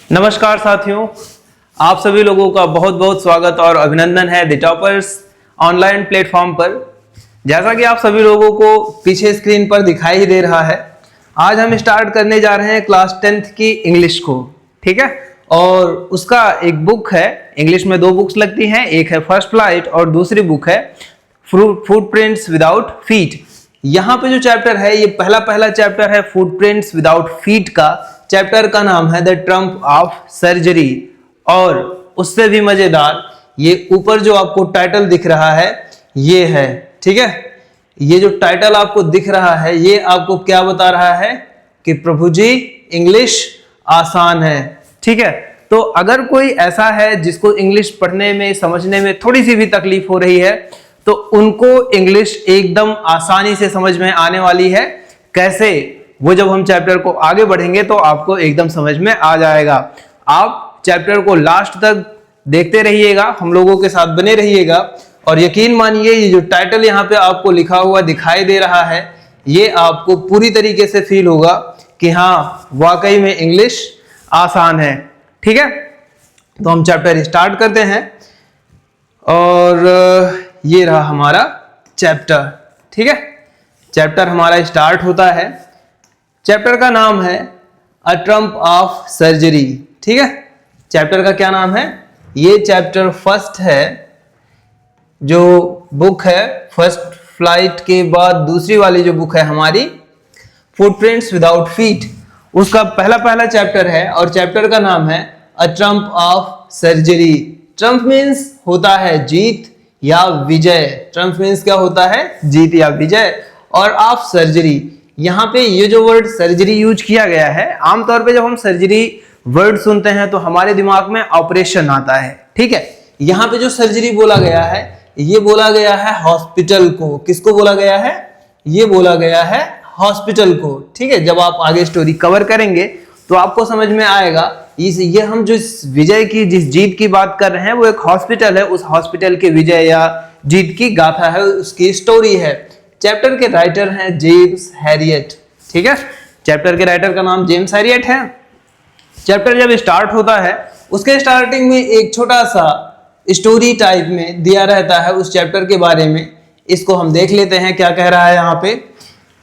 नमस्कार साथियों, आप सभी लोगों का बहुत बहुत स्वागत और अभिनंदन है द टॉपर्स ऑनलाइन प्लेटफॉर्म पर। जैसा कि आप सभी लोगों को पीछे स्क्रीन पर दिखाई ही दे रहा है, आज हम स्टार्ट करने जा रहे हैं क्लास 10th की इंग्लिश को। ठीक है, और उसका एक बुक है। इंग्लिश में 2 बुक्स लगती हैं, एक है फर्स्ट फ्लाइट और दूसरी बुक है फुटप्रिंट्स विदाउट फीट। यहाँ पे जो चैप्टर है, ये पहला चैप्टर है फुटप्रिंट्स विदाउट फीट का। चैप्टर का नाम है द ट्रम्प ऑफ सर्जरी। और उससे भी मजेदार, ये ऊपर जो आपको टाइटल दिख रहा है ये है। ठीक है, ये जो टाइटल आपको दिख रहा है ये आपको क्या बता रहा है कि प्रभु जी इंग्लिश आसान है। ठीक है, तो अगर कोई ऐसा है जिसको इंग्लिश पढ़ने में समझने में थोड़ी सी भी तकलीफ हो रही है, तो उनको इंग्लिश एकदम आसानी से समझ में आने वाली है। कैसे? वो जब हम चैप्टर को आगे बढ़ेंगे तो आपको एकदम समझ में आ जाएगा। आप चैप्टर को लास्ट तक देखते रहिएगा, हम लोगों के साथ बने रहिएगा, और यकीन मानिए ये जो टाइटल यहाँ पे आपको लिखा हुआ दिखाई दे रहा है, ये आपको पूरी तरीके से फील होगा कि हाँ वाकई में इंग्लिश आसान है। ठीक है, तो हम चैप्टर स्टार्ट करते हैं। और ये रहा हमारा चैप्टर। ठीक है, चैप्टर हमारा स्टार्ट होता है। चैप्टर का नाम है अ ट्रम्प ऑफ सर्जरी। ठीक है, चैप्टर का क्या नाम है? ये चैप्टर फर्स्ट है। जो बुक है फर्स्ट फ्लाइट के बाद दूसरी वाली जो बुक है हमारी फुटप्रिंट्स विदाउट फीट, उसका पहला चैप्टर है। और चैप्टर का नाम है a triumph of surgery. Triumph means होता है जीत या विजय। ट्रम्प मीन्स क्या होता है? जीत या विजय। और ऑफ सर्जरी, यहाँ पे ये जो वर्ड सर्जरी यूज किया गया है, आमतौर पे जब हम सर्जरी वर्ड सुनते हैं तो हमारे दिमाग में ऑपरेशन आता है। ठीक है, यहाँ पे जो सर्जरी बोला गया है, ये बोला गया है हॉस्पिटल को। किसको बोला गया है? ये बोला गया है हॉस्पिटल को। ठीक है, जब आप आगे स्टोरी कवर करेंगे तो आपको समझ में आएगा। ये हम जो विजय की, जिस जीत की बात कर रहे हैं, वो एक हॉस्पिटल है। उस हॉस्पिटल के विजय या जीत की गाथा है, उसकी स्टोरी है। चैप्टर के राइटर हैं जेम्स हैरियट। ठीक है, चैप्टर के राइटर का नाम जेम्स हैरियट है। चैप्टर जब स्टार्ट होता है, उसके स्टार्टिंग में एक छोटा सा स्टोरी टाइप में दिया रहता है उस चैप्टर के बारे में। इसको हम देख लेते हैं क्या कह रहा है यहाँ पे।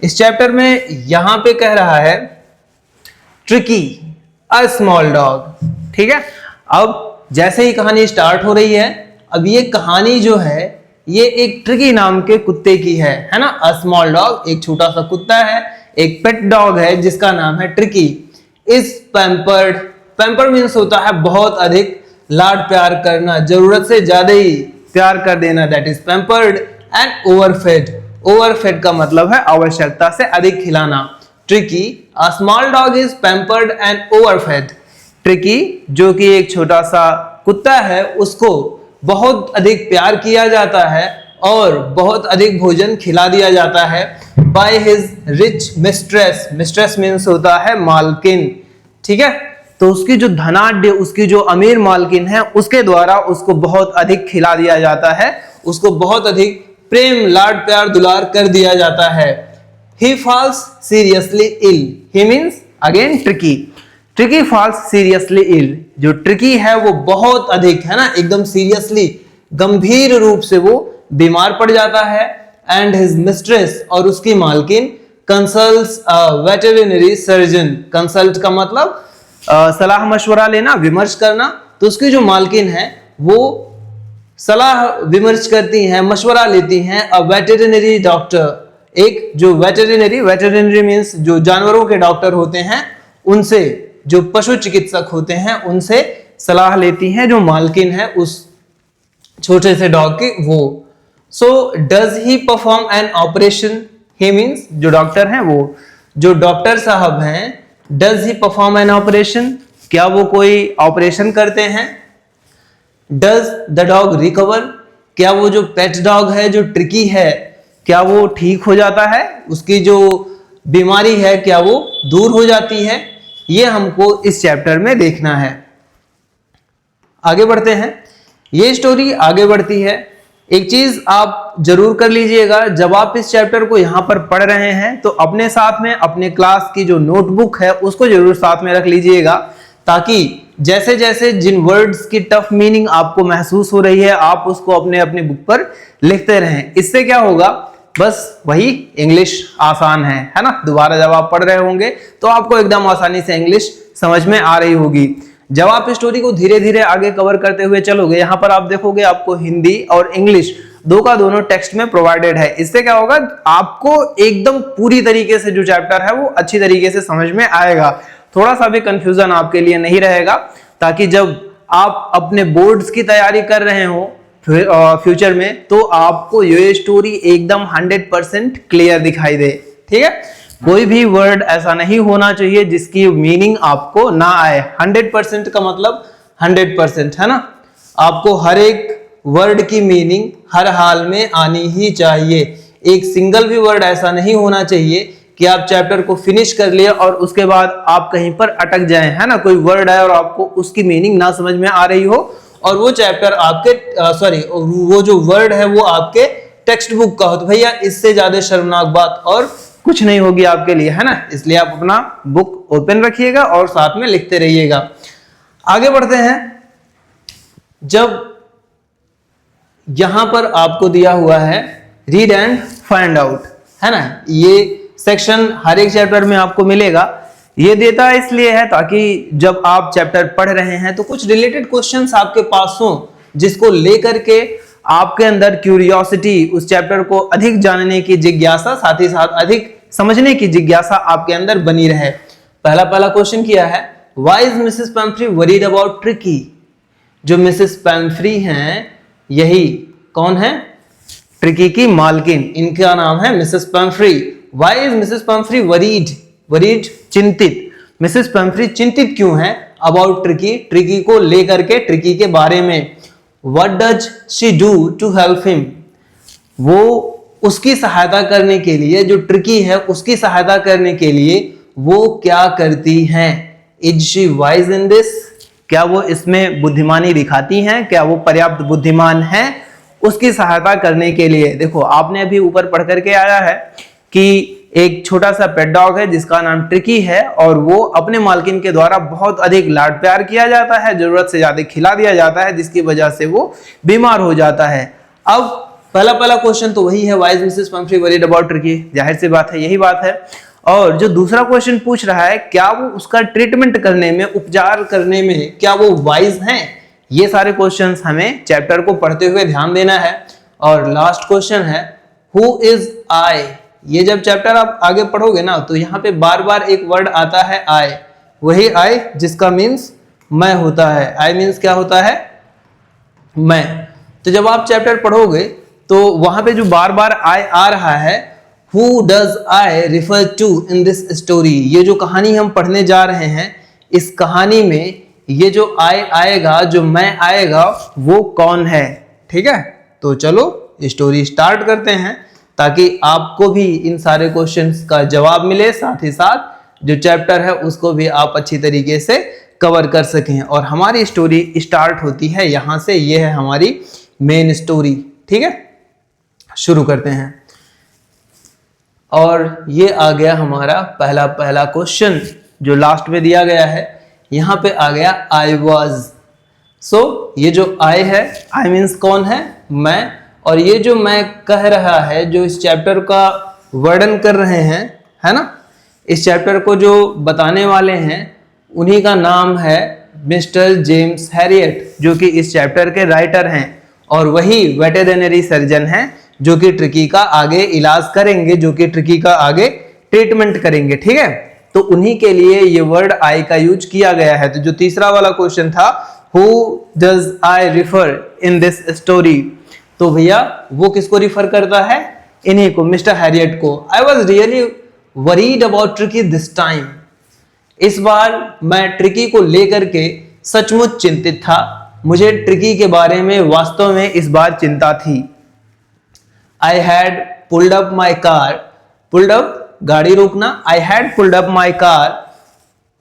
इस चैप्टर में यहाँ पे कह रहा है ट्रिकी अ स्मॉल डॉग। ठीक है, अब जैसे ही कहानी स्टार्ट हो रही है, अब ये कहानी जो है ये एक ट्रिकी नाम के कुत्ते की है ना। अ स्मॉल डॉग, एक छोटा सा कुत्ता है, एक पेट डॉग है जिसका नाम है ट्रिकी। इस पैम्पर्ड, पैम्पर मीन्स होता है बहुत अधिक लाड प्यार करना, जरूरत से ज्यादा ही प्यार कर देना, that is pampered. And overfed, overfed का मतलब है आवश्यकता से अधिक खिलाना। Tricki a small dog is pampered and overfed. Tricki जो कि एक छोटा सा कुत्ता है, उसको बहुत अधिक प्यार किया जाता है और बहुत अधिक भोजन खिला दिया जाता है by his rich mistress. Mistress means होता है मालकिन। ठीक है, तो उसकी जो धनाढ्य, उसकी जो अमीर मालकिन है, उसके द्वारा उसको बहुत अधिक खिला दिया जाता है, उसको बहुत अधिक प्रेम, लाड, प्यार, दुलार कर दिया जाता है। He falls seriously ill. He means again tricky. Tricki falls seriously ill. जो ट्रिकी है वो बहुत अधिक, है ना, एकदम सीरियसली, गंभीर रूप से वो बीमार पड़ जाता है। एंड हिज मिस्ट्रेस, और उसकी मालकिन, कंसल्ट्स अ वेटरिनरी सर्जन। कंसल्ट का मतलब सलाह मशवरा लेना, विमर्श करना। तो उसकी जो मालकिन है वो सलाह विमर्श करती हैं, मशवरा लेती हैं अ वेटरिनरी डॉक्टर। एक जो वेटरिनरी मीन्स जो जानवरों के डॉक्टर होते हैं, उनसे, जो पशु चिकित्सक होते हैं, उनसे सलाह लेती हैं जो मालकिन है उस छोटे से डॉग की, वो। So does he perform an operation? He means जो डॉक्टर हैं, वो जो डॉक्टर साहब हैं, does he perform an operation? क्या वो कोई ऑपरेशन करते हैं? Does the dog recover? क्या वो जो पेट डॉग है, जो ट्रिकी है, क्या वो ठीक हो जाता है? उसकी जो बीमारी है क्या वो दूर हो जाती है? ये हमको इस चैप्टर में देखना है। आगे बढ़ते हैं, ये स्टोरी आगे बढ़ती है। एक चीज आप जरूर कर लीजिएगा, जब आप इस चैप्टर को यहां पर पढ़ रहे हैं तो अपने साथ में अपने क्लास की जो नोटबुक है उसको जरूर साथ में रख लीजिएगा, ताकि जैसे जैसे जिन वर्ड्स की टफ मीनिंग आपको महसूस हो रही है आप उसको अपने अपनी बुक पर लिखते रहें। इससे क्या होगा, बस वही इंग्लिश आसान है ना। दोबारा जब आप पढ़ रहे होंगे तो आपको एकदम आसानी से इंग्लिश समझ में आ रही होगी। जब आप स्टोरी को धीरे धीरे आगे कवर करते हुए चलोगे, यहाँ पर आप देखोगे आपको हिंदी और इंग्लिश दो का दोनों टेक्स्ट में प्रोवाइडेड है। इससे क्या होगा, आपको एकदम पूरी तरीके से जो चैप्टर है वो अच्छी तरीके से समझ में आएगा। थोड़ा सा भी कंफ्यूजन आपके लिए नहीं रहेगा, ताकि जब आप अपने बोर्ड्स की तैयारी कर रहे हो फ्यूचर में तो आपको ये स्टोरी एकदम 100% क्लियर दिखाई दे। ठीक है, कोई भी वर्ड ऐसा नहीं होना चाहिए जिसकी मीनिंग आपको ना आए। 100% का मतलब 100% है ना। आपको हर एक वर्ड की मीनिंग हर हाल में आनी ही चाहिए। एक सिंगल भी वर्ड ऐसा नहीं होना चाहिए कि आप चैप्टर को फिनिश कर लिए और उसके बाद आप कहीं पर अटक जाएं, है ना। कोई वर्ड है और आपको उसकी मीनिंग ना समझ में आ रही हो और वो चैप्टर आपके वो जो वर्ड है वो आपके टेक्स्ट बुक का हो, तो भैया इससे ज्यादा शर्मनाक बात और कुछ नहीं होगी आपके लिए, है ना। इसलिए आप अपना बुक ओपन रखिएगा और साथ में लिखते रहिएगा। आगे बढ़ते हैं। जब यहां पर आपको दिया हुआ है रीड एंड फाइंड आउट, है ना, ये सेक्शन हर एक चैप्टर में आपको मिलेगा। ये देता है इसलिए है ताकि जब आप चैप्टर पढ़ रहे हैं तो कुछ रिलेटेड क्वेश्चंस आपके पास हो, जिसको लेकर के आपके अंदर क्यूरियोसिटी, उस चैप्टर को अधिक जानने की जिज्ञासा, साथ ही साथ अधिक समझने की जिज्ञासा आपके अंदर बनी रहे। पहला क्वेश्चन किया है, why is Mrs Pomfrey worried about tricky. जो मिसेस पैम्फ्री हैं, यही कौन है, ट्रिकी की मालकिन, इनका नाम है Mrs Pomfrey. Why is Mrs Pomfrey worried, worried चिंतित, मिसेस पैम्फ्री चिंतित क्यों है, अबाउट ट्रिकी, ट्रिकी को लेकर के, ट्रिकी के बारे में। What does she do to help him, वो उसकी सहायता करने के लिए, जो ट्रिकी है उसकी सहायता करने के लिए वो क्या करती हैं। Is she wise in this, क्या वो इसमें बुद्धिमानी दिखाती हैं, क्या वो पर्याप्त बुद्धिमान हैं उसकी सहायता करने के लिए। देखो आपने अभी ऊपर पढ़ करके आया है कि एक छोटा सा पेट डॉग है जिसका नाम ट्रिकी है और वो अपने मालकिन के द्वारा बहुत अधिक लाड प्यार किया जाता है, जरूरत से ज्यादा खिला दिया जाता है, जिसकी वजह से वो बीमार हो जाता है। अब पहला क्वेश्चन तो वही है, why is Mrs Pomfrey worried about tricky, जाहिर सी बात है यही बात है। और जो दूसरा क्वेश्चन पूछ रहा है, क्या वो उसका ट्रीटमेंट करने में, उपचार करने में क्या वो वाइज हैं। ये सारे क्वेश्चंस हमें चैप्टर को पढ़ते हुए ध्यान देना है। और लास्ट क्वेश्चन है, हु इज आई। ये जब चैप्टर आप आगे पढ़ोगे ना तो यहाँ पे बार बार एक वर्ड आता है आई, वही आई जिसका मीन्स मैं होता है। आई मीन्स क्या होता है, मैं। तो जब आप चैप्टर पढ़ोगे तो वहां पे जो बार बार आई आ रहा है, who does I refer to in this story, ये जो कहानी हम पढ़ने जा रहे हैं, इस कहानी में ये जो आई आएगा, जो मैं आएगा, वो कौन है। ठीक है, तो चलो स्टोरी स्टार्ट करते हैं ताकि आपको भी इन सारे क्वेश्चंस का जवाब मिले, साथ ही साथ जो चैप्टर है उसको भी आप अच्छी तरीके से कवर कर सकें। और हमारी स्टोरी स्टार्ट होती है यहां से, ये है हमारी मेन स्टोरी। ठीक है, शुरू करते हैं। और ये आ गया हमारा पहला क्वेश्चन जो लास्ट में दिया गया है। यहां पे आ गया आई वॉज। सो ये जो आई है, आई मीन्स कौन है, मैं। और ये जो मैं कह रहा है, जो इस चैप्टर का वर्णन कर रहे हैं, है ना, इस चैप्टर को जो बताने वाले हैं उन्हीं का नाम है मिस्टर जेम्स हैरियट, जो कि इस चैप्टर के राइटर हैं और वही वेटेरिनरी सर्जन हैं जो कि ट्रिकी का आगे इलाज करेंगे, जो कि ट्रिकी का आगे ट्रीटमेंट करेंगे। ठीक है, तो उन्हीं के लिए ये वर्ड आई का यूज किया गया है। तो जो तीसरा वाला क्वेश्चन था, who does I refer in this story, तो भैया वो किसको रिफर करता है, इन्हीं को, मिस्टर हैरियट को। I was really worried about tricky this time, इस बार मैं ट्रिकी को लेकर के सचमुच चिंतित था, मुझे ट्रिकी के बारे में वास्तव में इस बार चिंता थी। I had pulled up my car, pulled up गाड़ी रोकना, I had pulled up my car,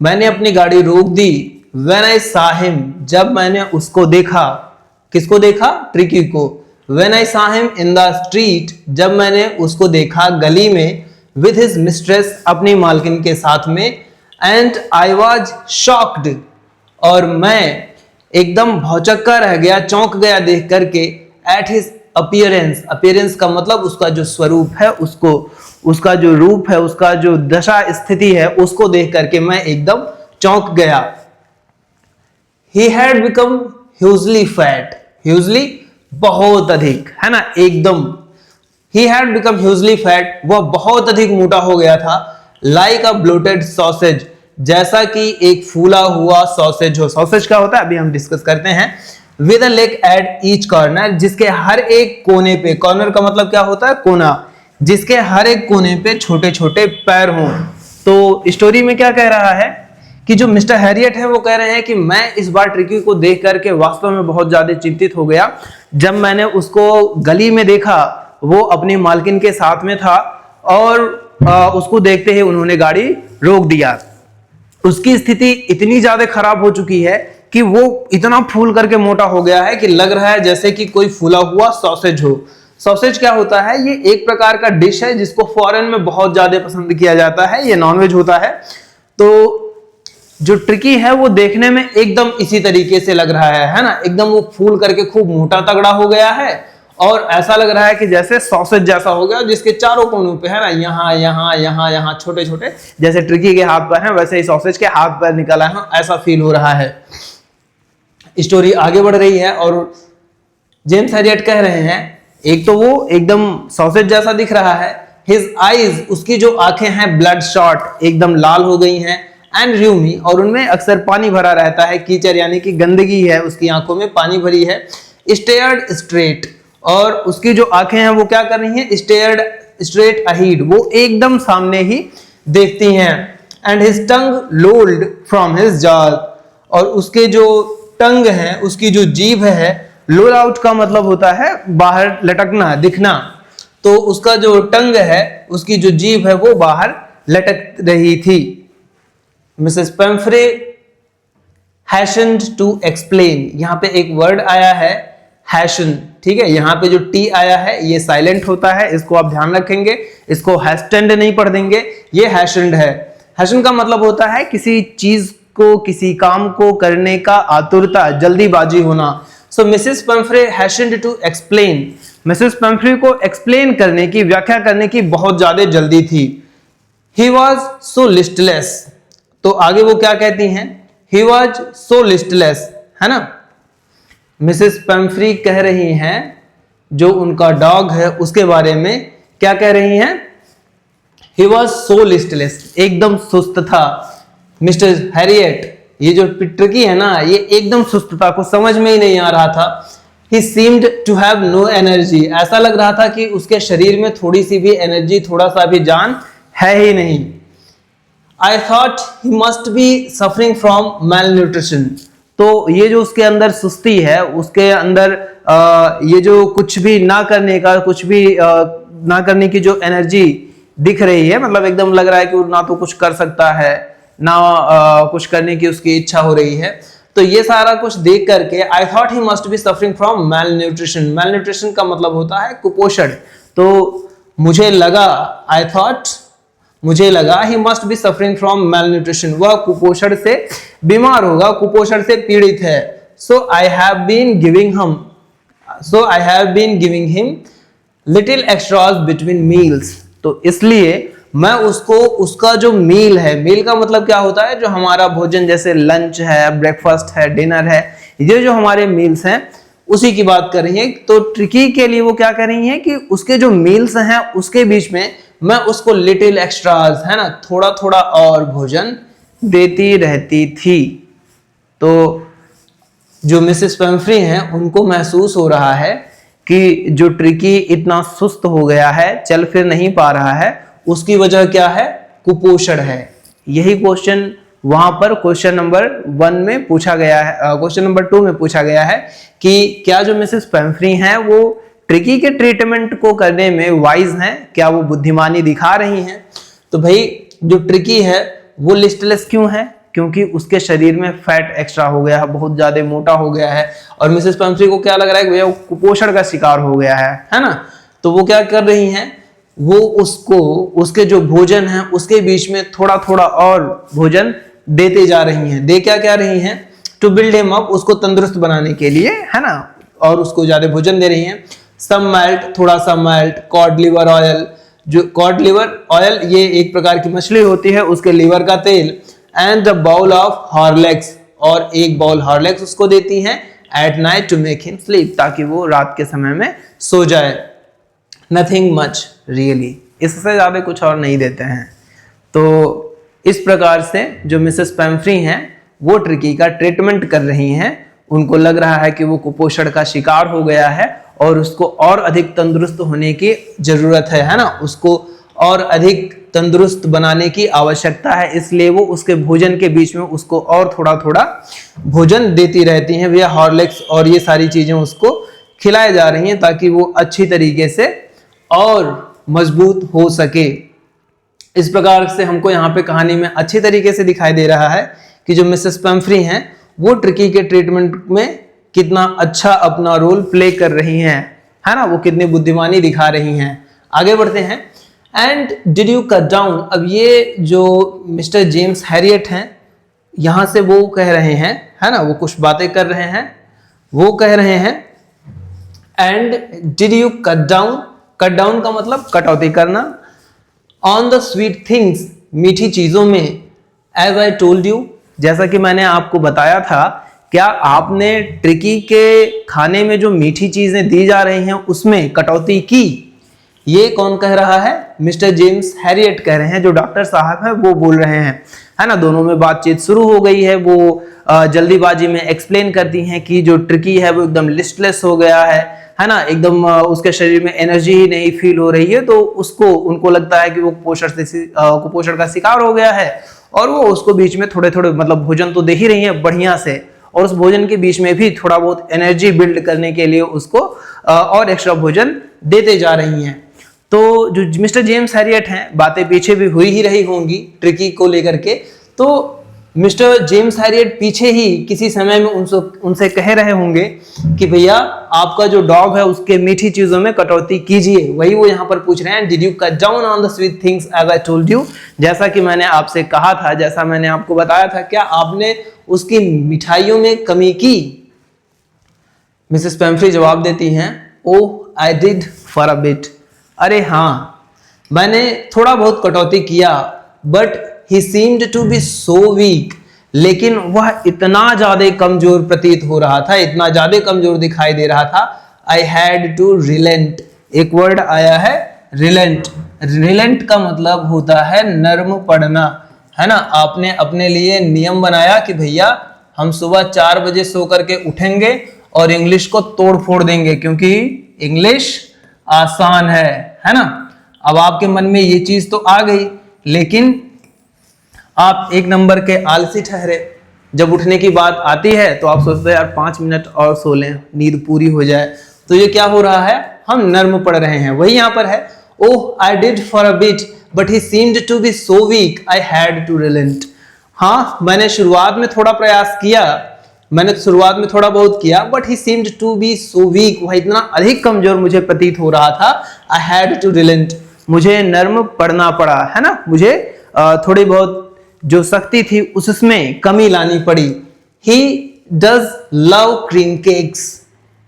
मैंने अपनी गाड़ी रोक दी। व्हेन आई सॉ हिम, जब मैंने उसको देखा, किसको देखा, ट्रिकी को। When I saw him in the street, जब मैंने उसको देखा गली में, विद हिज मिस्ट्रेस, अपनी मालकिन के साथ में। एंड आई वॉज शॉक्ड, और मैं एकदम भौचक्का रह गया, चौंक गया देख करके एट हिज अपीयरेंस। अपीयरेंस का मतलब उसका जो स्वरूप है, उसको, उसका जो रूप है, उसका जो दशा स्थिति है, उसको देख करके मैं एकदम चौंक गया। He had become hugely fat, hugely बहुत अधिक, है ना, एकदम। He had become hugely fat, वह बहुत अधिक मोटा हो गया था। Like a bloated sausage, जैसा कि एक फूला हुआ सॉसेज हो। सॉसेज क्या होता है अभी हम डिस्कस करते हैं। With a leg at each corner, जिसके हर एक कोने पे, कॉर्नर का मतलब क्या होता है, कोना, जिसके हर एक कोने पे छोटे छोटे पैर हों। तो स्टोरी में क्या कह रहा है कि जो मिस्टर हैरियट है वो कह रहे हैं कि मैं इस बार ट्रिकी को देख करके वास्तव में बहुत ज्यादा चिंतित हो गया। जब मैंने उसको गली में देखा, वो अपनी मालकिन के साथ में था और उसको देखते ही उन्होंने गाड़ी रोक दिया। उसकी स्थिति इतनी ज्यादा खराब हो चुकी है कि वो इतना फूल करके मोटा हो गया है कि लग रहा है जैसे कि कोई फूला हुआ सॉसेज हो। सॉसेज क्या होता है, ये एक प्रकार का डिश है जिसको फॉरेन में बहुत ज्यादा पसंद किया जाता है। ये नॉनवेज होता है। तो जो ट्रिकी है वो देखने में एकदम इसी तरीके से लग रहा है ना, एकदम वो फूल करके खूब मोटा तगड़ा हो गया है और ऐसा लग रहा है कि जैसे सॉसेज जैसा हो गया, जिसके चारों कोनों पे, है ना, यहाँ यहाँ यहाँ यहाँ छोटे छोटे, जैसे ट्रिकी के हाथ पैर हैं वैसे ही सॉसेज के हाथ पैर निकल आए हैं, ऐसा फील हो रहा है। स्टोरी आगे बढ़ रही है और जेम्स हैरियट कह रहे हैं, एक तो वो एकदम सॉसेज जैसा दिख रहा है। हिज आईज, उसकी जो आंखें हैं, ब्लड शॉट, एकदम लाल हो गई हैं, एंड र्यूमी, और उनमें अक्सर पानी भरा रहता है, कीचड़ यानी कि गंदगी है, उसकी आंखों में पानी भरी है। स्टेयर्ड स्ट्रेट, और उसकी जो आंखें हैं वो क्या कर रही हैं, स्टेयर्ड स्ट्रेट अहीड, वो एकदम सामने ही देखती हैं। And his tongue lolled from his jaw, और उसके जो टंग है, उसकी जो जीभ है, लोल आउट का मतलब होता है बाहर लटकना, दिखना। तो उसका जो टंग है, उसकी जो जीभ है, वो बाहर लटक रही थी। मिसेस पेम्फ्रे हैशन्ड टू एक्सप्लेन, यहां पे एक वर्ड आया है हैशन, ठीक है, यहां पे जो टी आया है ये साइलेंट होता है, इसको आप ध्यान रखेंगे, इसको हैस्टेंड नहीं पढ़ देंगे, ये हैशन्ड है। हैशन का मतलब होता है किसी चीज को, किसी काम को करने का आतुरता, जल्दीबाजी होना। सो मिसेस पेम्फ्रे हैशन्ड टू एक्सप्लेन, मिसेस पेम्फ्रे को एक्सप्लेन करने की, व्याख्या करने की बहुत ज्यादा जल्दी थी। ही वॉज सो लिस्टलेस, तो आगे वो क्या कहती हैं, ही वॉज सो लिस्टलेस, है ना। मिसेस पेम्फ्री कह रही हैं जो उनका डॉग है उसके बारे में, क्या कह रही हैं, ही वॉज सो लिस्टलेस, एकदम सुस्त था। मिस्टर हैरियट, ये जो ट्रिकी है ना, ये एकदम सुस्त था, कुछ समझ में ही नहीं आ रहा था। He seemed to have no energy, ऐसा लग रहा था कि उसके शरीर में थोड़ी सी भी एनर्जी, थोड़ा सा भी जान है ही नहीं। I thought he must be suffering from malnutrition, तो ये जो उसके अंदर सुस्ती है, उसके अंदर ये जो कुछ भी ना करने का, कुछ भी ना करने की जो एनर्जी दिख रही है, मतलब एकदम लग रहा है कि वो ना तो कुछ कर सकता है, ना कुछ करने की उसकी इच्छा हो रही है। तो ये सारा कुछ देख करके I thought he must be suffering from malnutrition, malnutrition का मतलब होता है कुपोषण। तो मुझे लगा, I thought, मुझे लगा he must be suffering from malnutrition, वह कुपोषण से बीमार होगा, कुपोषण से पीड़ित है। So I have been giving him little extras between meals, तो इसलिए मैं उसको, उसका जो मील है, मील का मतलब क्या होता है, जो हमारा भोजन, जैसे लंच है, ब्रेकफास्ट है, डिनर है, ये जो हमारे मील्स हैं उसी की बात कर रही है। तो ट्रिकी के लिए वो क्या कर रही है कि उसके जो मील्स हैं उसके बीच में मैं उसको लिटिल एक्स्ट्रास, है ना, थोड़ा थोड़ा और भोजन देती रहती थी। तो जो मिसेस पेम्फ्री हैं उनको महसूस हो रहा है कि जो ट्रिकी इतना सुस्त हो गया है, चल फिर नहीं पा रहा है, उसकी वजह क्या है, कुपोषण है। यही क्वेश्चन वहां पर क्वेश्चन नंबर 1 में पूछा गया है, क्वेश्चन नंबर 2 में पूछा गया है कि क्या जो मिसेस पेम्फ्री हैं वो ट्रिकी के ट्रीटमेंट को करने में वाइज हैं, क्या वो बुद्धिमानी दिखा रही हैं। तो भाई जो ट्रिकी है वो लिस्टलेस क्यों है, क्योंकि उसके शरीर में फैट एक्स्ट्रा हो गया है, बहुत ज्यादा मोटा हो गया है, और मिसेस पेम्फ्री को क्या लग रहा है कि भैया वो कुपोषण का शिकार हो गया है ना। तो वो क्या कर रही हैं, वो उसको, उसके जो भोजन है उसके बीच में थोड़ा थोड़ा और भोजन देते जा रही हैं। दे क्या क्या रही हैं, टू बिल्ड हिम अप, उसको तंदुरुस्त बनाने के लिए, है ना, और उसको ज्यादा भोजन दे रही हैं। सम मेल्ट, थोड़ा सा मेल्ट, कॉड लिवर ऑयल, जो कॉड लिवर ऑयल ये एक प्रकार की मछली होती है, उसके लीवर का तेल, and the bowl of Horlicks, और एक बाउल हॉर्लिक्स उसको देती हैं at night to make him sleep, ताकि वो रात के समय में सो जाए। नथिंग मच रियली, इससे ज्यादा कुछ और नहीं देते हैं। तो इस प्रकार से जो मिसेस पैम्फ्री हैं वो ट्रिकी का ट्रीटमेंट कर रही हैं। उनको लग रहा है कि वो कुपोषण का शिकार हो गया है और उसको और अधिक तंदुरुस्त होने की जरूरत है ना, उसको और अधिक तंदुरुस्त बनाने की आवश्यकता है, इसलिए वो उसके भोजन के बीच में उसको और थोड़ा थोड़ा भोजन देती रहती हैं। भैया हॉर्लिक्स और ये सारी चीजें उसको खिलाई जा रही हैं ताकि वो अच्छी तरीके से और मजबूत हो सके। इस प्रकार से हमको यहाँ पे कहानी में अच्छी तरीके से दिखाई दे रहा है कि जो मिसेस पैम्फ्री हैं वो ट्रिकी के ट्रीटमेंट में कितना अच्छा अपना रोल प्ले कर रही हैं, है ना, वो कितनी बुद्धिमानी दिखा रही हैं। आगे बढ़ते हैं। And did you cut down, अब ये जो मिस्टर जेम्स हैरियट हैं यहाँ से वो कह रहे हैं, है ना, वो कुछ बातें कर रहे हैं, वो कह रहे हैं and did you cut down, cut down का मतलब कटौती करना, ऑन द स्वीट थिंग्स, मीठी चीजों में, एज आई टोल्ड यू, जैसा कि मैंने आपको बताया था। क्या आपने ट्रिकी के खाने में जो मीठी चीजें दी जा रही हैं उसमें कटौती की? ये कौन कह रहा है? मिस्टर जेम्स हैरियट कह रहे हैं, जो डॉक्टर साहब हैं वो बोल रहे हैं, है ना। दोनों में बातचीत शुरू हो गई है। वो जल्दीबाजी में एक्सप्लेन करती हैं कि जो ट्रिकी है वो एकदम लिस्टलेस हो गया है ना, एकदम उसके शरीर में एनर्जी ही नहीं फील हो रही है, तो उनको लगता है कि वो कुपोषण का शिकार हो गया है, और वो उसको बीच में थोड़े थोड़े मतलब भोजन तो दे ही रही है बढ़िया से, और उस भोजन के बीच में भी थोड़ा बहुत एनर्जी बिल्ड करने के लिए उसको और एक्स्ट्रा भोजन देते जा रही हैं। तो जो मिस्टर जेम्स हैरियट हैं, बातें पीछे भी हुई ही रही होंगी ट्रिकी को लेकर के, तो मिस्टर जेम्स हैरियट पीछे ही किसी समय में उनसे कह रहे होंगे कि भैया आपका जो डॉग है उसके मीठी चीजों में कटौती कीजिए। वही वो यहाँ पर पूछ रहे हैं, did you cut down on the sweet things as I told you, जैसा कि मैंने आपसे कहा था, जैसा मैंने आपको बताया था, क्या आपने उसकी मिठाइयों में कमी की? मिसेस पैम्फ्री जवाब देती हैं, oh I did for a bit, अरे हाँ मैंने थोड़ा बहुत कटौती किया, but he seemed to be so weak, लेकिन वह इतना ज्यादा कमजोर प्रतीत हो रहा था, इतना ज्यादा कमजोर दिखाई दे रहा था। I had to relent, एक वर्ड आया है relent, relent का मतलब होता है नर्म पड़ना, है ना। आपने अपने लिए नियम बनाया कि भैया हम सुबह 4 बजे सो करके उठेंगे और इंग्लिश को तोड़ फोड़ देंगे, क्योंकि इंग्लिश आसान है ना। अब आपके मन में ये चीज तो आ गई, लेकिन आप एक नंबर के आलसी ठहरे। जब उठने की बात आती है तो आप सोचते हैं यार 5 मिनट और सो लें, नींद पूरी हो जाए। तो ये क्या हो रहा है, हम नर्म पड़ रहे हैं। वही यहाँ पर है, oh I did for a bit but he seemed to be so weak I had to relent. हाँ मैंने शुरुआत में थोड़ा प्रयास किया, मैंने शुरुआत में थोड़ा बहुत किया, but he seemed to be so weak, वह इतना अधिक कमजोर मुझे प्रतीत हो रहा था। आई हैड टू रिलेंट, मुझे नर्म पड़ना पड़ा, है ना, मुझे थोड़ी बहुत जो शक्ति थी उसमें कमी लानी पड़ी। He does love cream cakes,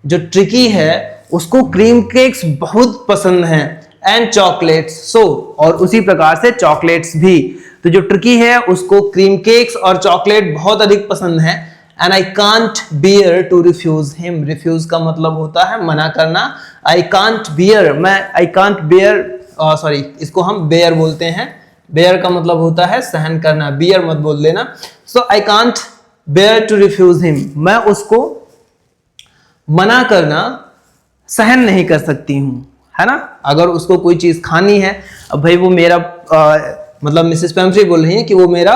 जो ट्रिकी है उसको क्रीम केक्स बहुत पसंद हैं, एंड चॉकलेट्स सो, और उसी प्रकार से चॉकलेट्स भी। तो जो ट्रिकी है उसको क्रीम केक्स और चॉकलेट बहुत अधिक पसंद है। And I can't bear to refuse him, refuse का मतलब होता है मना करना। I can't bear, I can't bear, sorry इसको हम बेयर बोलते हैं, बेयर का मतलब होता है सहन करना, बियर मत बोल देना। So I can't bear to refuse him, मैं उसको मना करना सहन नहीं कर सकती हूँ, है ना। अगर उसको कोई चीज खानी है, अब भाई वो मेरा मतलब मिसेस पैम्फ्री बोल रही है कि वो मेरा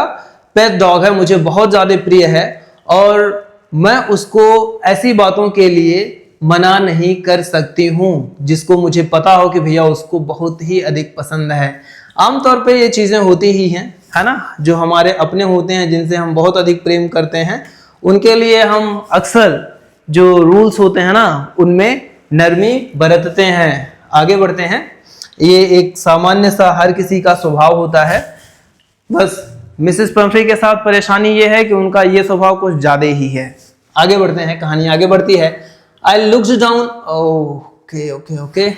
पेट डॉग है, मुझे बहुत ज्यादा प्रिय है, और मैं उसको ऐसी बातों के लिए मना नहीं कर सकती हूँ जिसको मुझे पता हो कि भैया उसको बहुत ही अधिक पसंद है। आमतौर पे ये चीजें होती ही हैं, है ना, जो हमारे अपने होते हैं जिनसे हम बहुत अधिक प्रेम करते हैं, उनके लिए हम अक्सर जो रूल्स होते हैं ना उनमें नरमी बरतते हैं। आगे बढ़ते हैं। ये एक सामान्य सा हर किसी का स्वभाव होता है, बस मिसेस पंफ्री के साथ परेशानी ये है कि उनका ये स्वभाव कुछ ज्यादा ही है। आगे बढ़ते हैं, कहानी आगे बढ़ती है। I looked down, okay okay okay,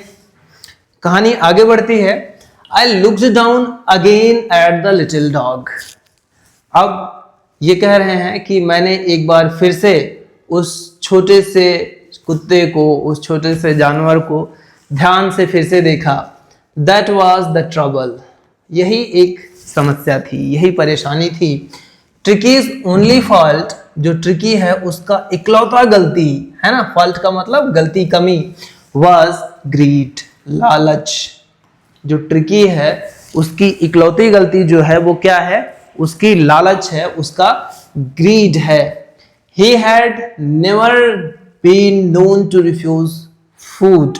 कहानी आगे बढ़ती है। I looked down again at the little dog. अब ये कह रहे हैं कि मैंने एक बार फिर से उस छोटे से कुत्ते को, उस छोटे से जानवर को ध्यान से फिर से देखा। दैट वॉज द ट्रबल, यही एक समस्या थी, यही परेशानी थी। ट्रिकीज ओनली फॉल्ट, जो ट्रिकी है उसका इकलौता गलती है ना, फॉल्ट का मतलब गलती, कमी, वॉज ग्रीड, लालच। जो ट्रिकी है उसकी इकलौती गलती जो है वो क्या है, उसकी लालच है, उसका ग्रीड है। He had never been known to refuse food,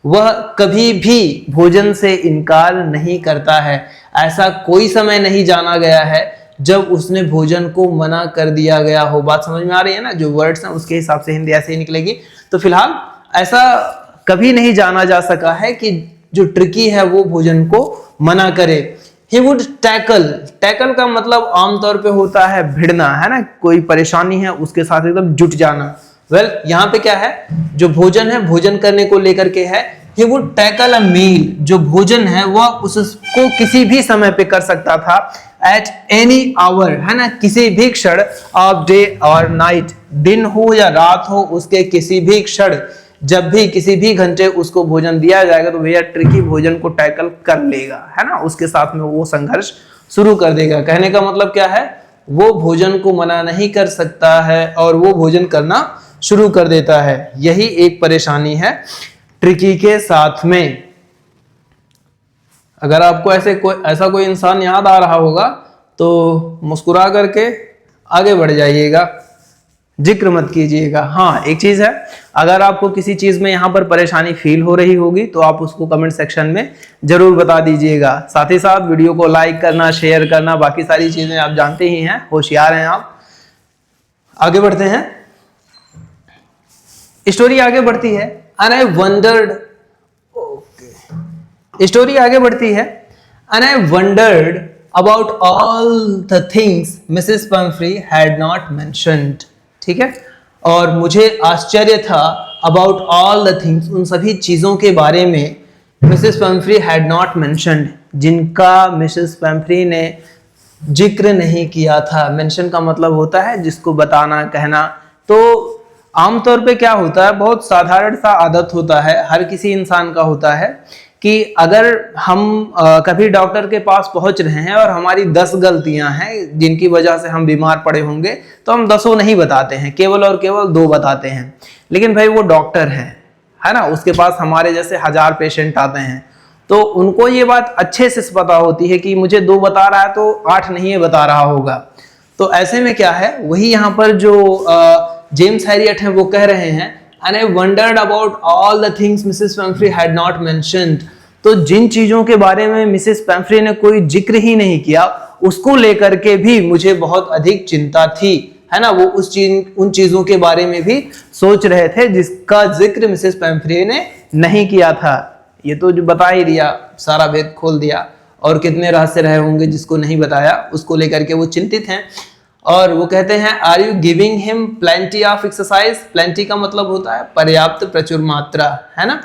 वह कभी भी भोजन से इनकार नहीं करता है। ऐसा कोई समय नहीं जाना गया है जब उसने भोजन को मना कर दिया गया हो। बात समझ में आ रही है ना, जो वर्ड्स हैं उसके हिसाब से हिंदी ऐसे ही निकलेगी। तो फिलहाल ऐसा कभी नहीं जाना जा सका है कि जो ट्रिकी है वो भोजन को मना करे। He would tackle, टैकल का मतलब आमतौर पे होता है भिड़ना, है ना, कोई परेशानी है उसके साथ एकदम जुट जाना। वेल यहाँ पे क्या है, जो भोजन है, भोजन करने को लेकर के है। He would tackle a meal, जो भोजन है वह उसको किसी भी समय पे कर सकता था। At any hour, है ना, किसी भी क्षण, of day or night, दिन हो या रात हो, उसके किसी भी क्षण, जब भी किसी भी घंटे उसको भोजन दिया जाएगा तो भैया ट्रिकी भोजन को टैकल कर लेगा, है ना, उसके साथ में वो संघर्ष शुरू कर देगा। कहने का मतलब क्या है, वो भोजन को मना नहीं कर सकता है और वो भोजन करना शुरू कर देता है। यही एक परेशानी है ट्रिकी के साथ में। अगर आपको ऐसा कोई इंसान याद आ रहा होगा तो मुस्कुरा करके आगे बढ़ जाइएगा, जिक्र मत कीजिएगा। हाँ, एक चीज है, अगर आपको किसी चीज में यहाँ पर परेशानी फील हो रही होगी तो आप उसको कमेंट सेक्शन में जरूर बता दीजिएगा। साथ ही साथ वीडियो को लाइक करना, शेयर करना, बाकी सारी चीजें आप जानते ही हैं, होशियार हैं आप। आगे बढ़ते हैं, स्टोरी आगे बढ़ती है। And I wandered, okay, story आगे बढ़ती है। And I wandered about all the things Mrs Pomfrey had not mentioned, ठीक है, और मुझे आश्चर्य था अबाउट ऑल द थिंग्स, उन सभी चीजों के बारे में Mrs Pomfrey had not mentioned, जिनका मिसेस पंफ्री ने जिक्र नहीं किया था। मेंशन का मतलब होता है जिसको बताना, कहना। तो आमतौर पे क्या होता है, बहुत साधारण सा आदत होता है, हर किसी इंसान का होता है कि अगर हम कभी डॉक्टर के पास पहुंच रहे हैं और हमारी 10 गलतियां हैं जिनकी वजह से हम बीमार पड़े होंगे, तो हम 10 नहीं बताते हैं, केवल और केवल 2 बताते हैं। लेकिन भाई वो डॉक्टर है ना, उसके पास हमारे जैसे 1000 पेशेंट आते हैं, तो उनको ये बात अच्छे से पता होती है कि मुझे 2 बता रहा है तो 8 नहीं बता रहा होगा। तो ऐसे में क्या है, वही यहाँ पर जो जेम्स हैरियट है वो कह रहे हैं, and I wondered about all the things Mrs. Pumphrey had not mentioned, तो जिन चीजों के बारे में मिसेस पैम्फ्री ने कोई जिक्र ही नहीं किया, उसको लेकर के भी मुझे बहुत अधिक चिंता थी, है ना। वो उन चीजों के बारे में भी सोच रहे थे जिसका जिक्र मिसेस पैम्फ्री ने नहीं किया था। ये तो जो बता ही दिया, सारा भेद खोल दिया, और कितने रहस्य रहे होंगे जिसको नहीं बताया, उसको लेकर के वो चिंतित हैं। और वो कहते हैं, are you giving him plenty of exercise. Plenty का मतलब होता है पर्याप्त, प्रचुर मात्रा, है ना,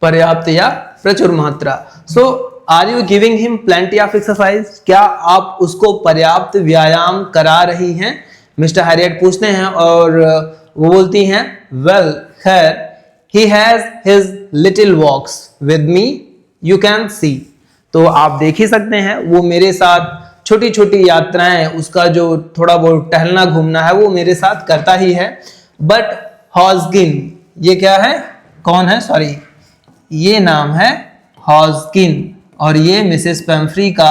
पर्याप्त या प्रचुर मात्रा। So are you giving him plenty of exercise, क्या आप उसको पर्याप्त व्यायाम करा रही हैं, मिस्टर हैरियट पूछते हैं। और वो बोलती हैं, वेल खैर, he has his little walks with me, you can see. तो आप देख ही सकते हैं, वो मेरे साथ छोटी छोटी यात्राएं, उसका जो थोड़ा बहुत टहलना घूमना है वो मेरे साथ करता ही है। बट हॉजकिन, ये क्या है, कौन है, सॉरी, ये नाम है हॉजकिन, और ये मिसेस पैम्फ्री का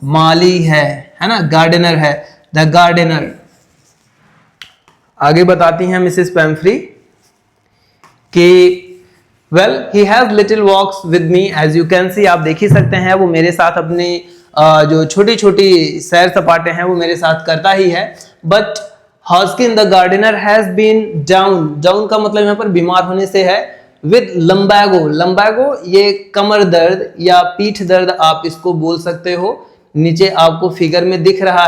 माली है ना, गार्डनर है, द गार्डनर। आगे बताती हैं मिसेस पैम्फ्री कि well he has little walks with me as you can see, आप देख ही सकते हैं, वो मेरे साथ अपनी जो छोटी छोटी सैर सपाटे हैं वो मेरे साथ करता ही है। But Hodgkin the gardener has been down, down का मतलब यहाँ पर बीमार होने से है, विद लंबैगो। लंबैगो ये कमर दर्द या पीठ दर्द आप इसको बोल सकते हो, नीचे आपको फिगर में दिख रहा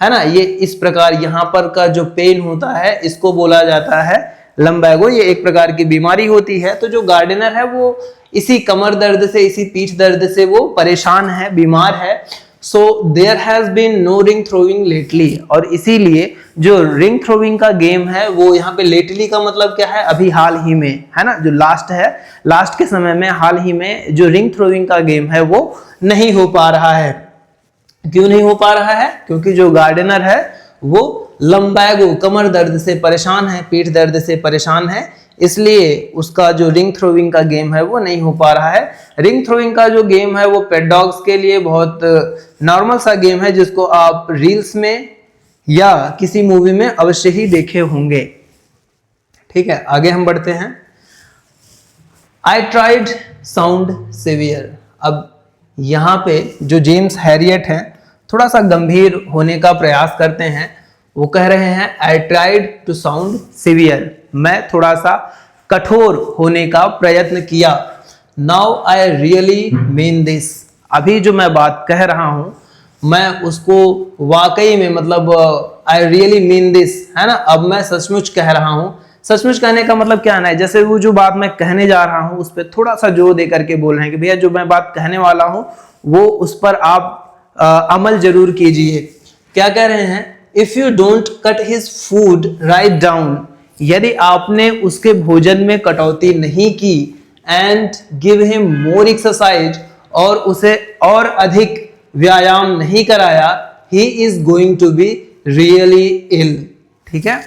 है ना, ये इस प्रकार यहाँ पर का जो पेन होता है इसको बोला जाता है लंबैगो। ये एक प्रकार की बीमारी होती है। तो जो गार्डनर है वो इसी कमर दर्द से, इसी पीठ दर्द से वो परेशान है, बीमार है। So there has been no ring throwing lately, और इसीलिए जो रिंग थ्रोइंग का गेम है वो यहाँ पे लेटली का मतलब क्या है, अभी हाल ही में, है ना, जो लास्ट है, लास्ट के समय में, हाल ही में जो रिंग थ्रोइंग का गेम है वो नहीं हो पा रहा है। क्यों नहीं हो पा रहा है? क्योंकि जो गार्डनर है वो लंबैगो, कमर दर्द से परेशान है, पीठ दर्द से परेशान है, इसलिए उसका जो रिंग थ्रोइंग का गेम है वो नहीं हो पा रहा है। रिंग थ्रोइंग का जो गेम है वो पेट डॉग्स के लिए बहुत नॉर्मल सा गेम है, जिसको आप रील्स में या किसी मूवी में अवश्य ही देखे होंगे। ठीक है, आगे हम बढ़ते हैं। I tried sound severe. अब यहाँ पे जो जेम्स हैरियट हैं थोड़ा सा गंभीर होने का प्रयास करते हैं। वो कह रहे हैं I tried to sound severe, मैं थोड़ा सा कठोर होने का प्रयत्न किया। Now I really mean this, अभी जो मैं बात कह रहा हूं मैं उसको वाकई में, मतलब आई रियली मीन दिस, है ना, अब मैं सचमुच कह रहा हूं। सचमुच कहने का मतलब क्या है, जैसे वो जो बात मैं कहने जा रहा हूं उस पर थोड़ा सा जोर दे करके बोल रहे हैं कि भैया जो मैं बात कहने वाला हूं वो उस पर आप अमल जरूर कीजिए। क्या कह रहे हैं? If you don't cut his food right down, यदि आपने उसके भोजन में कटौती नहीं की, and give him more exercise, और उसे और अधिक व्यायाम नहीं कराया, he is going to be really ill. ठीक है,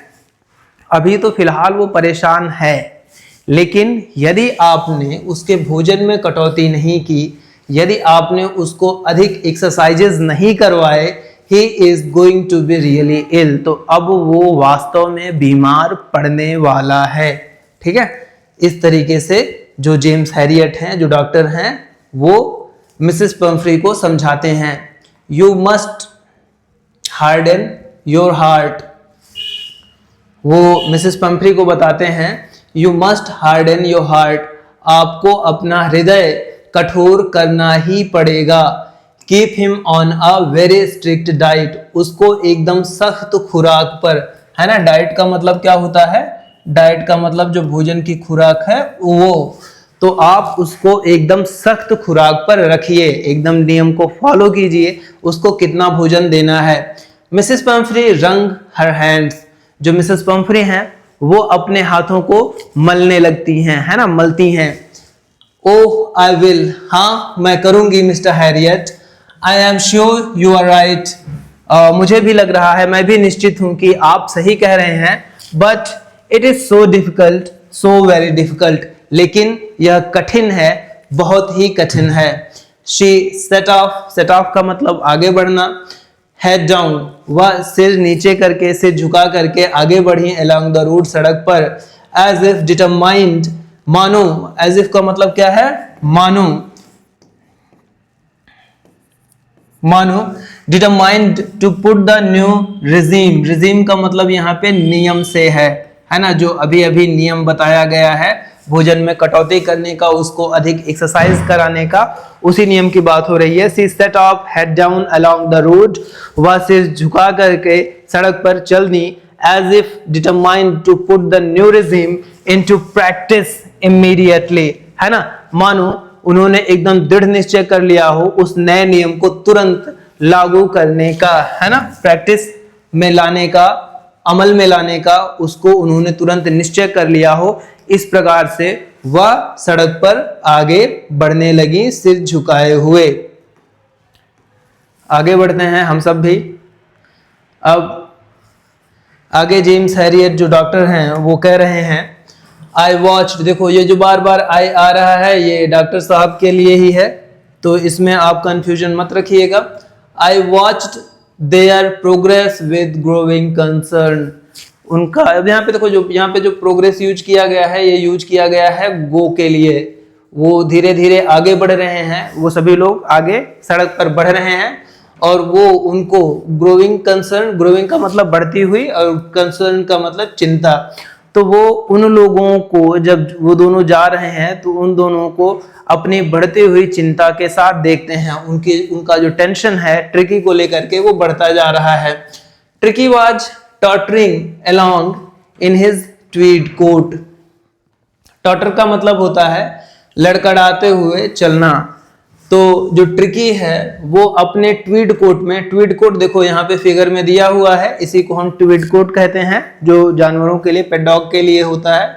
अभी तो फिलहाल वो परेशान है, लेकिन यदि आपने उसके भोजन में कटौती नहीं की, यदि आपने उसको अधिक एक्सरसाइजेस नहीं करवाए, he is going to be really ill, तो अब वो वास्तव में बीमार पड़ने वाला है। ठीक है, इस तरीके से जो जेम्स हैरियट हैं, जो डॉक्टर हैं, वो मिसेस पम्फ्री को समझाते हैं। You must harden your heart, वो मिसेस पम्फ्री को बताते हैं you must harden your heart, आपको अपना हृदय कठोर करना ही पड़ेगा। Keep him on a very strict diet, उसको एकदम सख्त खुराक पर, है ना, डाइट का मतलब क्या होता है, डाइट का मतलब जो भोजन की खुराक है वो, तो आप उसको एकदम सख्त खुराक पर रखिए, एकदम नियम को फॉलो कीजिए, उसको कितना भोजन देना है। मिसेस पम्फ्री रंग हर हैंड्स, जो मिसेस पम्फ्री हैं वो अपने हाथों को मलने लगती हैं, है ना, मलती हैं। ओह आई विल, हाँ मैं करूंगी Mr Herriot. I am sure you are right, मुझे भी लग रहा है, मैं भी निश्चित हूं कि आप सही कह रहे हैं। But it is so difficult, so very difficult, लेकिन यह कठिन है, बहुत ही कठिन है। She said of, set of का मतलब आगे बढ़ना। हेड डाउन, वह सिर नीचे करके, सिर झुका करके आगे बढ़ी अलोंग द रोड, सड़क पर। एज इफ डिटरमाइंड, मानो, एज इफ का मतलब क्या है, मानो, मानो, determined to put the new regime, regime का मतलब यहाँ पे नियम से है ना, जो अभी अभी नियम बताया गया है भोजन में कटौती करने का, उसको अधिक एक्सरसाइज कराने का, उसी नियम की बात हो रही है। She set off head down along the road, वह सिर झुका करके सड़क पर चल दी। As if determined to put the new regime into practice immediately, है ना, मानो उन्होंने एकदम दृढ़ निश्चय कर लिया हो उस नए नियम को तुरंत लागू करने का, है ना, प्रैक्टिस में लाने का, अमल में लाने का, उसको उन्होंने तुरंत निश्चय कर लिया हो। इस प्रकार से वह सड़क पर आगे बढ़ने लगी, सिर झुकाए हुए। आगे बढ़ते हैं हम सब भी। अब आगे जेम्स हैरियट जो डॉक्टर हैं वो कह रहे हैं आई वॉच्ड, देखो ये जो बार बार आई आ रहा है ये डॉक्टर साहब के लिए ही है, तो इसमें आप कंफ्यूजन मत रखिएगा। I watched there progress with growing concern, उनका, अब यहाँ पे देखो जो यहाँ पे जो प्रोग्रेस यूज किया गया है, ये यूज किया गया है गो के लिए, वो धीरे धीरे आगे बढ़ रहे हैं, वो सभी लोग आगे सड़क पर बढ़ रहे हैं, और वो उनको ग्रोइंग कंसर्न, ग्रोइंग का मतलब बढ़ती हुई और कंसर्न का मतलब चिंता, तो वो उन लोगों को, जब वो दोनों जा रहे हैं तो उन दोनों को अपनी बढ़ती हुई चिंता के साथ देखते हैं। उनका जो टेंशन है ट्रिकी को लेकर के वो बढ़ता जा रहा है। Tricki was tottering along in his tweed coat. Totter का मतलब होता है लड़खड़ाते हुए चलना। तो जो ट्रिकी है वो अपने ट्वीड कोट में, ट्वीड कोट देखो यहाँ पे फिगर में दिया हुआ है, इसी को हम ट्वीड कोट कहते हैं, जो जानवरों के लिए, पेट डॉग के लिए होता है।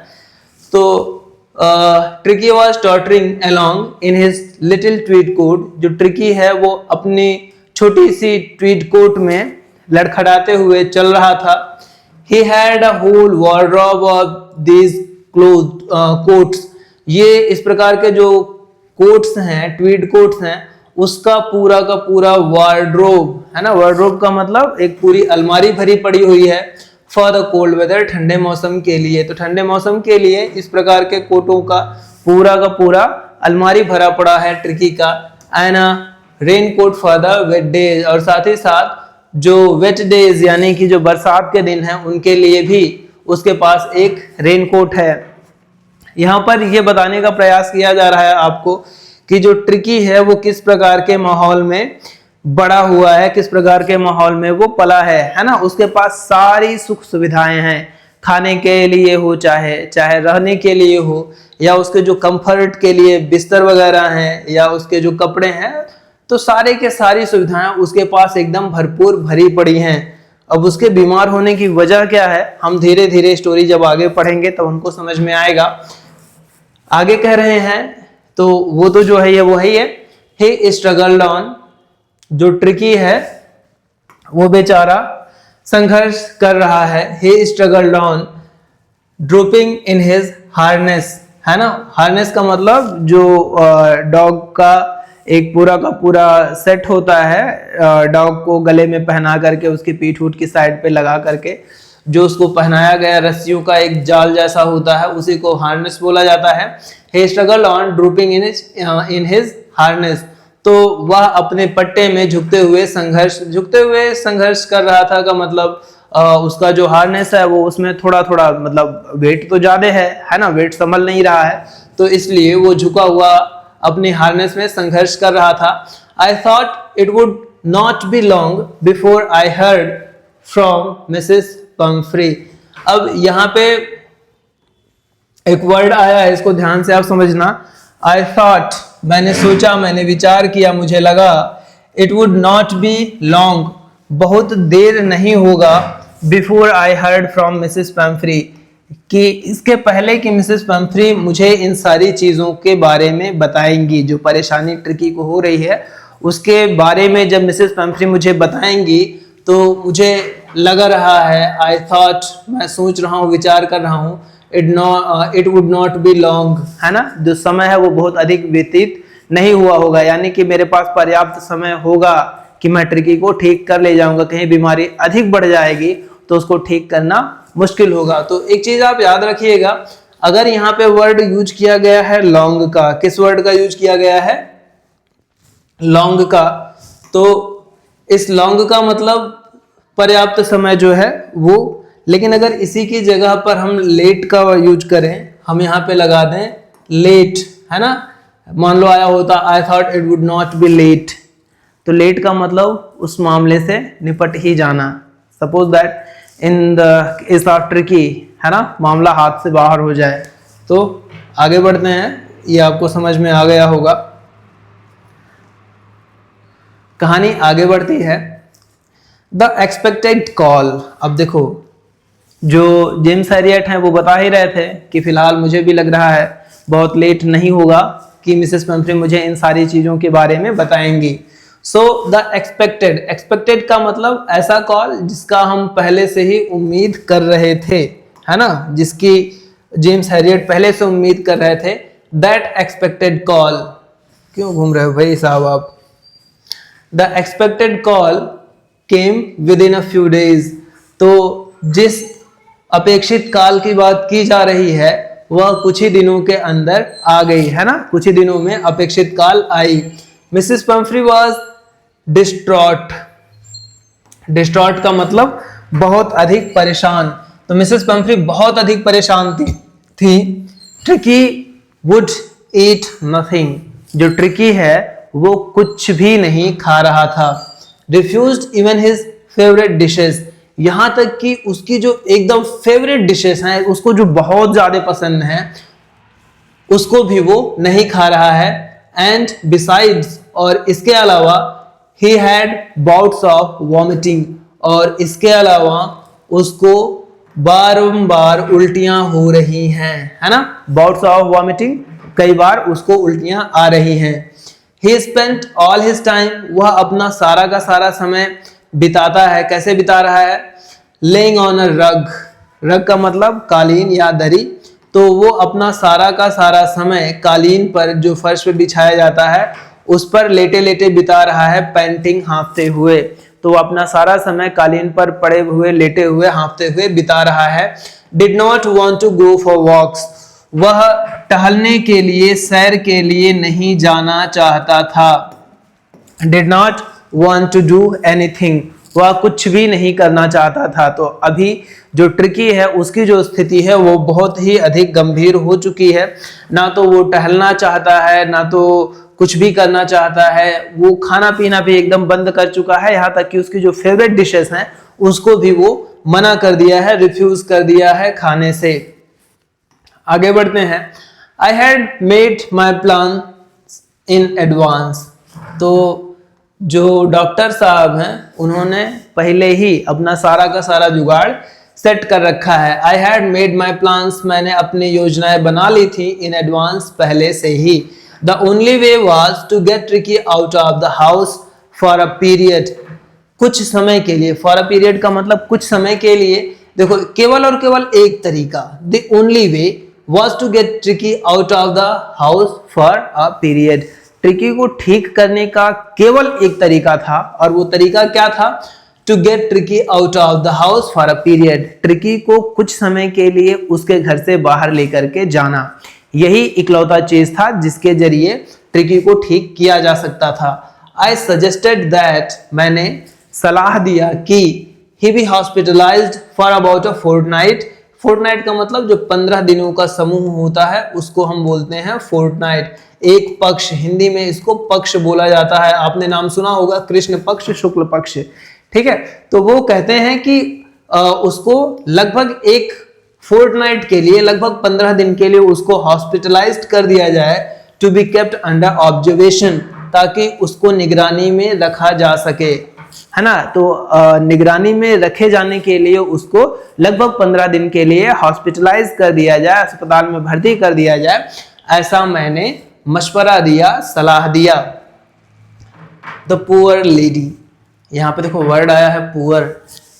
तो Tricki was tottering along in his little tweed coat. जो ट्रिकी है वो अपनी छोटी सी ट्वीड कोट में लड़खड़ाते हुए चल रहा था। He had a whole wardrobe of these quotes. ये इस प्रकार के जो कोट्स हैं, ट्वीड कोट्स हैं, उसका पूरा का पूरा वार्डरोब है ना। वार्डरोब का मतलब एक पूरी अलमारी भरी पड़ी हुई है। फॉर द कोल्ड वेदर, ठंडे मौसम के लिए। तो ठंडे मौसम के लिए इस प्रकार के कोटों का पूरा अलमारी भरा पड़ा है ट्रिकी का। And raincoat for the wet days, और साथ ही साथ जो वेट डेज यानी कि जो बरसात के दिन हैं उनके लिए भी उसके पास एक रेन कोट है। यहाँ पर ये बताने का प्रयास किया जा रहा है आपको कि जो ट्रिकी है वो किस प्रकार के माहौल में बड़ा हुआ है, किस प्रकार के माहौल में वो पला है ना। उसके पास सारी सुख सुविधाएं हैं, खाने के लिए हो, चाहे रहने के लिए हो, या उसके जो कंफर्ट के लिए बिस्तर वगैरह हैं, या उसके जो कपड़े हैं, तो सारे के सारी सुविधाएं उसके पास एकदम भरपूर भरी पड़ी हैं। अब उसके बीमार होने की वजह क्या है, हम धीरे धीरे स्टोरी जब आगे पढ़ेंगे तब उनको समझ में आएगा। आगे कह रहे हैं तो वो तो जो है ये वो है, हे स्ट्रगल्ड ऑन। जो ट्रिकी है वो बेचारा संघर्ष कर रहा है। He struggled on drooping in his harness, है ना। हार्नेस का मतलब जो डॉग का एक पूरा का पूरा सेट होता है, डॉग को गले में पहना करके उसकी पीठ उठ की साइड पे लगा करके जो उसको पहनाया गया रस्सियों का एक जाल जैसा होता है, उसी को हार्नेस बोला जाता है। he struggled on drooping in his harness। तो वह अपने पट्टे में झुकते हुए संघर्ष कर रहा था का मतलब उसका जो हार्नेस है वो उसमें थोड़ा मतलब वेट तो ज्यादा है ना, वेट संभल नहीं रहा है, तो इसलिए वो झुका हुआ अपने हार्नेस में संघर्ष कर रहा था। I thought it would not be long before I heard from Mrs. Pumphrey। अब यहाँ पे एक वर्ड आया है, इसको ध्यान से आप समझना। I thought, मैंने सोचा, मैंने विचार किया, मुझे लगा। It would not be long, बहुत देर नहीं होगा। Before I heard from Mrs. Pumphrey, कि इसके पहले कि मिसेस पंफ्री मुझे इन सारी चीज़ों के बारे में बताएंगी, जो परेशानी ट्रिकी को हो रही है उसके बारे में जब मिसेस पंफ्री मुझे बताएंगी तो मुझे लग रहा है, आई थॉट, मैं सोच रहा हूँ, विचार कर रहा हूँ, it would not B long, है ना, जो समय है वो बहुत अधिक व्यतीत नहीं हुआ होगा, यानी कि मेरे पास पर्याप्त समय होगा कि मैं ट्रिकी को ठीक कर ले जाऊंगा। कहीं बीमारी अधिक बढ़ जाएगी तो उसको ठीक करना मुश्किल होगा। तो एक चीज आप याद रखिएगा, अगर यहाँ पे वर्ड यूज किया गया है लॉन्ग का, किस वर्ड का यूज किया गया है, लॉन्ग का, तो इस लॉन्ग का मतलब पर्याप्त समय जो है वो। लेकिन अगर इसी की जगह पर हम लेट का यूज करें, हम यहाँ पे लगा दें लेट, है ना, मान लो आया होता I thought it would not be late, तो लेट का मतलब उस मामले से निपट ही जाना। Suppose that in the case of Tricki, है ना, मामला हाथ से बाहर हो जाए। तो आगे बढ़ते हैं, ये आपको समझ में आ गया होगा। कहानी आगे बढ़ती है। The expected call. अब देखो, जो जेम्स हैरियट हैं वो बता ही रहे थे कि फिलहाल मुझे भी लग रहा है बहुत लेट नहीं होगा कि मिसेस पंफ्री मुझे इन सारी चीज़ों के बारे में बताएंगी। सो द एक्सपेक्टेड, एक्सपेक्टेड का मतलब ऐसा कॉल जिसका हम पहले से ही उम्मीद कर रहे थे, है ना, जिसकी जेम्स हैरियट पहले से उम्मीद कर रहे थे। दैट एक्सपेक्टेड कॉल, क्यों घूम रहे हो भाई साहब आप। The expected call came with in a few days. तो जिस अपेक्षित काल की बात की जा रही है वह कुछ ही दिनों के अंदर आ गई, है ना, कुछ ही दिनों में अपेक्षित काल आई। Mrs Pumphrey was distraught. Distraught का मतलब बहुत अधिक परेशान। तो मिसेस पंफ्री बहुत अधिक परेशान थी। ट्रिकी वुड ईट नथिंग, जो ट्रिकी है वो कुछ भी नहीं खा रहा था। Refused even his favourite dishes, यहां तक कि उसकी जो एकदम फेवरेट डिशेस हैं, उसको जो बहुत ज्यादा पसंद है, उसको भी वो नहीं खा रहा है। एंड बिसाइड्स, और इसके अलावा, he had bouts of vomiting, और इसके अलावा उसको बारंबार उल्टियां हो रही हैं, है ना। बाउट्स ऑफ वॉमिटिंग, कई बार उसको उल्टियां आ रही हैं। ही स्पेंट ऑल हिज टाइम, वह अपना सारा का सारा समय बिताता है। कैसे बिता रहा है? लेइंग ऑन अ रग, रग का मतलब कालीन या दरी, तो वो अपना सारा का सारा समय कालीन पर, जो फर्श पे बिछाया जाता है, उस पर लेटे लेटे बिता रहा है, पैंटिंग, हाँफते हुए। तो वो अपना सारा समय कालीन पर पड़े हुए, लेटे हुए, हाँफते हुए बिता रहा है। Did not want to go for walks, वह टहलने के लिए, सैर के लिए नहीं जाना चाहता था। Did not want to do anything, वह कुछ भी नहीं करना चाहता था। तो अभी जो ट्रिकी है उसकी जो स्थिति है वो बहुत ही अधिक गंभीर हो चुकी है। ना तो वो टहलना चाहता है, ना तो कुछ भी करना चाहता है, वो खाना पीना भी एकदम बंद कर चुका है। यहाँ तक कि उसकी जो फेवरेट डिशेस हैं उसको भी वो मना कर दिया है, रिफ्यूज कर दिया है खाने से। आगे बढ़ते हैं। I had made my plan in advance, तो जो डॉक्टर साहब हैं उन्होंने पहले ही अपना सारा का सारा जुगाड़ सेट कर रखा है। I had made my plans, मैंने अपनी योजनाएं बना ली थी, इन एडवांस, पहले से ही। The only way was to get Tricki out of the house for a period, कुछ समय के लिए। फॉर अ पीरियड का मतलब कुछ समय के लिए। देखो, केवल और केवल एक तरीका, the only way was to get Tricki out of the house for a period. Tricki को ठीक करने का केवल एक तरीका था, और वो तरीका क्या था? To get Tricki out of the house for a period, Tricki को कुछ समय के लिए उसके घर से बाहर लेकर के जाना। यही इकलौता चीज था जिसके जरिए ट्रिकी को ठीक किया जा सकता था। आई सजेस्टेड दैट, मैंने सलाह दिया कि he be hospitalised for about a fortnight. Fortnight का मतलब जो 15 दिनों का समूह होता है उसको हम बोलते हैं फोर्टनाइट। एक पक्ष, हिंदी में इसको पक्ष बोला जाता है। आपने नाम सुना होगा, कृष्ण पक्ष, शुक्ल पक्ष, ठीक है। तो वो कहते हैं कि उसको लगभग एक फोर्टनाइट के लिए, लगभग 15 दिन के लिए उसको हॉस्पिटलाइज्ड कर दिया जाए, to be kept under observation, ताकि उसको निगरानी में रखा जा सके, है ना। तो निगरानी में रखे जाने के लिए उसको लगभग 15 दिन के लिए हॉस्पिटलाइज कर दिया जाए, अस्पताल में भर्ती कर दिया जाए, ऐसा मैंने मशवरा दिया, सलाह दिया। द पुअर लेडी, यहाँ पे देखो वर्ड आया है poor.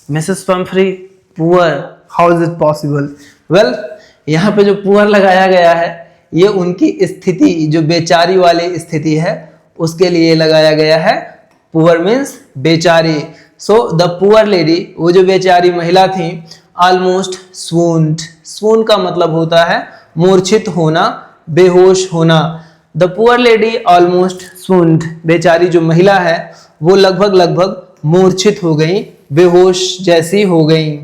Mrs Pomfrey poor, how is it possible? Well, यहाँ पे जो पुअर लगाया गया है ये उनकी स्थिति, जो बेचारी वाली स्थिति है, उसके लिए लगाया गया है। पुअर मीन्स बेचारी। सो द पुअर लेडी, वो जो बेचारी महिला थी, ऑलमोस्ट स्वून्ड, स्वून का मतलब होता है मूर्छित होना, बेहोश होना। द पुअर लेडी ऑलमोस्ट स्वून्ड, बेचारी जो महिला है वो लगभग मूर्छित हो गई, बेहोश जैसी हो गई।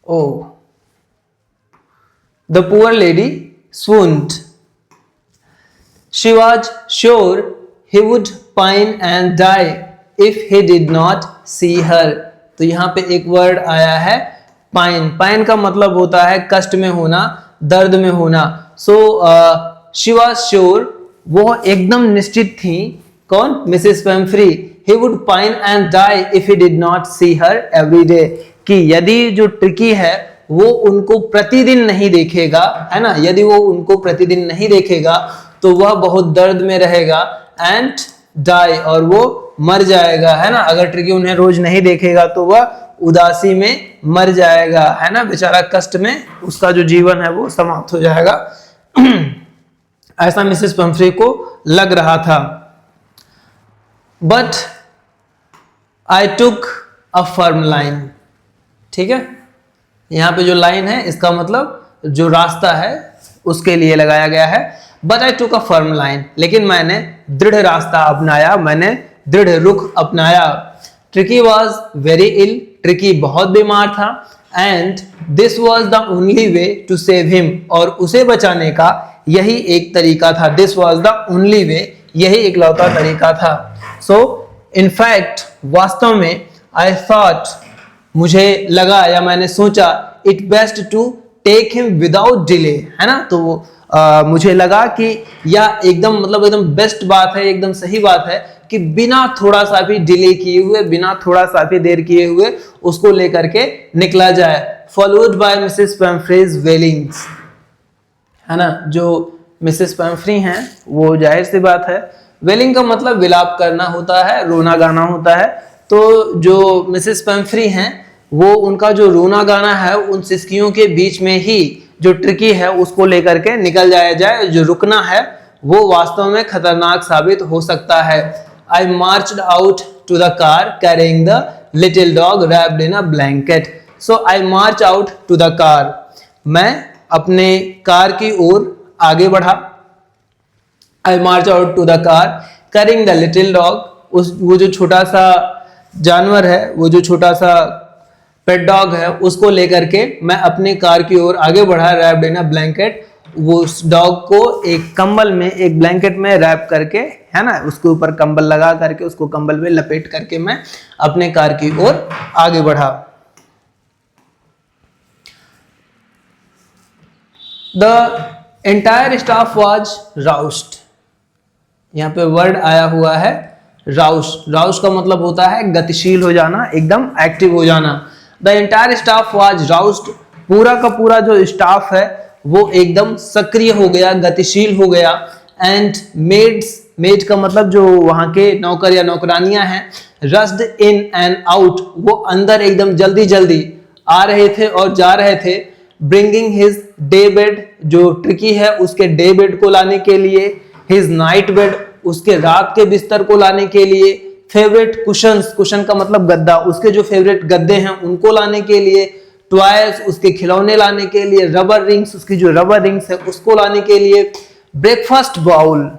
Oh, the poor lady swooned. She was sure he would pine and die if he did not see her. तो यहाँ पे एक वर्ड आया है पाइन। पाइन का मतलब होता है कष्ट में होना, दर्द में होना। सो शी वॉज श्योर, वो एकदम निश्चित थी। कौन? Mrs Pumphrey. He would pine and die if he did not see her every day, कि यदि जो ट्रिकी है वो उनको प्रतिदिन नहीं देखेगा, है ना, यदि वो उनको प्रतिदिन नहीं देखेगा तो वह बहुत दर्द में रहेगा, एंड डाई, और वो मर जाएगा, है ना। अगर ट्रिकी उन्हें रोज नहीं देखेगा तो वह उदासी में मर जाएगा, है ना, बेचारा कष्ट में उसका जो जीवन है वो समाप्त हो जाएगा। ऐसा मिसेस पंफ्री को लग रहा था। But I took a firm line, ठीक है, यहाँ पे जो लाइन है इसका मतलब जो रास्ता है उसके लिए लगाया गया है। But I took a firm line, लेकिन मैंने दृढ़ रास्ता अपनाया, मैंने दृढ़ रुख अपनाया। Tricki was very ill, Tricki बहुत बीमार था and this was the only way to save him, और उसे बचाने का यही एक तरीका था। This was the only way, यही इकलौता तरीका था। सो इनफैक्ट वास्तव में आई थॉट, मुझे लगा या मैंने सोचा, it best to take him without delay, है ना। तो मुझे लगा कि यह एकदम बेस्ट बात है, एकदम सही बात है कि बिना थोड़ा सा भी डिले किए हुए, बिना थोड़ा सा भी देर किए हुए उसको लेकर के निकला जाए। फॉलोड बाय मिसेस पैम्फ्रेज वेलिंग्स, है ना। जो मिसेस पैम्फ्री हैं वो जाहिर सी बात है, वेलिंग का मतलब विलाप करना होता है, रोना गाना होता है। तो जो मिसेस पैम्फ्री हैं वो उनका जो रोना गाना है उन सिसकियों के बीच में ही जो ट्रिकी है उसको लेकर के निकल जाया जाए। जो रुकना है वो वास्तव में खतरनाक साबित हो सकता है। I marched out to the car carrying the little dog wrapped in a blanket. So I marched out to the car. मैं अपने कार की ओर आगे बढ़ा। I marched out to the car carrying the little dog. वो जो छोटा सा जानवर है, वो जो छोटा सा पेट डॉग है, उसको लेकर के मैं अपने कार की ओर आगे बढ़ा। रैप्ड इन अ ब्लैंकेट, वो उस डॉग को एक कंबल में, एक ब्लैंकेट में रैप करके, है ना, उसके ऊपर कंबल लगा करके, उसको कंबल में लपेट करके मैं अपने कार की ओर आगे बढ़ा। द एंटायर स्टाफ वाज राउस्ड, यहाँ पे वर्ड आया हुआ है राउश। राउश का मतलब होता है गतिशील हो जाना, एकदम एक्टिव हो जाना। द एंटायर स्टाफ वाज राउस्ड, पूरा का पूरा जो स्टाफ है वो एकदम सक्रिय हो गया, गतिशील हो गया। एंड मेड का मतलब जो वहां के नौकर या नौकरानियां हैं, रस्ड इन एंड आउट, वो अंदर एकदम जल्दी जल्दी आ रहे थे और जा रहे थे। ब्रिंगिंग हिज डे बेड, जो ट्रिकी है उसके डे बेड को लाने के लिए। हिज नाइट बेड, उसके रात के बिस्तर को लाने के लिए। फेवरेट कुशंस, कुशन का मतलब गद्दा, उसके जो फेवरेट गद्दे हैं उनको लाने के लिए। टॉयज, उसके खिलौने लाने के लिए। रबर रिंग्स, उसकी जो रबर रिंग्स है उसको लाने के लिए। ब्रेकफास्ट बाउल,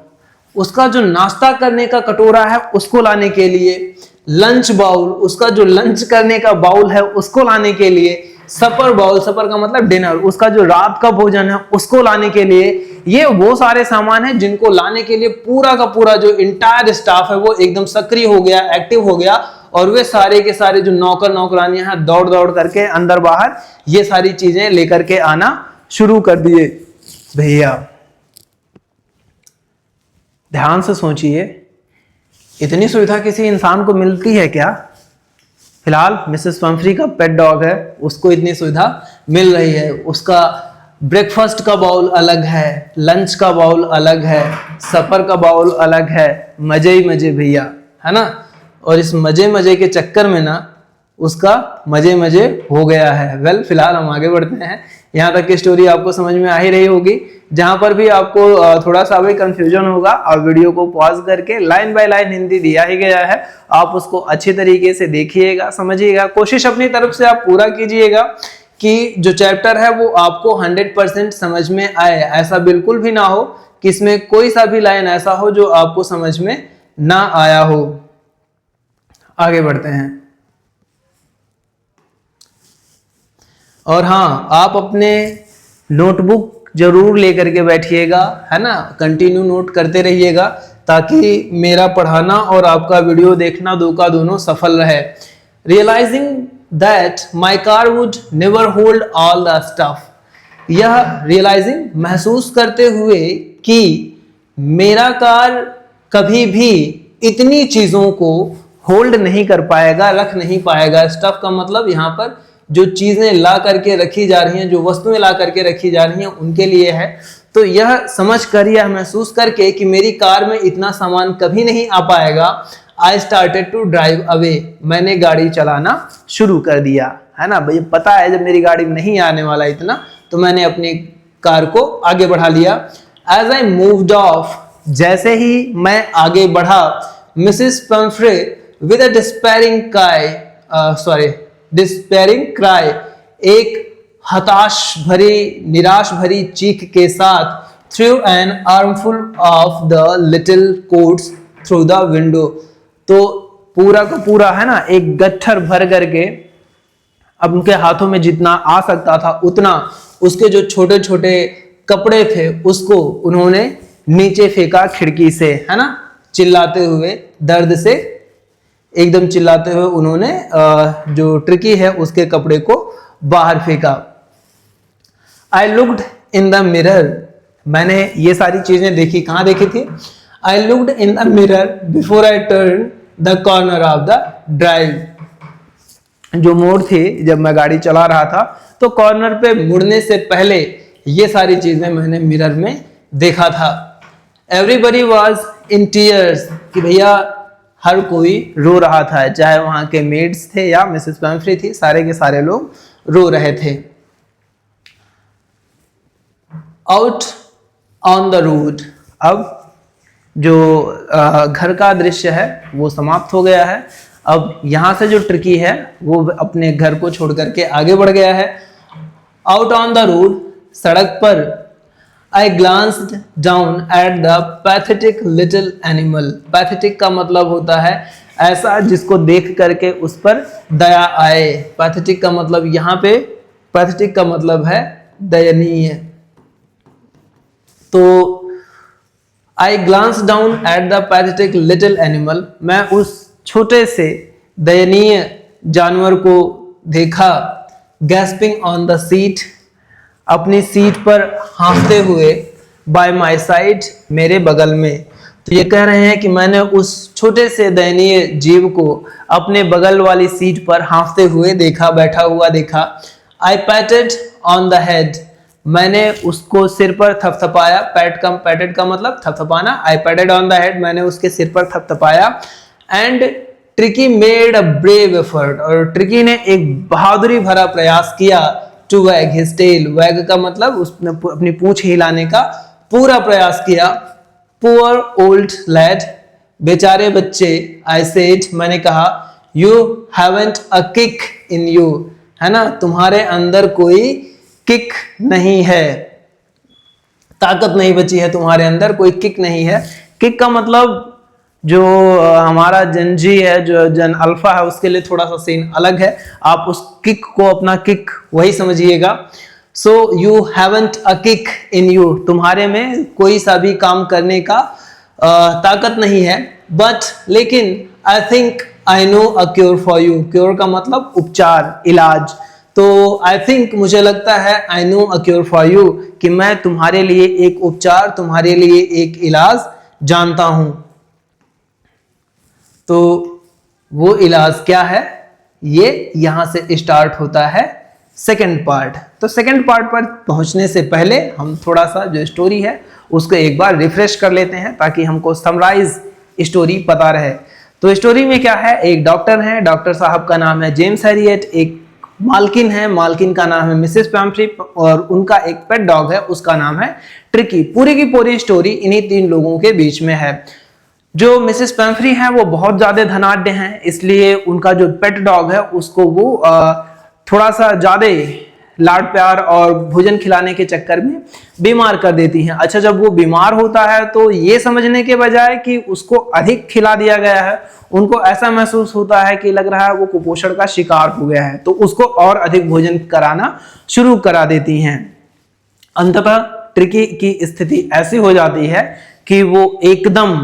उसका जो नाश्ता करने का कटोरा है उसको लाने के लिए। लंच बाउल, उसका जो लंच करने का बाउल है उसको लाने के लिए। सपर बाउल, सपर का मतलब डिनर, उसका जो रात का भोजन है उसको लाने के लिए। ये वो सारे सामान हैं जिनको लाने के लिए पूरा का पूरा जो इंटायर स्टाफ है वो एकदम सक्रिय हो गया, एक्टिव हो गया। और वे सारे के सारे जो नौकर नौकरानियां हैं दौड़ दौड़ करके अंदर बाहर ये सारी चीजें लेकर के आना शुरू कर दिए। भैया ध्यान से सोचिए, इतनी सुविधा किसी इंसान को मिलती है क्या? फिलहाल मिसेस पैम्फ्री का पेट डॉग है, उसको इतनी सुविधा मिल रही है। उसका ब्रेकफास्ट का बाउल अलग है, लंच का बाउल अलग है, सफर का बाउल अलग है। मजे ही मजे भैया, है ना। और इस मजे मजे के चक्कर में ना उसका मजे मजे हो गया है। वेल, फिलहाल हम आगे बढ़ते हैं। यहाँ तक की स्टोरी आपको समझ में आ ही रही होगी। जहां पर भी आपको थोड़ा सा भी कंफ्यूजन होगा, आप वीडियो को पॉज करके लाइन बाय लाइन हिंदी दिया ही गया है, आप उसको अच्छी तरीके से देखिएगा, समझिएगा। कोशिश अपनी तरफ से आप पूरा कीजिएगा कि जो चैप्टर है वो आपको 100% समझ में आए। ऐसा बिल्कुल भी ना हो कि इसमें कोई सा भी लाइन ऐसा हो जो आपको समझ में ना आया हो। आगे बढ़ते हैं। और हाँ, आप अपने नोटबुक जरूर लेकर के बैठिएगा, है ना। कंटिन्यू नोट करते रहिएगा ताकि मेरा पढ़ाना और आपका वीडियो देखना दो का दोनों सफल रहे। Realising that my car would never hold all the stuff, यह रियलाइजिंग महसूस करते हुए कि मेरा कार कभी भी इतनी चीजों को होल्ड नहीं कर पाएगा, रख नहीं पाएगा। स्टफ का मतलब यहाँ पर जो चीजें ला करके रखी जा रही हैं, जो वस्तुएं ला करके रखी जा रही हैं उनके लिए है। तो यह समझ कर, यह महसूस करके कि मेरी कार में इतना सामान कभी नहीं आ पाएगा, I started to drive away, मैंने गाड़ी चलाना शुरू कर दिया, है ना। भाई पता है जब मेरी गाड़ी में नहीं आने वाला इतना, तो मैंने अपनी कार को आगे बढ़ा लिया। एज आई मूव्ड ऑफ, जैसे ही मैं आगे बढ़ा, Mrs पैम्फ्रे with a despairing cry, एक हताश भरी, निराश भरी चीख के साथ, through an armful of the little quotes through the window, तो पूरा का पूरा, है ना, एक गट्ठर भर करके अब उनके हाथों में जितना आ सकता था उतना उसके जो छोटे छोटे कपड़े थे उसको उन्होंने नीचे फेंका खिड़की से, है ना, चिल्लाते हुए, दर्द से एकदम चिल्लाते हुए उन्होंने जो ट्रिकी है उसके कपड़े को बाहर फेंका। I looked in the mirror, मैंने ये सारी चीजें देखी, कहां देखी थी? I looked in the mirror before I turn the corner of the drive, जो मोड़ थे जब मैं गाड़ी चला रहा था तो कॉर्नर पे मुड़ने से पहले ये सारी चीजें मैंने मिरर में देखा था। एवरीबडी वॉज इन टीयर्स, कि भैया हर कोई रो रहा था, चाहे वहां के मेड्स थे या मिसेस पैम्फ्री थी, सारे के सारे लोग रो रहे थे। आउट ऑन द रोड, अब जो घर का दृश्य है वो समाप्त हो गया है। अब यहां से जो ट्रिकी है वो अपने घर को छोड़ करके आगे बढ़ गया है। आउट ऑन द रोड, सड़क पर, I glanced down at the pathetic little animal, pathetic का मतलब होता है ऐसा जिसको देख करके उस पर दया आए। पैथेटिक का मतलब यहां पे, पैथेटिक का मतलब है दयनीय। तो I glance down at the pathetic little animal, मैं उस छोटे से दयनीय जानवर को देखा। गैस्पिंग ऑन द सीट, अपनी सीट पर हाँफते हुए। बाय माई साइड, मेरे बगल में। तो ये कह रहे हैं कि मैंने उस छोटे से दयनीय जीव को अपने बगल वाली सीट पर हाँफते हुए देखा, बैठा हुआ देखा। I patted on the head, मैंने उसको सिर पर थपथपाया। पैटेड का मतलब थपथपाना। I patted on the head, मैंने उसके सिर पर थपथपाया। And Tricky made a brave effort, और ट्रिकी ने एक बहादुरी भरा प्रयास किया। टू वैग हिज टेल, वैग का मतलब उसने अपनी पूंछ हिलाने का पूरा प्रयास किया। पुअर ओल्ड लैड, बेचारे बच्चे। आई सेड, मैंने कहा। You haven't a kick in you, है ना, तुम्हारे अंदर कोई किक नहीं है, ताकत नहीं बची है तुम्हारे अंदर, कोई किक नहीं है। किक का मतलब जो हमारा जन जी है, जो जन अल्फा है, उसके लिए थोड़ा सा सीन अलग है। आप उस किक को अपना किक वही समझिएगा। So you haven't a kick in you, तुम्हारे में कोई सा भी काम करने का ताकत नहीं है। बट लेकिन I think I know a cure for you, cure का मतलब उपचार, इलाज। तो आई थिंक, मुझे लगता है, I know a cure for you, कि मैं तुम्हारे लिए एक उपचार, तुम्हारे लिए एक इलाज जानता हूं। तो वो इलाज क्या है, ये यहां से स्टार्ट होता है सेकंड पार्ट। तो सेकंड पार्ट पर पहुंचने से पहले हम थोड़ा सा जो स्टोरी है उसको एक बार रिफ्रेश कर लेते हैं, ताकि हमको समराइज स्टोरी पता रहे। तो स्टोरी में क्या है, एक डॉक्टर है, डॉक्टर साहब का नाम है जेम्स हैरियट, एक मालकिन है, मालकिन का नाम है मिसेस पैम्फ्री, और उनका एक पेट डॉग है, उसका नाम है ट्रिकी। पूरी की पूरी स्टोरी इन्हीं तीन लोगों के बीच में है। जो मिसेस पैम्फ्री है वो बहुत ज्यादा धनाढ्य हैं, इसलिए उनका जो पेट डॉग है उसको वो थोड़ा सा ज्यादा लाड प्यार और भोजन खिलाने के चक्कर में बीमार कर देती हैं। अच्छा, जब वो बीमार होता है तो ये समझने के बजाय कि उसको अधिक खिला दिया गया है, उनको ऐसा महसूस होता है कि लग रहा है वो कुपोषण का शिकार हो गया है, तो उसको और अधिक भोजन कराना शुरू करा देती हैं। अंततः ट्रिकी की स्थिति ऐसी हो जाती है कि वो एकदम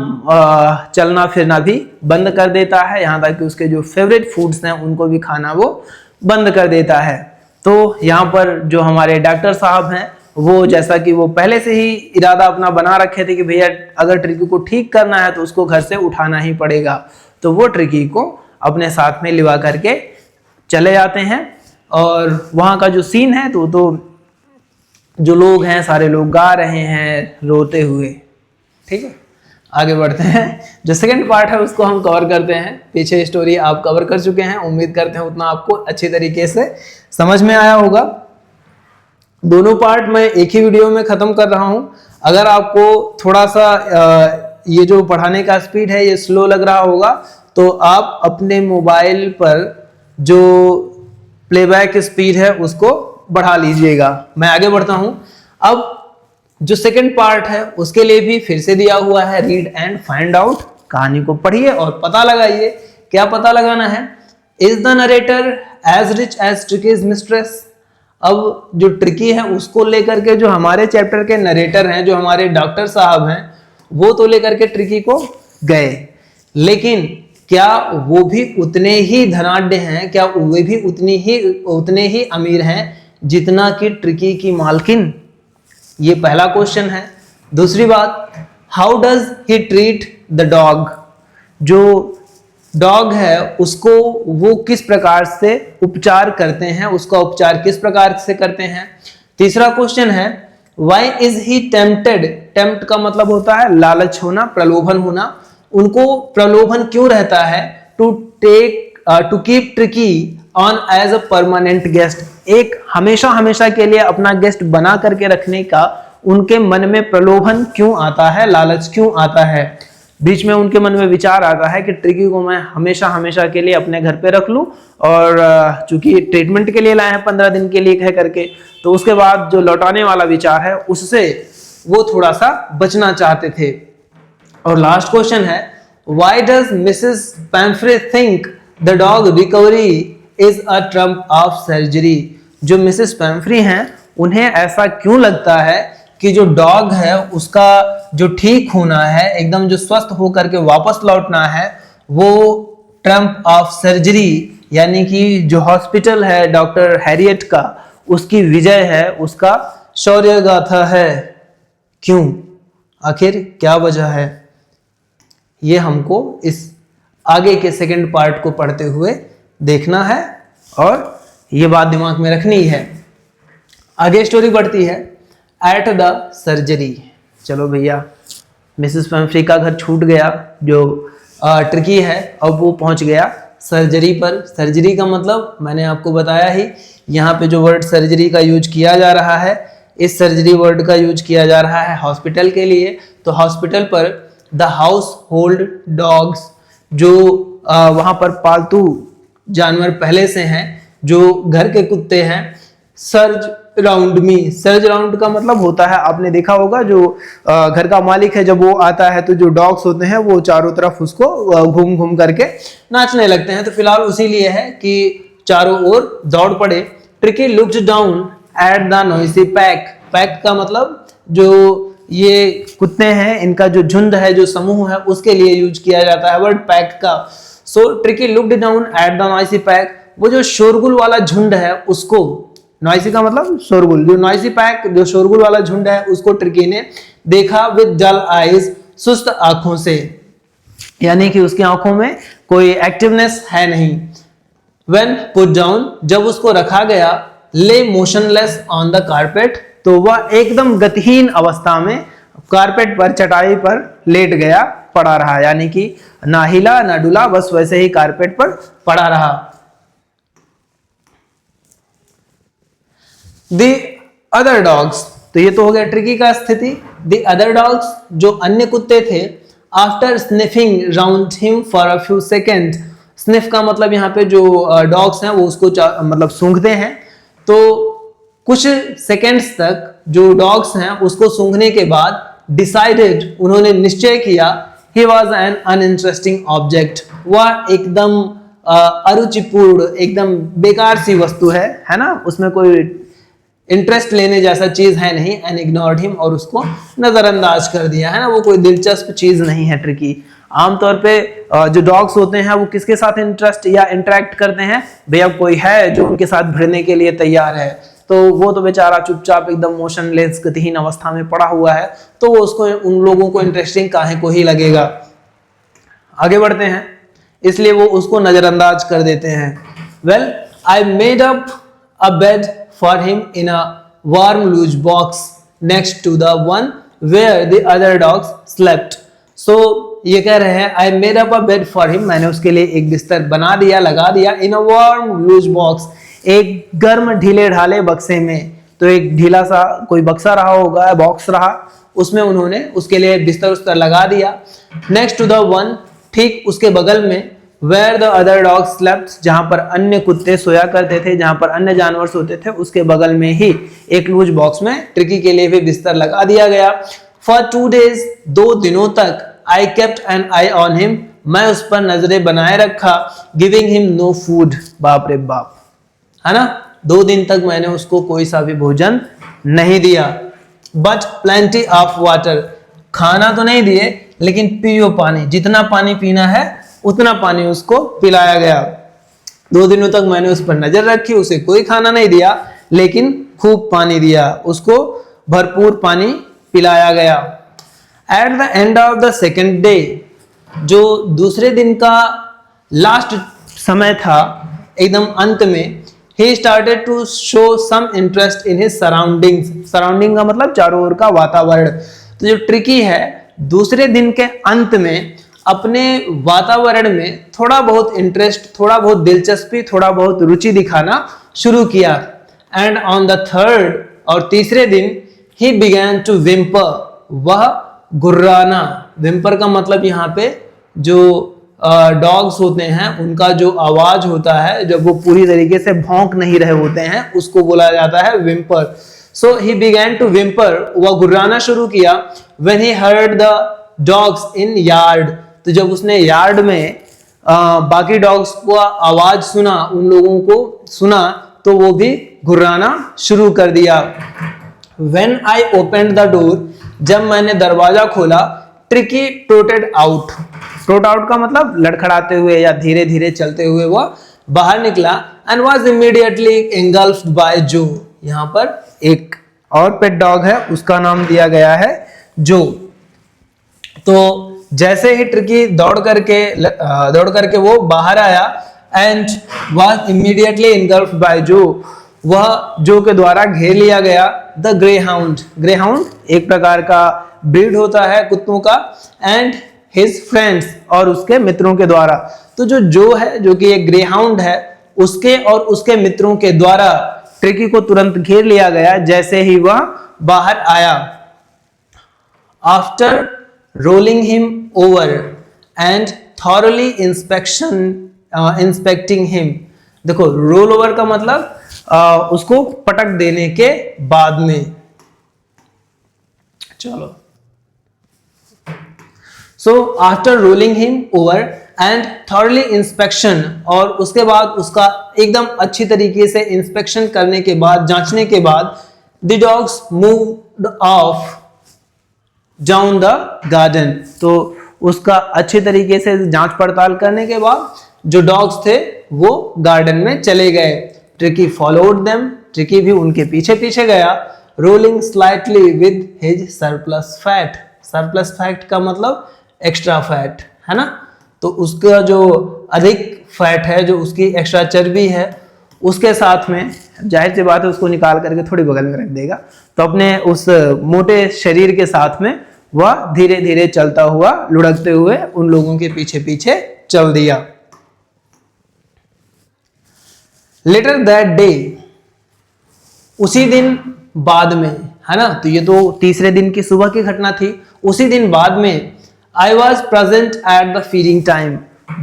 चलना फिरना भी बंद कर देता है, यहाँ तक कि उसके जो फेवरेट फूड्स हैं उनको भी खाना वो बंद कर देता है। तो यहाँ पर जो हमारे डॉक्टर साहब हैं वो, जैसा कि वो पहले से ही इरादा अपना बना रखे थे कि भैया अगर ट्रिकी को ठीक करना है तो उसको घर से उठाना ही पड़ेगा, तो वो ट्रिकी को अपने साथ में लिवा करके चले जाते हैं। और वहाँ का जो सीन है तो जो लोग हैं सारे लोग गा रहे हैं रोते हुए। ठीक है, आगे बढ़ते हैं। जो सेकंड पार्ट है उसको हम कवर करते हैं। पीछे स्टोरी आप कवर कर चुके हैं, उम्मीद करते हैं उतना आपको अच्छी तरीके से समझ में आया होगा। दोनों पार्ट मैं एक ही वीडियो में खत्म कर रहा हूं। अगर आपको थोड़ा सा ये जो पढ़ाने का स्पीड है ये स्लो लग रहा होगा तो आप अपने मोबाइल पर जो प्लेबैक स्पीड है उसको बढ़ा लीजिएगा। मैं आगे बढ़ता हूं। अब जो सेकंड पार्ट है उसके लिए भी फिर से दिया हुआ है रीड एंड फाइंड आउट। कहानी को पढ़िए और पता लगाइए। क्या पता लगाना है? Is the narrator as rich as Tricki's mistress. अब जो ट्रिकी है उसको लेकर के जो हमारे चैप्टर के नरेटर हैं, जो हमारे डॉक्टर साहब हैं, वो तो लेकर के ट्रिकी को गए, लेकिन क्या वो भी उतने ही धनाढ्य हैं, क्या वे भी उतने ही अमीर हैं जितना कि ट्रिकी की मालकिन? ये पहला क्वेश्चन है। दूसरी बात, how does he treat the dog. जो डॉग है उसको वो किस प्रकार से उपचार करते हैं, उसका उपचार किस प्रकार से करते हैं। तीसरा क्वेश्चन है, why is he tempted. Tempt का मतलब होता है लालच होना, प्रलोभन होना। उनको प्रलोभन क्यों रहता है to keep Tricki on as a permanent guest. एक हमेशा के लिए अपना गेस्ट बना करके रखने का उनके मन में प्रलोभन क्यों आता है, लालच क्यों आता है। बीच में उनके मन में विचार आता है कि ट्रिकी को मैं हमेशा के लिए अपने घर पे रख लूं, और चूंकि ट्रीटमेंट के लिए लाए हैं 15 दिन के लिए कह करके, तो उसके बाद जो लौटाने वाला विचार है उससे वो थोड़ा सा बचना चाहते थे। और लास्ट क्वेश्चन है, why does Mrs पैम्फ्रे think the dog recovery is a triumph of surgery. जो मिसेस पैम्फ्री हैं उन्हें ऐसा क्यों लगता है कि जो डॉग है उसका जो ठीक होना है, एकदम जो स्वस्थ होकर के वापस लौटना है, वो ट्रम्प ऑफ सर्जरी यानी कि जो हॉस्पिटल है डॉक्टर हैरियट का, उसकी विजय है, उसका शौर्य गाथा है। क्यों, आखिर क्या वजह है, ये हमको इस आगे के सेकंड पार्ट को पढ़ते हुए देखना है और ये बात दिमाग में रखनी है। आगे स्टोरी बढ़ती है, एट द सर्जरी। चलो भैया, मिसेस पैम्फ्री का घर छूट गया, जो ट्रिकी है अब वो पहुंच गया सर्जरी पर। सर्जरी का मतलब मैंने आपको बताया ही, यहाँ पे जो वर्ड सर्जरी का यूज किया जा रहा है, इस सर्जरी वर्ड का यूज किया जा रहा है हॉस्पिटल के लिए। तो हॉस्पिटल पर द हाउस होल्ड डॉग्स, जो वहाँ पर पालतू जानवर पहले से हैं, जो घर के कुत्ते हैं, सर्ज राउंड मी। सर्ज राउंड का मतलब होता है, आपने देखा होगा जो घर का मालिक है जब वो आता है तो जो डॉग्स होते हैं वो चारों तरफ उसको घूम घूम करके नाचने लगते हैं। तो फिलहाल उसी लिए है कि चारों ओर दौड़ पड़े। Tricky looked down at the noisy pack. Pack का मतलब जो ये कुत्ते हैं, इनका जो झुंड है, जो समूह है, उसके लिए यूज किया जाता है वर्ड पैक का। So Tricky looked down at the noisy pack. वो जो शोरगुल वाला झुंड है उसको, नॉइसी का मतलब शोरगुल, जो नॉइसी पैक, जो शोरगुल वाला झुंड है, उसको ट्रिकी ने देखा विद डल आईज, सुस्त आंखों से, यानी कि उसकी आंखों में कोई एक्टिवनेस है नहीं। व्हेन पुट डाउन, जब उसको रखा गया, ले मोशनलेस ऑन द कारपेट, तो वह एकदम गतिहीन अवस्था में कारपेट पर, चटाई पर लेट गया, पड़ा रहा, यानी कि ना हिला ना डुला, बस वैसे ही कारपेट पर पड़ा रहा। The other dogs, तो ये तो हो गया ट्रिकी का स्थिति। The other dogs, जो अन्य कुत्ते थे, after sniffing round him for a few seconds, sniff का मतलब यहाँ पे जो डॉग्स हैं वो उसको मतलब सूंघते हैं, तो कुछ सेकेंड्स तक जो डॉग्स हैं उसको सूंघने के बाद डिसाइडेड, उन्होंने निश्चय किया, he was an uninteresting object, वह एकदम अरुचिपूर्ण, एकदम बेकार सी वस्तु है ना, उसमें कोई इंटरेस्ट लेने जैसा चीज है नहीं। एंड इग्नोर्ड हिम, और उसको नजरअंदाज कर दिया, है ना, वो कोई दिलचस्प चीज नहीं है ट्रिकी। आमतौर पे जो डॉग्स होते हैं वो किसके साथ इंटरेस्ट या इंटरेक्ट करते हैं, भैया कोई है जो उनके साथ भिड़ने के लिए तैयार है, तो वो तो बेचारा चुपचाप एकदम मोशनलेस, गतिहीन अवस्था में पड़ा हुआ है, तो वो उसको, उन लोगों को इंटरेस्टिंग काहे को ही लगेगा। आगे बढ़ते हैं, इसलिए वो उसको नजरअंदाज कर देते हैं। Well, I made up a bed for him in a warm loose box next to the one where the other dogs slept. So ये कह रहे हैं I made up a bed for him, मैंने उसके लिए एक बिस्तर बना दिया, लगा दिया, in a warm loose box, एक गर्म ढीले ढाले बक्से में। तो एक ढीला सा कोई बक्सा रहा होगा, बॉक्स रहा, उसमें उन्होंने उसके लिए बिस्तर उस्तर लगा दिया। Next to the one, ठीक उसके बगल में, Where the other dogs slept, जहां पर अन्य कुत्ते सोया करते थे, जहां पर अन्य जानवर सोते थे, उसके बगल में ही एक लूज बॉक्स में ट्रिकी के लिए भी बिस्तर लगा दिया गया। For 2 days, 2 दिनों तक, I kept an eye on him, मैं उस पर नजरें बनाए रखा, गिविंग हिम नो फूड, बाप रे बाप, है ना, 2 दिन तक मैंने उसको कोई सा भी भोजन नहीं दिया। बट प्लेंटी ऑफ वाटर, खाना तो नहीं दिए लेकिन पियो पानी, जितना पानी पीना है उतना पानी उसको पिलाया गया। 2 दिनों तक मैंने उस पर नजर रखी, उसे कोई खाना नहीं दिया लेकिन खूब पानी दिया, उसको भरपूर पानी पिलाया गया। At the end of the second day, जो दूसरे दिन का लास्ट समय था, एकदम अंत में, he started to show some interest in his surroundings। Surrounding का मतलब चारों ओर का वातावरण। तो जो ट्रिकी है, दूसरे दिन के अंत में अपने वातावरण में थोड़ा बहुत इंटरेस्ट, थोड़ा बहुत दिलचस्पी, थोड़ा बहुत रुचि दिखाना शुरू किया। एंड ऑन द थर्ड, और तीसरे दिन, he began to whimper, वह गुर्राना। whimper का मतलब यहाँ पे जो डॉग्स होते हैं उनका जो आवाज होता है जब वो पूरी तरीके से भौंक नहीं रहे होते हैं उसको बोला जाता है whimper। So he began to whimper, वह गुर्राना शुरू किया। when he heard the dogs in yard, तो जब उसने यार्ड में बाकी डॉग्स को आवाज सुना, उन लोगों को सुना, तो वो भी गुर्राना शुरू कर दिया। when I opened the door, जब मैंने दरवाजा खोला, ट्रिकी ट्रोटेड आउट। ट्रोट आउट का मतलब लड़खड़ाते हुए या धीरे धीरे चलते हुए वह बाहर निकला। एंड वाज इमीडिएटली एंगल्फ्ड बाय जो, यहाँ पर एक और पेट डॉग है, उसका नाम दिया गया है जो। तो जैसे ही ट्रिकी दौड़ करके वो बाहर आया, एंड वाज इमीडिएटली एंगल्फ्ड बाय जो, वह जो के द्वारा घेर लिया गया। The grey hound, grey hound एक प्रकार का ब्रीड होता है कुत्तों का, एंड हिज फ्रेंड्स, और उसके मित्रों के द्वारा। तो जो है, जो कि एक ग्रे हाउंड है, उसके और उसके मित्रों के द्वारा ट्रिकी को तुरंत घेर लिया गया जैसे ही वह बाहर आया। After rolling him over and thoroughly inspecting him, देखो रोल ओवर का मतलब उसको पटक देने के बाद में। चलो, so after rolling him over and thoroughly inspection, और उसके बाद उसका एकदम अच्छी तरीके से इंस्पेक्शन करने के बाद, जांचने के बाद, the dogs moved of down the garden, तो उसका अच्छे तरीके से जांच पड़ताल करने के बाद जो डॉग्स थे वो गार्डन में चले गए। ट्रिकी फॉलोड देम, ट्रिकी भी उनके पीछे पीछे गया। Rolling slightly with his surplus fat, surplus fat का मतलब एक्स्ट्रा फैट, है ना, तो उसका जो अधिक फैट है, जो उसकी एक्स्ट्रा चर्बी है, उसके साथ में जाहिर सी बात है उसको निकाल करके थोड़ी बगल में रख देगा। तो अपने उस मोटे शरीर के साथ में वह धीरे धीरे चलता हुआ, लुढ़कते हुए उन लोगों के पीछे पीछे चल दिया। लेटर दैट डे, उसी दिन बाद में, है ना, तो ये तो तीसरे दिन की सुबह की घटना थी। उसी दिन बाद में, I was present at the feeding time,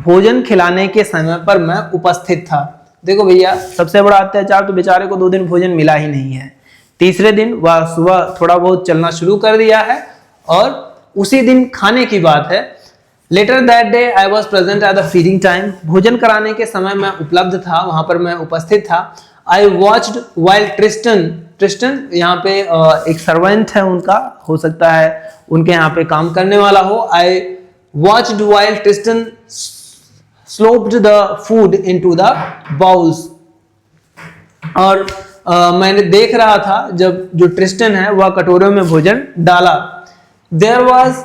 भोजन खिलाने के समय पर मैं उपस्थित था। देखो भैया, सबसे बड़ा अत्याचार तो बेचारे को 2 दिन भोजन मिला ही नहीं है। तीसरे दिन वह सुबह थोड़ा बहुत चलना शुरू कर दिया है और उसी दिन खाने की बात है। Later that day I was present at the feeding time, भोजन कराने के समय मैं उपलब्ध था, वहां पर मैं उपस्थित था। I watched while Tristan, Tristan यहाँ पे एक सर्वेंट है उनका, हो सकता है उनके यहाँ पे काम करने वाला हो। I watched while Tristan sloped the food into the bowls, और मैंने देख रहा था जब जो ट्रिस्टन है वह कटोरों में भोजन डाला। There was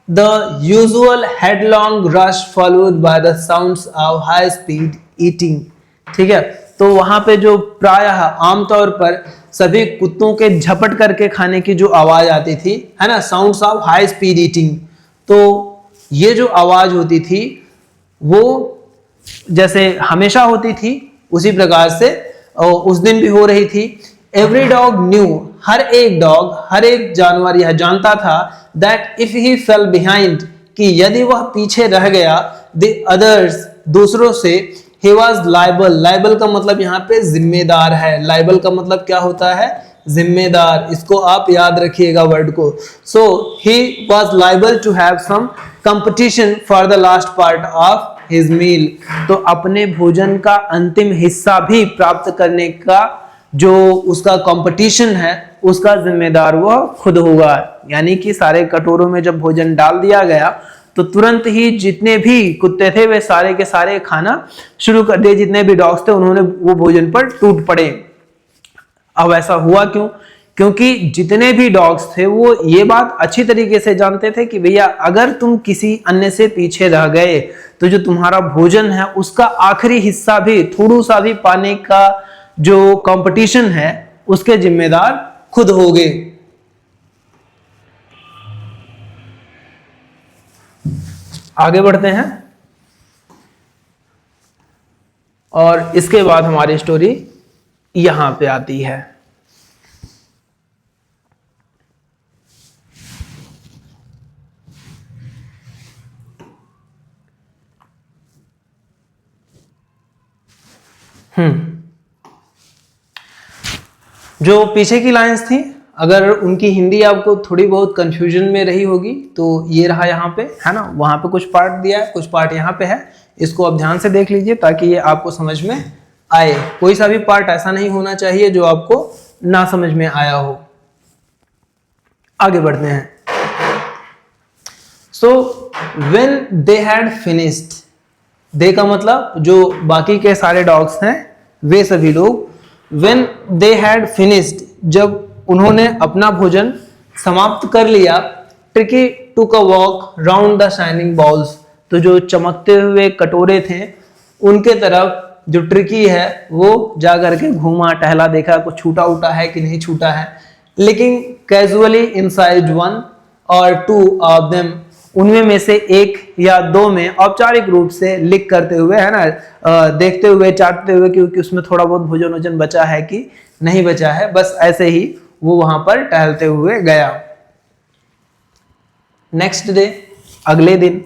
the usual headlong rush followed by the sounds of high speed eating, ठीक है, तो वहां पे जो प्रायः आमतौर पर सभी कुत्तों के झपट करके खाने की जो आवाज आती थी, है ना, sounds of high speed eating, तो ये जो आवाज होती थी वो जैसे हमेशा होती थी उसी प्रकार से उस दिन भी हो रही थी। एवरी डॉग न्यू, हर एक डॉग, हर एक जानवर यह जानता था that if he fail behind, कि यदि वह पीछे रह गया, द अदर्स, दूसरों से, he was liable, liable का मतलब यहाँ पे जिम्मेदार है। लाइबल का मतलब क्या होता है? जिम्मेदार, इसको आप याद रखिएगा वर्ड को। So he was liable to have some competition for the last part of his meal. तो अपने भोजन का अंतिम हिस्सा भी प्राप्त करने का जो उसका कंपटीशन है उसका जिम्मेदार वह खुद होगा। यानी कि सारे कटोरों में जब भोजन डाल दिया गया तो तुरंत ही जितने भी कुत्ते थे वे सारे के सारे खाना शुरू कर दिए, जितने भी डॉग्स थे उन्होंने वो भोजन पर टूट पड़े। अब ऐसा हुआ क्यों? क्योंकि जितने भी डॉग्स थे वो ये बात अच्छी तरीके से जानते थे कि भैया अगर तुम किसी अन्य से पीछे रह गए तो जो तुम्हारा भोजन है उसका आखिरी हिस्सा भी थोड़ा सा भी पाने का जो कंपटीशन है उसके जिम्मेदार खुद होगे। आगे बढ़ते हैं और इसके बाद हमारी स्टोरी यहां पे आती है। जो पीछे की लाइंस थी अगर उनकी हिंदी आपको थोड़ी बहुत कंफ्यूजन में रही होगी तो ये रहा यहाँ पे, है ना, वहां पे कुछ पार्ट दिया है, कुछ पार्ट यहाँ पे है, इसको आप ध्यान से देख लीजिए ताकि ये आपको समझ में आए। कोई सा भी पार्ट ऐसा नहीं होना चाहिए जो आपको ना समझ में आया हो। आगे बढ़ते हैं। So when they had finished, they का मतलब जो बाकी के सारे डॉग्स हैं वे सभी लोग, व्हेन दे हैड फिनिश्ड जब उन्होंने अपना भोजन समाप्त कर लिया, tricky took a walk round the shining bowls, तो जो चमकते हुए कटोरे थे उनके तरफ जो ट्रिकी है वो जा करके घूमा टहला, देखा कुछ छूटा उटा है कि नहीं छूटा है। लेकिन कैजुअली इनसाइड वन और टू ऑफ देम, उनमें में से एक या दो में औपचारिक रूप से लिख करते हुए, है ना, देखते हुए चाटते हुए क्योंकि उसमें थोड़ा बहुत भोजन वोजन बचा है कि नहीं बचा है, बस ऐसे ही वो वहां पर टहलते हुए गया। नेक्स्ट डे, अगले दिन,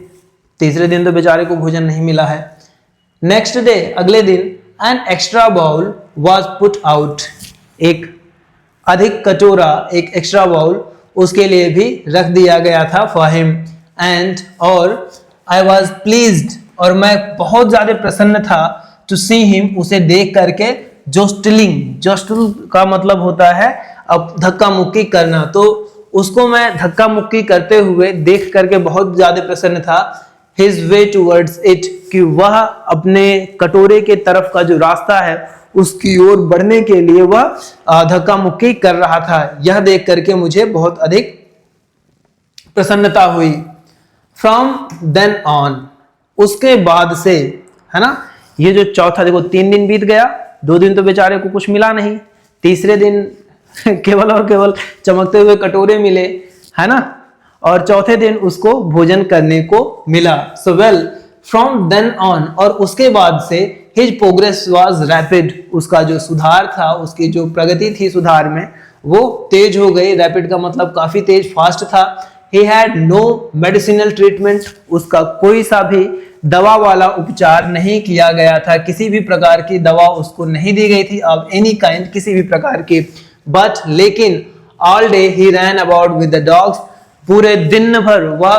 तीसरे दिन तो बेचारे को भोजन नहीं मिला है। नेक्स्ट डे, अगले दिन, an extra bowl was put out, एक अधिक कटोरा, एक एक्स्ट्रा बाउल उसके लिए भी रख दिया गया था फॉर हिम एंड, और आई वॉज प्लीज्ड, और मैं बहुत ज्यादा प्रसन्न था, टू सी हिम, उसे देख करके, जोस्टलिंग, जोस्टल का मतलब होता है अब धक्का मुक्की करना, तो उसको मैं धक्का मुक्की करते हुए देख करके बहुत ज्यादा प्रसन्न था। हिज वे टूवर्ड्स इट, कि वह अपने कटोरे के तरफ का जो रास्ता है उसकी ओर बढ़ने के लिए वह धक्का मुक्की कर रहा था। यह देख करके मुझे बहुत अधिक प्रसन्नता हुई। फ्रॉम देन ऑन, उसके बाद से, है ना, ये जो चौथा, देखो 3 दिन बीत गया, 2 दिन तो बेचारे को कुछ मिला नहीं, तीसरे दिन केवल और केवल चमकते हुए कटोरे मिले, है ना, और चौथे दिन उसको भोजन करने को मिला। So well, from then on, और उसके बाद से, हिज प्रोग्रेस वाज रैपिड, उसका जो सुधार था, उसकी जो प्रगति थी सुधार में वो तेज हो गई। रैपिड का मतलब काफी तेज, फास्ट था। He had no medicinal treatment, उसका कोई सा भी दवा वाला उपचार नहीं किया गया था, किसी भी प्रकार की दवा उसको नहीं दी गई थी ऑफ एनी काइंड, किसी भी प्रकार की। बट लेकिन all day he ran about with the dogs, पूरे दिन भर वह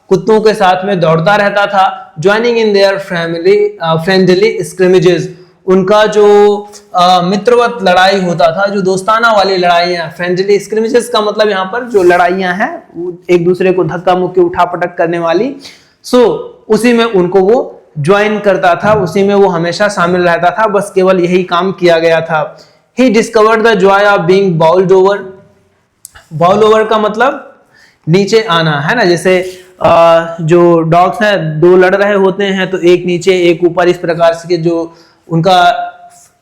कुत्तों के साथ में दौड़ता रहता था। ज्वाइनिंग इन देयर फ्रेंडली स्क्रिमेजेस, उनका जो मित्रवत लड़ाई होता था, जो दोस्ताना वाली लड़ाइयां, फ्रेंडली स्क्रिमेजेस का मतलब यहाँ पर जो लड़ाइयां हैं एक दूसरे को धक्का मुक्की उठा पटक करने वाली, सो उसी में उनको वो ज्वाइन करता था, उसी में वो हमेशा शामिल रहता था, बस केवल यही काम किया गया था। He discovered the joy of being bowled over, bowl over का मतलब नीचे आना, है ना, जैसे जो डॉग्स हैं 2 लड़ रहे होते हैं तो एक नीचे एक ऊपर, इस प्रकार से जो उनका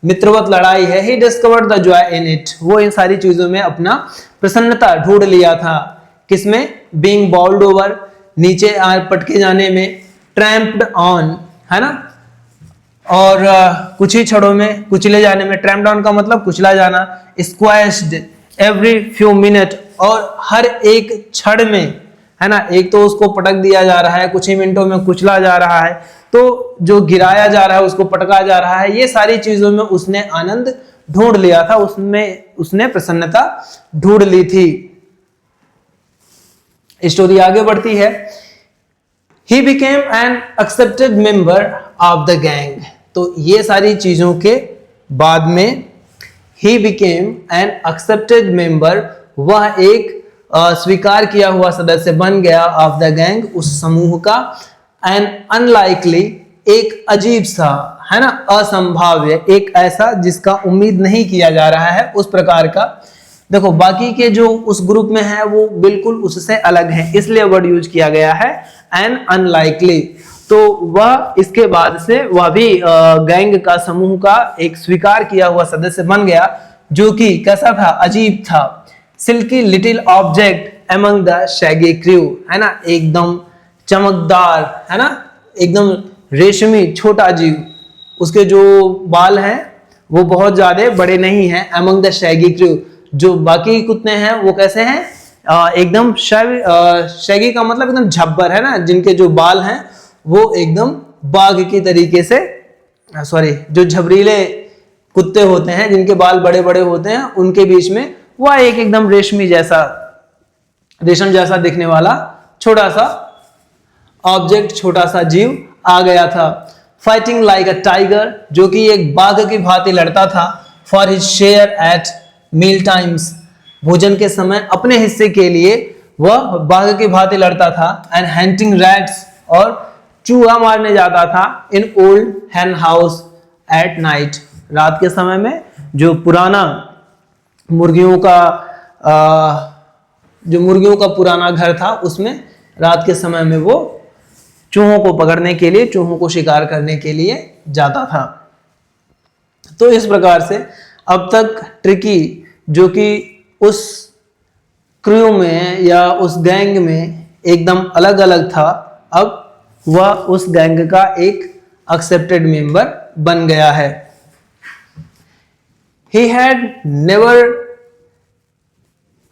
मित्रवत लड़ाई है। ही discovered the joy in it, वो इन सारी चीजों में अपना प्रसन्नता ढूंढ लिया था। किसमें? बीइंग बाउल्ड ओवर, नीचे पटके जाने में, ट्रैम्प्ड ऑन, है ना, और कुछ ही छड़ों में कुचले जाने में, ट्रैम्प्ड ऑन का मतलब कुचला जाना, स्क्वैश्ड एवरी फ्यू मिनट, और हर एक छड़ में, है ना, एक तो उसको पटक दिया जा रहा है, कुछ ही मिनटों में कुचला जा रहा है, तो जो गिराया जा रहा है उसको पटका जा रहा है, ये सारी चीजों में उसने आनंद ढूंढ लिया था, उसमें उसने प्रसन्नता ढूंढ ली थी। स्टोरी आगे बढ़ती है। He became an accepted member of the gang। तो ये सारी चीजों के बाद में He became an accepted member, वह एक स्वीकार किया हुआ सदस्य बन गया ऑफ द गैंग, उस समूह का। एंड अनलाइकली, एक अजीब सा, है ना, असंभाव्य, एक ऐसा जिसका उम्मीद नहीं किया जा रहा है उस प्रकार का। देखो बाकी के जो उस ग्रुप में है वो बिल्कुल उससे अलग है, इसलिए वर्ड यूज किया गया है एन अनलाइकली। तो वह इसके बाद से वह भी गैंग का, समूह का एक स्वीकार किया हुआ सदस्य बन गया, जो कि कैसा था, अजीब था। Silky little object among the shaggy crew, है ना, एकदम चमकदार, है ना, एकदम रेशमी छोटा जीव। उसके जो बाल हैं वो बहुत ज्यादा बड़े नहीं हैं। एमंग द शैगी क्रू, जो बाकी कुत्ते हैं वो कैसे हैं, एकदम शैगी का मतलब एकदम झब्बर, है ना, जिनके जो बाल हैं वो एकदम बाघ की तरीके से, सॉरी, जो झबरीले कुत्ते होते हैं जिनके बाल बड़े बड़े होते हैं, उनके बीच में वह एक एकदम रेशमी जैसा, रेशम जैसा दिखने वाला छोटा सा ऑब्जेक्ट, छोटा सा जीव आ गया था। फाइटिंग लाइक अ टाइगर, जो कि एक बाघ की भांति लड़ता था। For his share at meal times, भोजन के समय अपने हिस्से के लिए वह बाघ की भांति लड़ता था। एंड हंटिंग रैट्स, और चूहा मारने जाता था। In old hen house at night, रात के समय में जो पुराना मुर्गियों का पुराना घर था, उसमें रात के समय में वो चूहों को पकड़ने के लिए, चूहों को शिकार करने के लिए जाता था। तो इस प्रकार से अब तक ट्रिकी, जो कि उस क्रू में या उस गैंग में एकदम अलग अलग था, अब वह उस गैंग का एक एक्सेप्टेड मेंबर बन गया है। He had never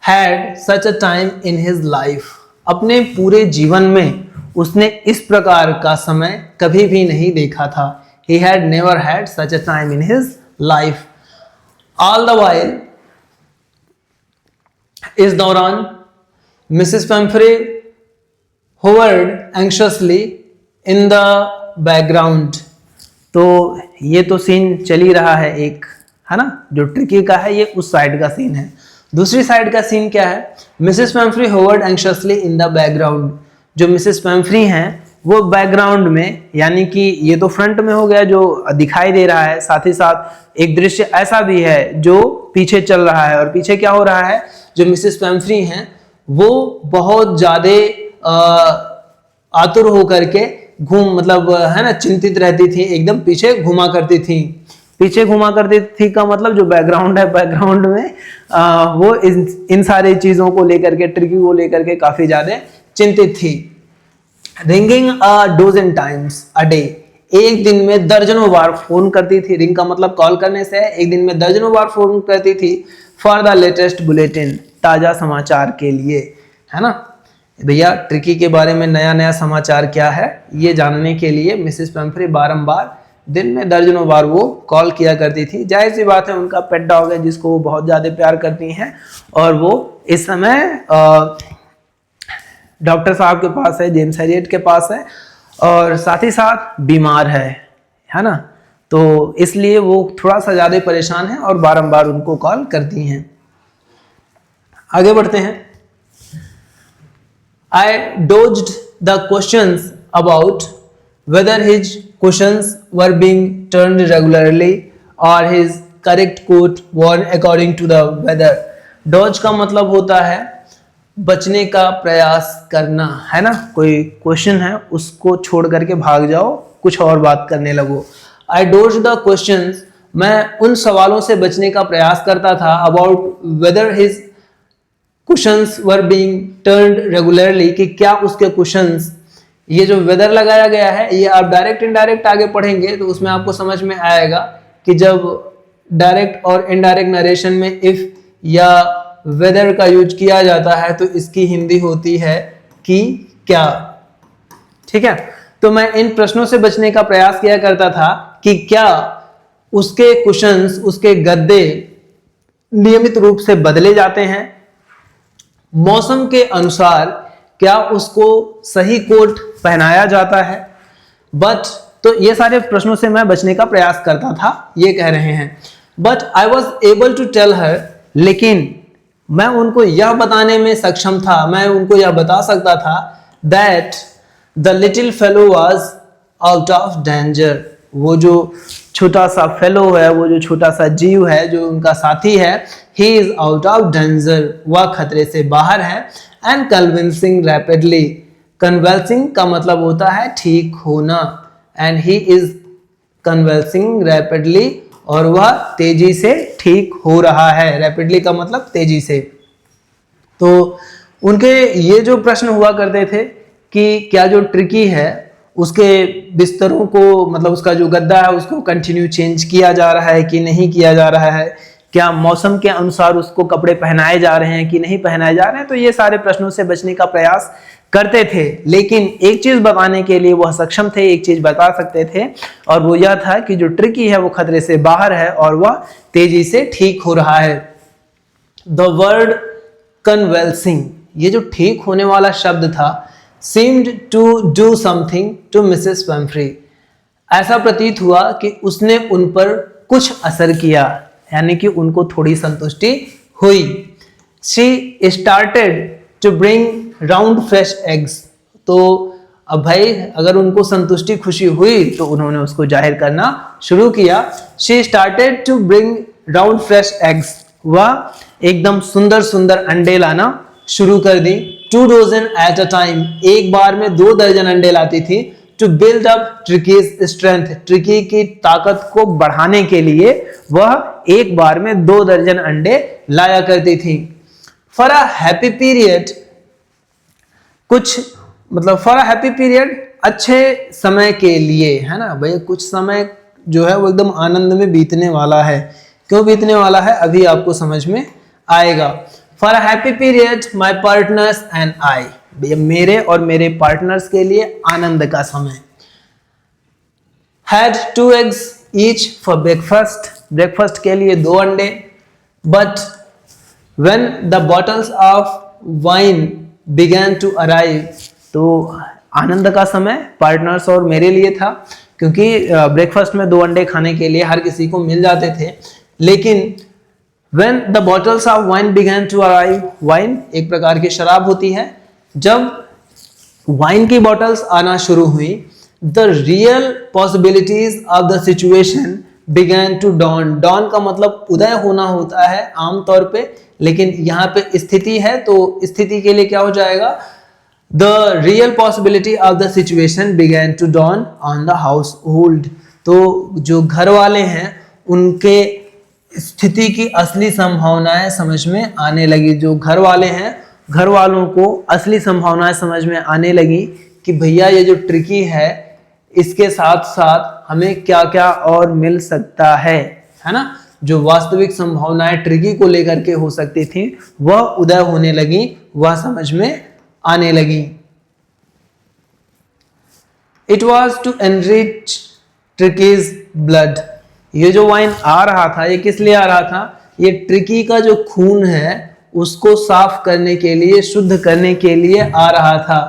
had such a time in his life, अपने पूरे जीवन में उसने इस प्रकार का समय कभी भी नहीं देखा था। He had never had such a time in his life। All the while, इस दौरान Mrs पेम्फ्रे hovered anxiously in the background। तो ये तो सीन चल ही रहा है एक, है ना, जो ट्रिकी का है ये उस साइड का सीन है। दूसरी साइड का सीन क्या है, Mrs Pumphrey hovered anxiously in the background. जो मिसेस पेम्फ्री हैं वो बैकग्राउंड में, यानी कि ये तो फ्रंट में हो गया जो दिखाई दे रहा है, साथ ही साथ एक दृश्य ऐसा भी है जो पीछे चल रहा है। और पीछे क्या हो रहा है, जो मिसेस पेम्फ्री हैं वो बहुत ज्यादा आतुर होकर के मतलब है ना, चिंतित रहती थी, एकदम पीछे घुमा करती थी। पीछे घुमा करती थी का मतलब जो बैकग्राउंड है, बैकग्राउंड में वो इन सारी चीजों को लेकर के, ट्रिकी को लेकर के काफी ज्यादा चिंतित थी। Ringing a dozen times a day, एक दिन में दर्जनों बार फोन करती थी। रिंग का मतलब कॉल करने से, एक दिन में दर्जनों बार फोन करती थी। फॉर द लेटेस्ट बुलेटिन, ताजा समाचार के लिए, है ना। भैया ट्रिकी के बारे में नया नया समाचार क्या है ये जानने के लिए मिसेस पेम्फ्रे बारंबार दिन में दर्जनों बार वो कॉल किया करती थी। जाहिर सी बात है, उनका पेट डॉग है जिसको वो बहुत ज्यादा प्यार करती हैं, और वो इस समय डॉक्टर साहब के पास है, जेम्स हैरियट के पास है, और साथ ही साथ बीमार है ना। तो इसलिए वो थोड़ा सा ज्यादा परेशान है और बारंबार उनको कॉल करती हैं। आगे बढ़ते हैं। I dodged the questions about whether his cushions were being turned regularly or his correct coat worn according to the weather। dodge का मतलब होता है बचने का प्रयास करना, है ना। कोई क्वेश्चन है उसको छोड़ करके भाग जाओ, कुछ और बात करने लगो। I dodged the questions, मैं उन सवालों से बचने का प्रयास करता था about whether his cushions were being turned regularly, कि क्या उसके कुशंस, ये जो वेदर लगाया गया है ये आप डायरेक्ट इनडायरेक्ट आगे पढ़ेंगे तो उसमें आपको समझ में आएगा कि जब डायरेक्ट और इनडायरेक्ट नरेशन में इफ या वेदर का यूज किया जाता है तो इसकी हिंदी होती है कि क्या। ठीक है, तो मैं इन प्रश्नों से बचने का प्रयास किया करता था कि क्या उसके कुशन्स, उसके गद्दे नियमित रूप से बदले जाते हैं। मौसम के अनुसार क्या उसको सही कोट पहनाया जाता है। बट, तो ये सारे प्रश्नों से मैं बचने का प्रयास करता था, ये कह रहे हैं। But I was able to tell her, लेकिन मैं उनको यह बताने में सक्षम था, मैं उनको यह बता सकता था that the little fellow was out of danger. वो जो छोटा सा फेलो है, वो जो छोटा सा जीव है, जो उनका साथी है, he is out of danger, वह खतरे से बाहर है। एंड कन्विंसिंग रैपिडली, कन्वल्सिंग का मतलब होता है ठीक होना, एंड ही इज कन्वल्सिंग रैपिडली, और वह तेजी से ठीक हो रहा है। रैपिडली का मतलब तेजी से। तो उनके ये जो प्रश्न हुआ करते थे कि क्या जो ट्रिकी है उसके बिस्तरों को, मतलब उसका जो गद्दा है उसको कंटिन्यू चेंज किया जा रहा है कि नहीं किया जा रहा है, क्या मौसम के अनुसार उसको कपड़े पहनाए जा रहे हैं कि नहीं पहनाए जा रहे हैं। तो ये सारे प्रश्नों से बचने का प्रयास करते थे, लेकिन एक चीज बताने के लिए वह सक्षम थे, एक चीज बता सकते थे, और वो यह था कि जो ट्रिकी है वो खतरे से बाहर है और वह तेजी से ठीक हो रहा है। द वर्ड कन्वल्सिंग, ये जो ठीक होने वाला शब्द था, seemed to do something to Mrs. Pumphrey, ऐसा प्रतीत हुआ कि उसने उन पर कुछ असर किया, यानी कि उनको थोड़ी संतुष्टि हुई। She started to bring round fresh eggs, तो अब भाई अगर उनको संतुष्टि खुशी हुई तो उन्होंने उसको जाहिर करना शुरू किया। She started to bring round fresh eggs, वह एकदम सुंदर सुंदर अंडे लाना शुरू कर दी। 2 dozen at a time, एक बार में 2 दर्जन अंडे लाती थी। To build up Tricky's strength, tricky की ताकत को बढ़ाने के लिए वह एक बार में 2 दर्जन अंडे लाया करती थी। For a happy period, कुछ मतलब for a happy period, अच्छे समय के लिए, है ना भैया, कुछ समय जो है वो एकदम आनंद में बीतने वाला है। क्यों बीतने वाला है अभी आपको समझ में आएगा। For a happy period, my partners and I, मेरे और मेरे पार्टनर्स के लिए आनंद का समय। Had 2 eggs each for breakfast, breakfast के लिए 2 अंडे। But when the bottles of wine began to arrive, तो आनंद का समय पार्टनर्स और मेरे लिए था, क्योंकि ब्रेकफास्ट में 2 अंडे खाने के लिए हर किसी को मिल जाते थे। लेकिन When the bottles of wine began to arrive, wine एक प्रकार की शराब होती है, जब वाइन की बॉटल्स आना शुरू हुई, the real possibilities of the situation began to dawn. dawn का मतलब उदय होना होता है आमतौर पे, लेकिन यहाँ पे स्थिति है तो स्थिति के लिए क्या हो जाएगा, the real possibility of the situation began to dawn on the household. तो जो घर वाले हैं उनके स्थिति की असली संभावनाएं समझ में आने लगी। जो घर वाले हैं, घर वालों को असली संभावनाएं समझ में आने लगी कि भैया ये जो ट्रिकी है इसके साथ साथ हमें क्या क्या और मिल सकता है ना। जो वास्तविक संभावनाएं ट्रिकी को लेकर के हो सकती थी वह उदय होने लगी, वह समझ में आने लगी। It was to enrich Tricki's blood, ये जो वाइन आ रहा था ये किस लिए आ रहा था, ये ट्रिकी का जो खून है उसको साफ करने के लिए, शुद्ध करने के लिए आ रहा था।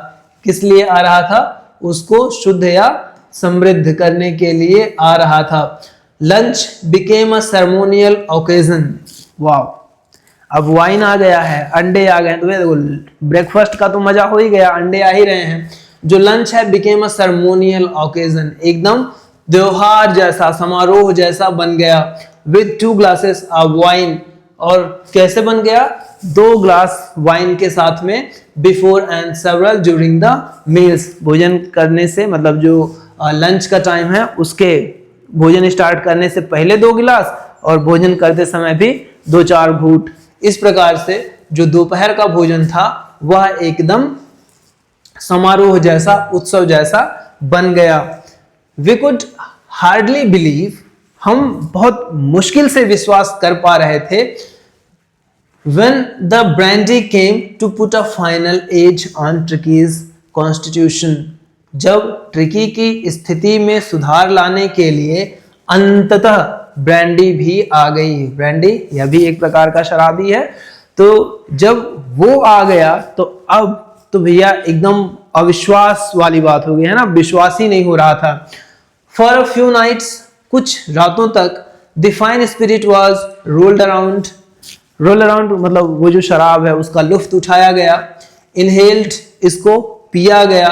किस लिए आ रहा था, उसको शुद्ध या समृद्ध करने के लिए आ रहा था। Lunch became a ceremonial occasion, wow, अब वाइन आ गया है, अंडे आ गए, तो देखो ब्रेकफास्ट का तो मजा हो ही गया, अंडे आ ही रहे हैं। जो लंच है बिकेम अ सेरेमोनियल ओकेजन, एकदम त्योहार जैसा, समारोह जैसा बन गया। विद 2 glasses ऑफ वाइन, और कैसे बन गया, 2 ग्लास वाइन के साथ में। Before and several during the meals, भोजन करने से मतलब जो लंच का टाइम है उसके भोजन स्टार्ट करने से पहले 2 गिलास और भोजन करते समय भी 2-4 घूंट। इस प्रकार से जो दोपहर का भोजन था वह एकदम समारोह जैसा, उत्सव जैसा बन गया। वी कुड हार्डली बिलीव, हम बहुत मुश्किल से विश्वास कर पा रहे थे। When the brandy came to put a final edge on Tricky's constitution, जब ट्रिकी की स्थिति में सुधार लाने के लिए अंततः ब्रांडी भी आ गई। ब्रांडी यह भी एक प्रकार का शराब ही है। तो जब वो आ गया तो अब तो भैया एकदम अविश्वास वाली बात हो गई है ना, विश्वास ही नहीं हो रहा था। फॉर अ फ्यू नाइट्स, कुछ रातों तक, the fine spirit was rolled around. Roll around मतलब वो जो शराब है उसका लुफ्त उठाया गया। इनहेल्ड, इसको पिया गया।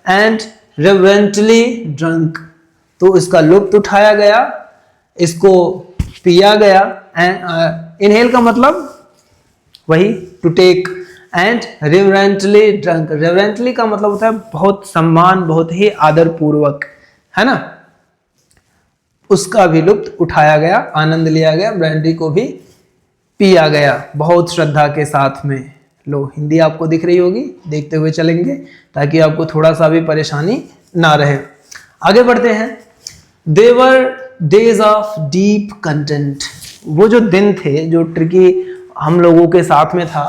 एंड रेवरेंटली ड्रंक, तो इसका लुफ्त उठाया गया, इसको पिया गया। इनहेल का मतलब वही to take. And reverently drunk, reverently का मतलब होता है बहुत सम्मान, बहुत ही आदर पूर्वक, है ना, उसका भी लुत्फ उठाया गया, आनंद लिया गया, ब्रांडी को भी पिया गया बहुत श्रद्धा के साथ में। लो हिंदी आपको दिख रही होगी, देखते हुए चलेंगे ताकि आपको थोड़ा सा भी परेशानी ना रहे। आगे बढ़ते हैं। देवर डेज ऑफ डीप कंटेंट, वो जो दिन थे जो ट्रिकी हम लोगों के साथ में था,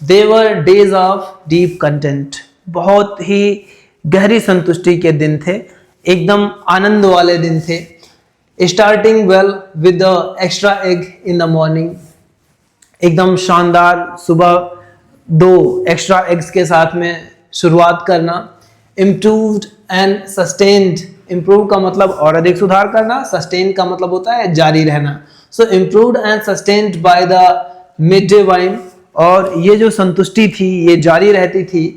देवर डेज ऑफ डीप कंटेंट, बहुत ही गहरी संतुष्टि के दिन थे, एकदम आनंद वाले दिन थे। Starting well with the extra egg in the morning, एकदम शानदार सुबह 2 एक्स्ट्रा एग्स के साथ में शुरुआत करना। इम्प्रूव्ड एंड सस्टेन्ड, इम्प्रूव का मतलब और अधिक सुधार करना, सस्टेन का मतलब होता है जारी रहना। So improved and sustained by the midday wine, और ये जो संतुष्टि थी ये जारी रहती थी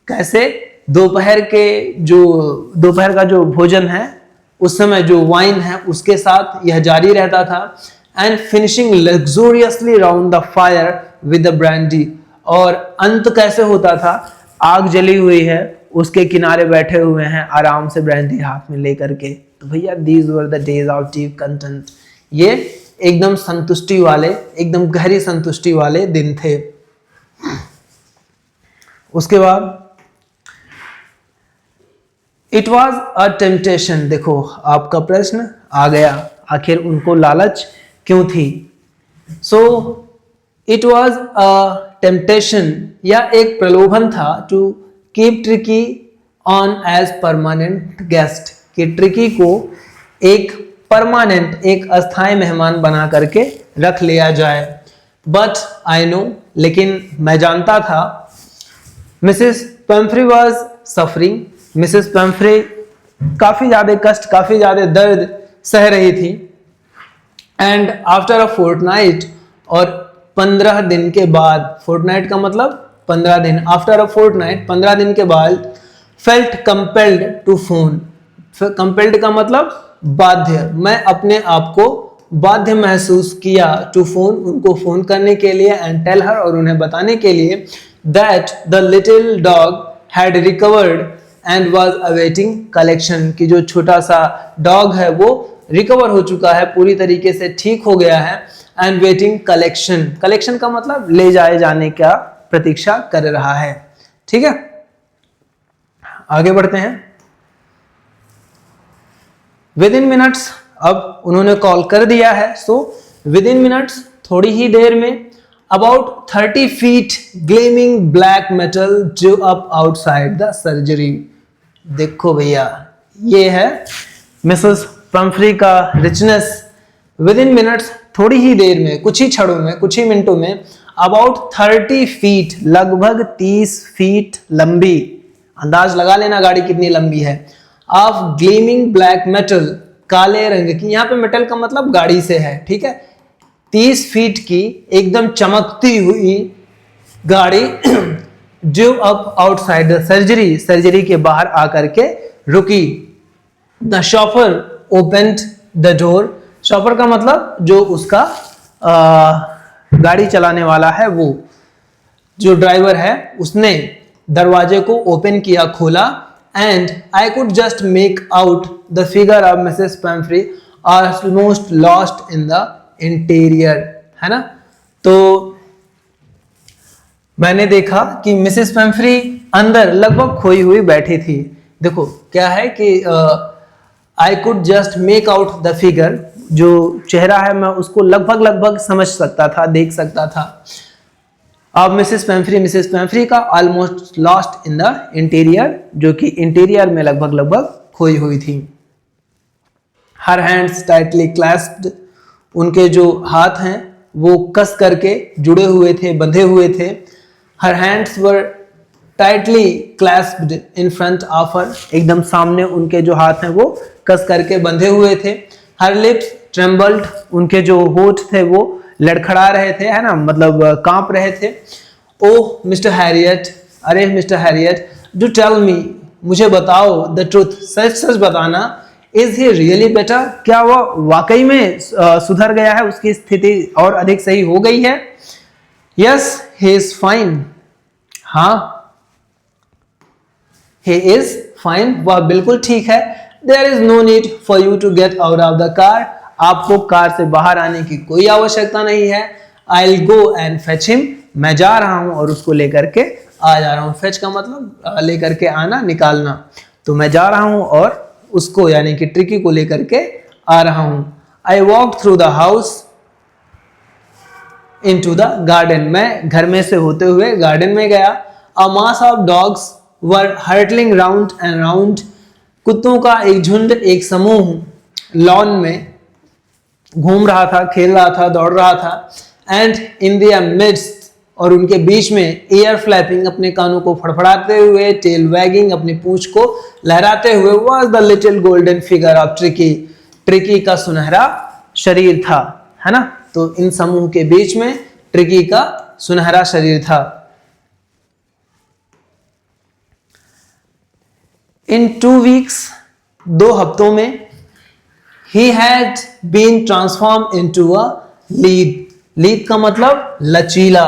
कैसे, दोपहर का जो भोजन है उस समय जो वाइन है उसके साथ यह जारी रहता था। And finishing लग्जूरियसली round the fire with the brandy, और अंत कैसे होता था, आग जली हुई है उसके किनारे बैठे हुए हैं आराम से ब्रांडी हाथ में लेकर के। तो भैया these were the days of deep content, ये एकदम संतुष्टि वाले, एकदम गहरी संतुष्टि वाले दिन थे। उसके बाद इट वॉज अ टेम्पटेशन, देखो आपका प्रश्न आ गया, आखिर उनको लालच क्यों थी। So it was a temptation, या एक प्रलोभन था, to keep Tricki on as permanent guest, कि ट्रिकी को एक परमानेंट, एक अस्थायी मेहमान बना करके रख लिया जाए। बट आई नो, लेकिन मैं जानता था, मिसेस पेम्फ्री वॉज सफरिंग, मिसेस पेम्फ्री काफी ज्यादा कष्ट, काफी ज्यादा दर्द सह रही थी। एंड आफ्टर अ फोर्टनाइट, और 15 दिन के बाद, फोर्टनाइट का मतलब 15 दिन, आफ्टर अ फोर्टनाइट 15 दिन के बाद, felt compelled to phone, compelled का मतलब बाध्य, मैं अपने आप को बाध्य महसूस किया, टू फोन, उनको फोन करने के लिए, एंड टेल हर, और उन्हें बताने के लिए, that the little dog had recovered and was awaiting collection, कि जो छोटा सा डॉग है वो रिकवर हो चुका है, पूरी तरीके से ठीक हो गया है, एंड वेटिंग कलेक्शन, कलेक्शन का मतलब ले जाए जाने का प्रतीक्षा कर रहा है। ठीक है, आगे बढ़ते हैं। विद इन मिनट्स, अब उन्होंने कॉल कर दिया है, सो विद इन मिनट्स, थोड़ी ही देर में, about 30 feet gleaming black metal Drew up outside the surgery. देखो भैया ये है मिसेस पेम्फ्री का रिचनेस। विद इन मिनट्स, थोड़ी ही देर में, कुछ ही क्षणों में, कुछ ही मिनटों में, अबाउट 30 फीट, लगभग 30 फीट लंबी, अंदाज लगा लेना गाड़ी कितनी लंबी है, ऑफ ग्लेमिंग ब्लैक मेटल, काले रंग की, यहाँ पे मेटल का मतलब गाड़ी से है, ठीक है, 30 फीट की एकदम चमकती हुई गाड़ी Drew up outside the surgery, surgery के बाहर आकर के रुकी। The chauffeur opened the door, chauffeur का मतलब जो उसका गाड़ी चलाने वाला है, वो जो ड्राइवर है उसने दरवाजे को ओपन किया, खोला, and I could just make out the figure of Mrs Pumphrey almost lost in the interior, है ना। तो मैंने देखा कि मिसेस पेम्फ्री अंदर लगभग खोई हुई बैठी थी। देखो क्या है कि आई could just make out the figure, जो चेहरा है मैं उसको लगभग समझ सकता था, देख सकता था। अब मिसेस पेम्फ्री का almost lost in the interior, जो कि इंटीरियर में लगभग खोई हुई थी। हर हैंड्स टाइटली क्लैस्प्ड, उनके जो हाथ हैं वो कस करके जुड़े हुए थे, बंधे हुए थे। Her hands were tightly clasped in front of her, एकदम सामने उनके जो हाथ हैं वो कस करके बंधे हुए थे। हर लिप्स ट्रेम्बल्ड, उनके जो होठ थे वो लड़खड़ा रहे थे, है ना, मतलब कांप रहे थे। ओह मिस्टर हैरियट, अरे Mr Herriot, do tell me, मुझे बताओ, द ट्रूथ, सच सच बताना, इज ही रियली बेटर, क्या वह वाकई में सुधर गया है, उसकी स्थिति और अधिक सही हो गई है? यस ही इज फाइन, हाँ ही इज फाइन, वह बिल्कुल ठीक है। There is no need for you to get out of the car, आपको कार से बाहर आने की कोई आवश्यकता नहीं है। I will go and fetch him, मैं जा रहा हूं और उसको लेकर के आ जा रहा हूं। फेच का मतलब लेकर के आना, निकालना, तो मैं जा रहा हूं और उसको यानी कि ट्रिकी को लेकर के आ रहा हूं। I walk through the house into the garden, मैं घर में से होते हुए गार्डन में गया। A mass of dogs were hurtling round and round, कुत्तों का एक झुंड, एक समूह लॉन में घूम रहा था, खेल रहा था, दौड़ रहा था। एंड इन देयर मिड्स्ट, और उनके बीच में, एयर फ्लैपिंग, अपने कानों को फड़फड़ाते हुए, टेल वैगिंग, अपनी पूंछ को लहराते हुए, was the little golden figure of tricky, tricky का सुनहरा शरीर था, है ना। तो इन समूह के बीच में ट्रिकी का सुनहरा शरीर था। इन 2 weeks, 2 हफ्तों में, he had been transformed into a lead, lead का मतलब लचीला।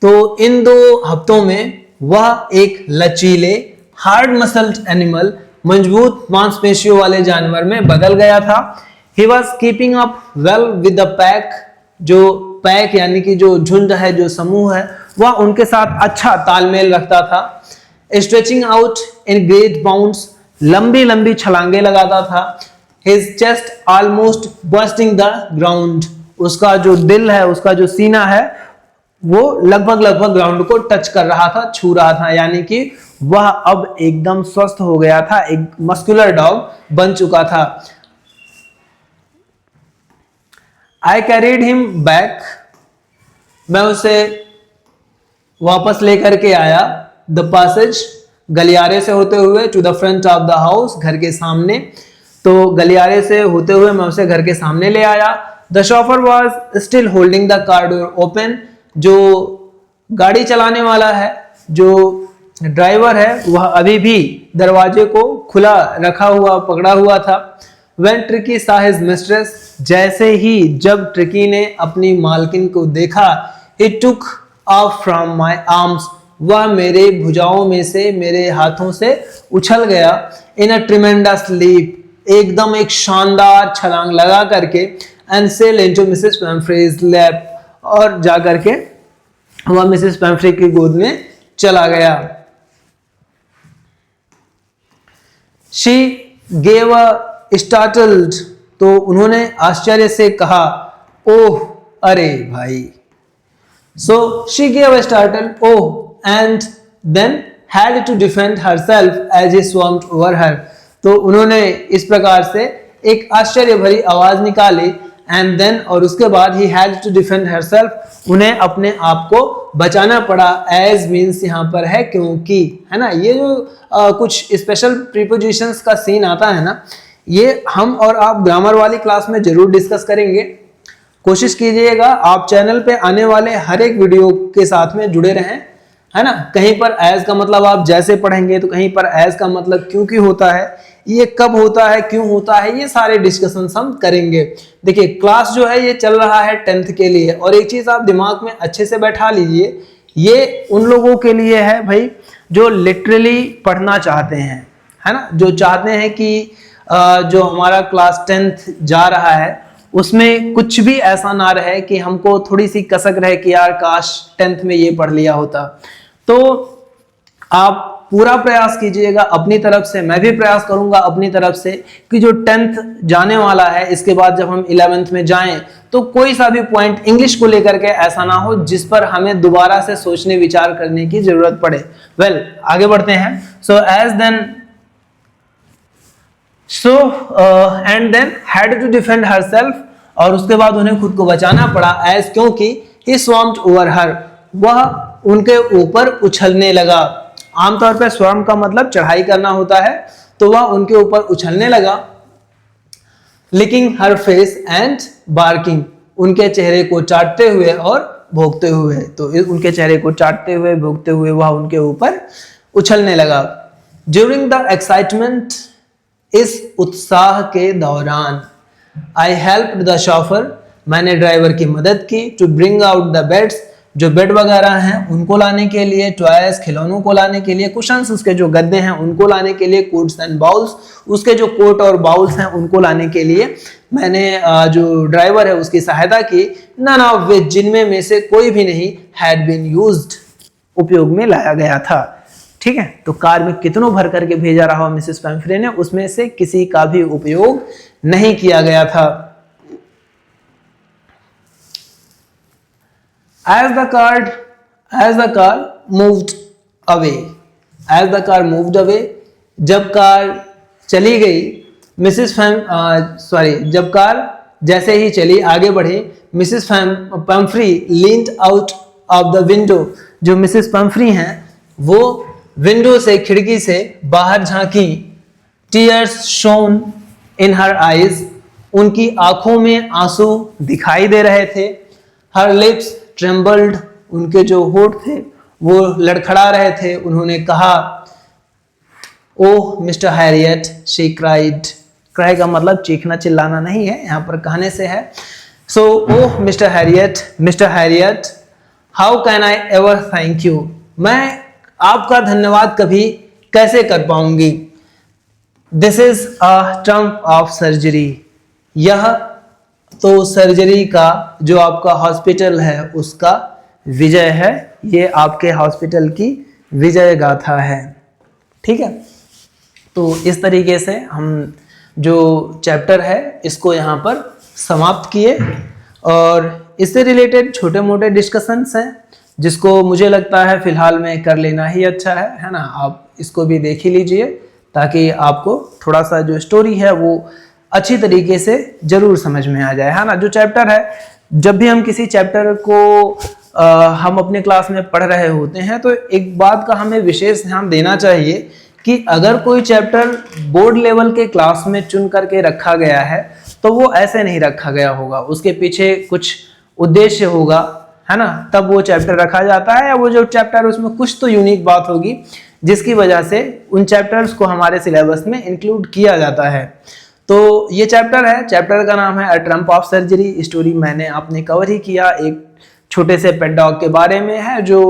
तो इन 2 हफ्तों में वह एक लचीले, हार्ड मसल्ड एनिमल, मजबूत मांसपेशियों वाले जानवर में बदल गया था। he was keeping up well with the pack, जो पैक यानी कि जो झुंड है, जो समूह है, वह उनके साथ अच्छा तालमेल रखता था। Stretching out in great bounds, लंबी लंबी छलांगे लगाता था। His chest almost bursting the ground, उसका जो दिल है, उसका जो सीना है, वो लगभग लगभग ग्राउंड को टच कर रहा था, छू रहा था, यानी कि वह अब एकदम स्वस्थ हो गया था, एक मस्कुलर डॉग बन चुका था। I carried him back, मैं उसे वापस लेकर के आया, द passage, गलियारे से होते हुए, to the front of the house, घर के सामने। तो गलियारे से होते हुए मैं उसे घर के सामने ले आया। The chauffeur was still holding the car door open, जो गाड़ी चलाने वाला है, जो ड्राइवर है, वह अभी भी दरवाजे को खुला रखा हुआ, पकड़ा हुआ था। When tricky saw his mistress, जैसे ही जब ट्रिकी ने अपनी मालकिन को देखा, he took off from my arms, वह मेरे भुजाओं में से, मेरे हाथों से उछल गया। In a tremendous leap, एकदम एक शानदार छलांग लगा करके, and sail into Mrs Pumphrey's lap, और जा करके वह मिसेस पैम्फ्रे की गोद में चला गया। शी गेव अ स्टार्टल्ड, तो उन्होंने आश्चर्य से कहा, ओह अरे भाई। So she gave a startled oh and then had to defend herself as he swam over her, तो उन्होंने इस प्रकार से एक आश्चर्य भरी आवाज निकाली, एंड देन, और उसके बाद, he had to defend herself, उन्हें अपने आप को बचाना पड़ा। एज मीन्स यहाँ पर है क्योंकि, है ना। ये जो कुछ स्पेशल प्रीपोजिशंस का सीन आता है ना, ये हम और आप ग्रामर वाली क्लास में जरूर डिस्कस करेंगे। कोशिश कीजिएगा आप चैनल पे आने वाले हर एक वीडियो के साथ में जुड़े रहें, है ना। कहीं पर एज का मतलब आप जैसे पढ़ेंगे, तो कहीं पर एज का मतलब क्योंकि होता है, ये कब होता है, क्यों होता है, ये सारे डिस्कशन हम करेंगे। देखिए क्लास जो है ये चल रहा है 10th के लिए, और एक चीज आप दिमाग में अच्छे से बैठा लीजिए, ये उन लोगों के लिए है भाई जो लिटरली पढ़ना चाहते हैं, है ना, जो चाहते हैं कि जो हमारा क्लास 10th जा रहा है उसमें कुछ भी ऐसा ना रहे कि हमको थोड़ी सी कसक रहे कि यार काश 10th में ये पढ़ लिया होता। तो आप पूरा प्रयास कीजिएगा अपनी तरफ से, मैं भी प्रयास करूंगा अपनी तरफ से कि जो 10th जाने वाला है, इसके बाद जब हम 11th में जाएं तो कोई सा भी पॉइंट इंग्लिश को लेकर के ऐसा ना हो जिस पर हमें दोबारा से सोचने विचार करने की जरूरत पड़े। वेल, आगे बढ़ते हैं। So as then and then had to defend herself, और उसके बाद उन्हें खुद को बचाना पड़ा एज क्योंकि ही स्वैम्ड ओवर हर, वह उनके ऊपर उछलने लगा। आमतौर पर स्वैम का मतलब चढ़ाई करना होता है, तो वह उनके ऊपर उछलने लगा। Licking her face and barking, उनके चेहरे को चाटते हुए और भोंकते हुए, तो उनके चेहरे को चाटते हुए भोंकते हुए वह उनके ऊपर उछलने लगा। ड्यूरिंग द एक्साइटमेंट, इस उत्साह के दौरान, आई हेल्प्ड द शॉफर, मैंने ड्राइवर की मदद की, to bring out the beds, जो बेड वगैरह हैं उनको लाने के लिए, टॉयज खिलौनों को लाने के लिए, कुशन्स उसके जो गद्दे हैं उनको लाने के लिए, कोट्स एंड बाउल्स उसके जो कोट और बाउल्स हैं उनको लाने के लिए मैंने जो ड्राइवर है उसकी सहायता की। नन ऑफ विच, जिनमें में से कोई भी नहीं, हैड बीन यूज्ड, उपयोग में लाया गया था। ठीक है, तो कार में कितनों भर करके भेजा रहा मिसेस पैम्फ्रे ने, उसमें से किसी का भी उपयोग नहीं किया गया था। As the car moved away, जब कार चली गई, जब कार जैसे ही चली आगे बढ़ी, Mrs Pomfrey leaned out of the window, जो मिसेस पैम्फ्री हैं वो विंडो से, खिड़की से बाहर झांकी। Tears shown in her eyes, उनकी आंखों में आंसू दिखाई दे रहे थे। हर लिप्स ट्रेम्बल्ड, उनके जो होठ थे वो लड़खड़ा रहे थे। उन्होंने कहा, oh Mr Herriot, she cried, cry का मतलब चीखना चिल्लाना नहीं है, यहाँ पर कहने से है। So oh Mr Herriot, how can I ever thank you, मैं आपका धन्यवाद कभी कैसे कर पाऊंगी। This is a triumph of surgery, यह तो सर्जरी का जो आपका हॉस्पिटल है उसका विजय है, ये आपके हॉस्पिटल की विजय गाथा है। ठीक है, तो इस तरीके से हम जो चैप्टर है इसको यहाँ पर समाप्त किए, और इससे रिलेटेड छोटे मोटे डिस्कशंस हैं जिसको मुझे लगता है फिलहाल में कर लेना ही अच्छा है ना। आप इसको भी देख ही लीजिए ताकि आपको थोड़ा सा जो स्टोरी है वो अच्छी तरीके से जरूर समझ में आ जाए, है ना। जो चैप्टर है, जब भी हम किसी चैप्टर को हम अपने क्लास में पढ़ रहे होते हैं तो एक बात का हमें विशेष ध्यान देना चाहिए कि अगर कोई चैप्टर बोर्ड लेवल के क्लास में चुन करके रखा गया है तो वो ऐसे नहीं रखा गया होगा, उसके पीछे कुछ उद्देश्य होगा, है ना, तब वो चैप्टर रखा जाता है। या वो जो चैप्टर उसमें कुछ तो यूनिक बात होगी जिसकी वजह से उन चैप्टर्स को हमारे सिलेबस में इंक्लूड किया जाता है। तो ये चैप्टर है, चैप्टर का नाम है a triumph of surgery. Story मैंने आपने कवर ही किया, एक छोटे से पेट डॉग के बारे में है जो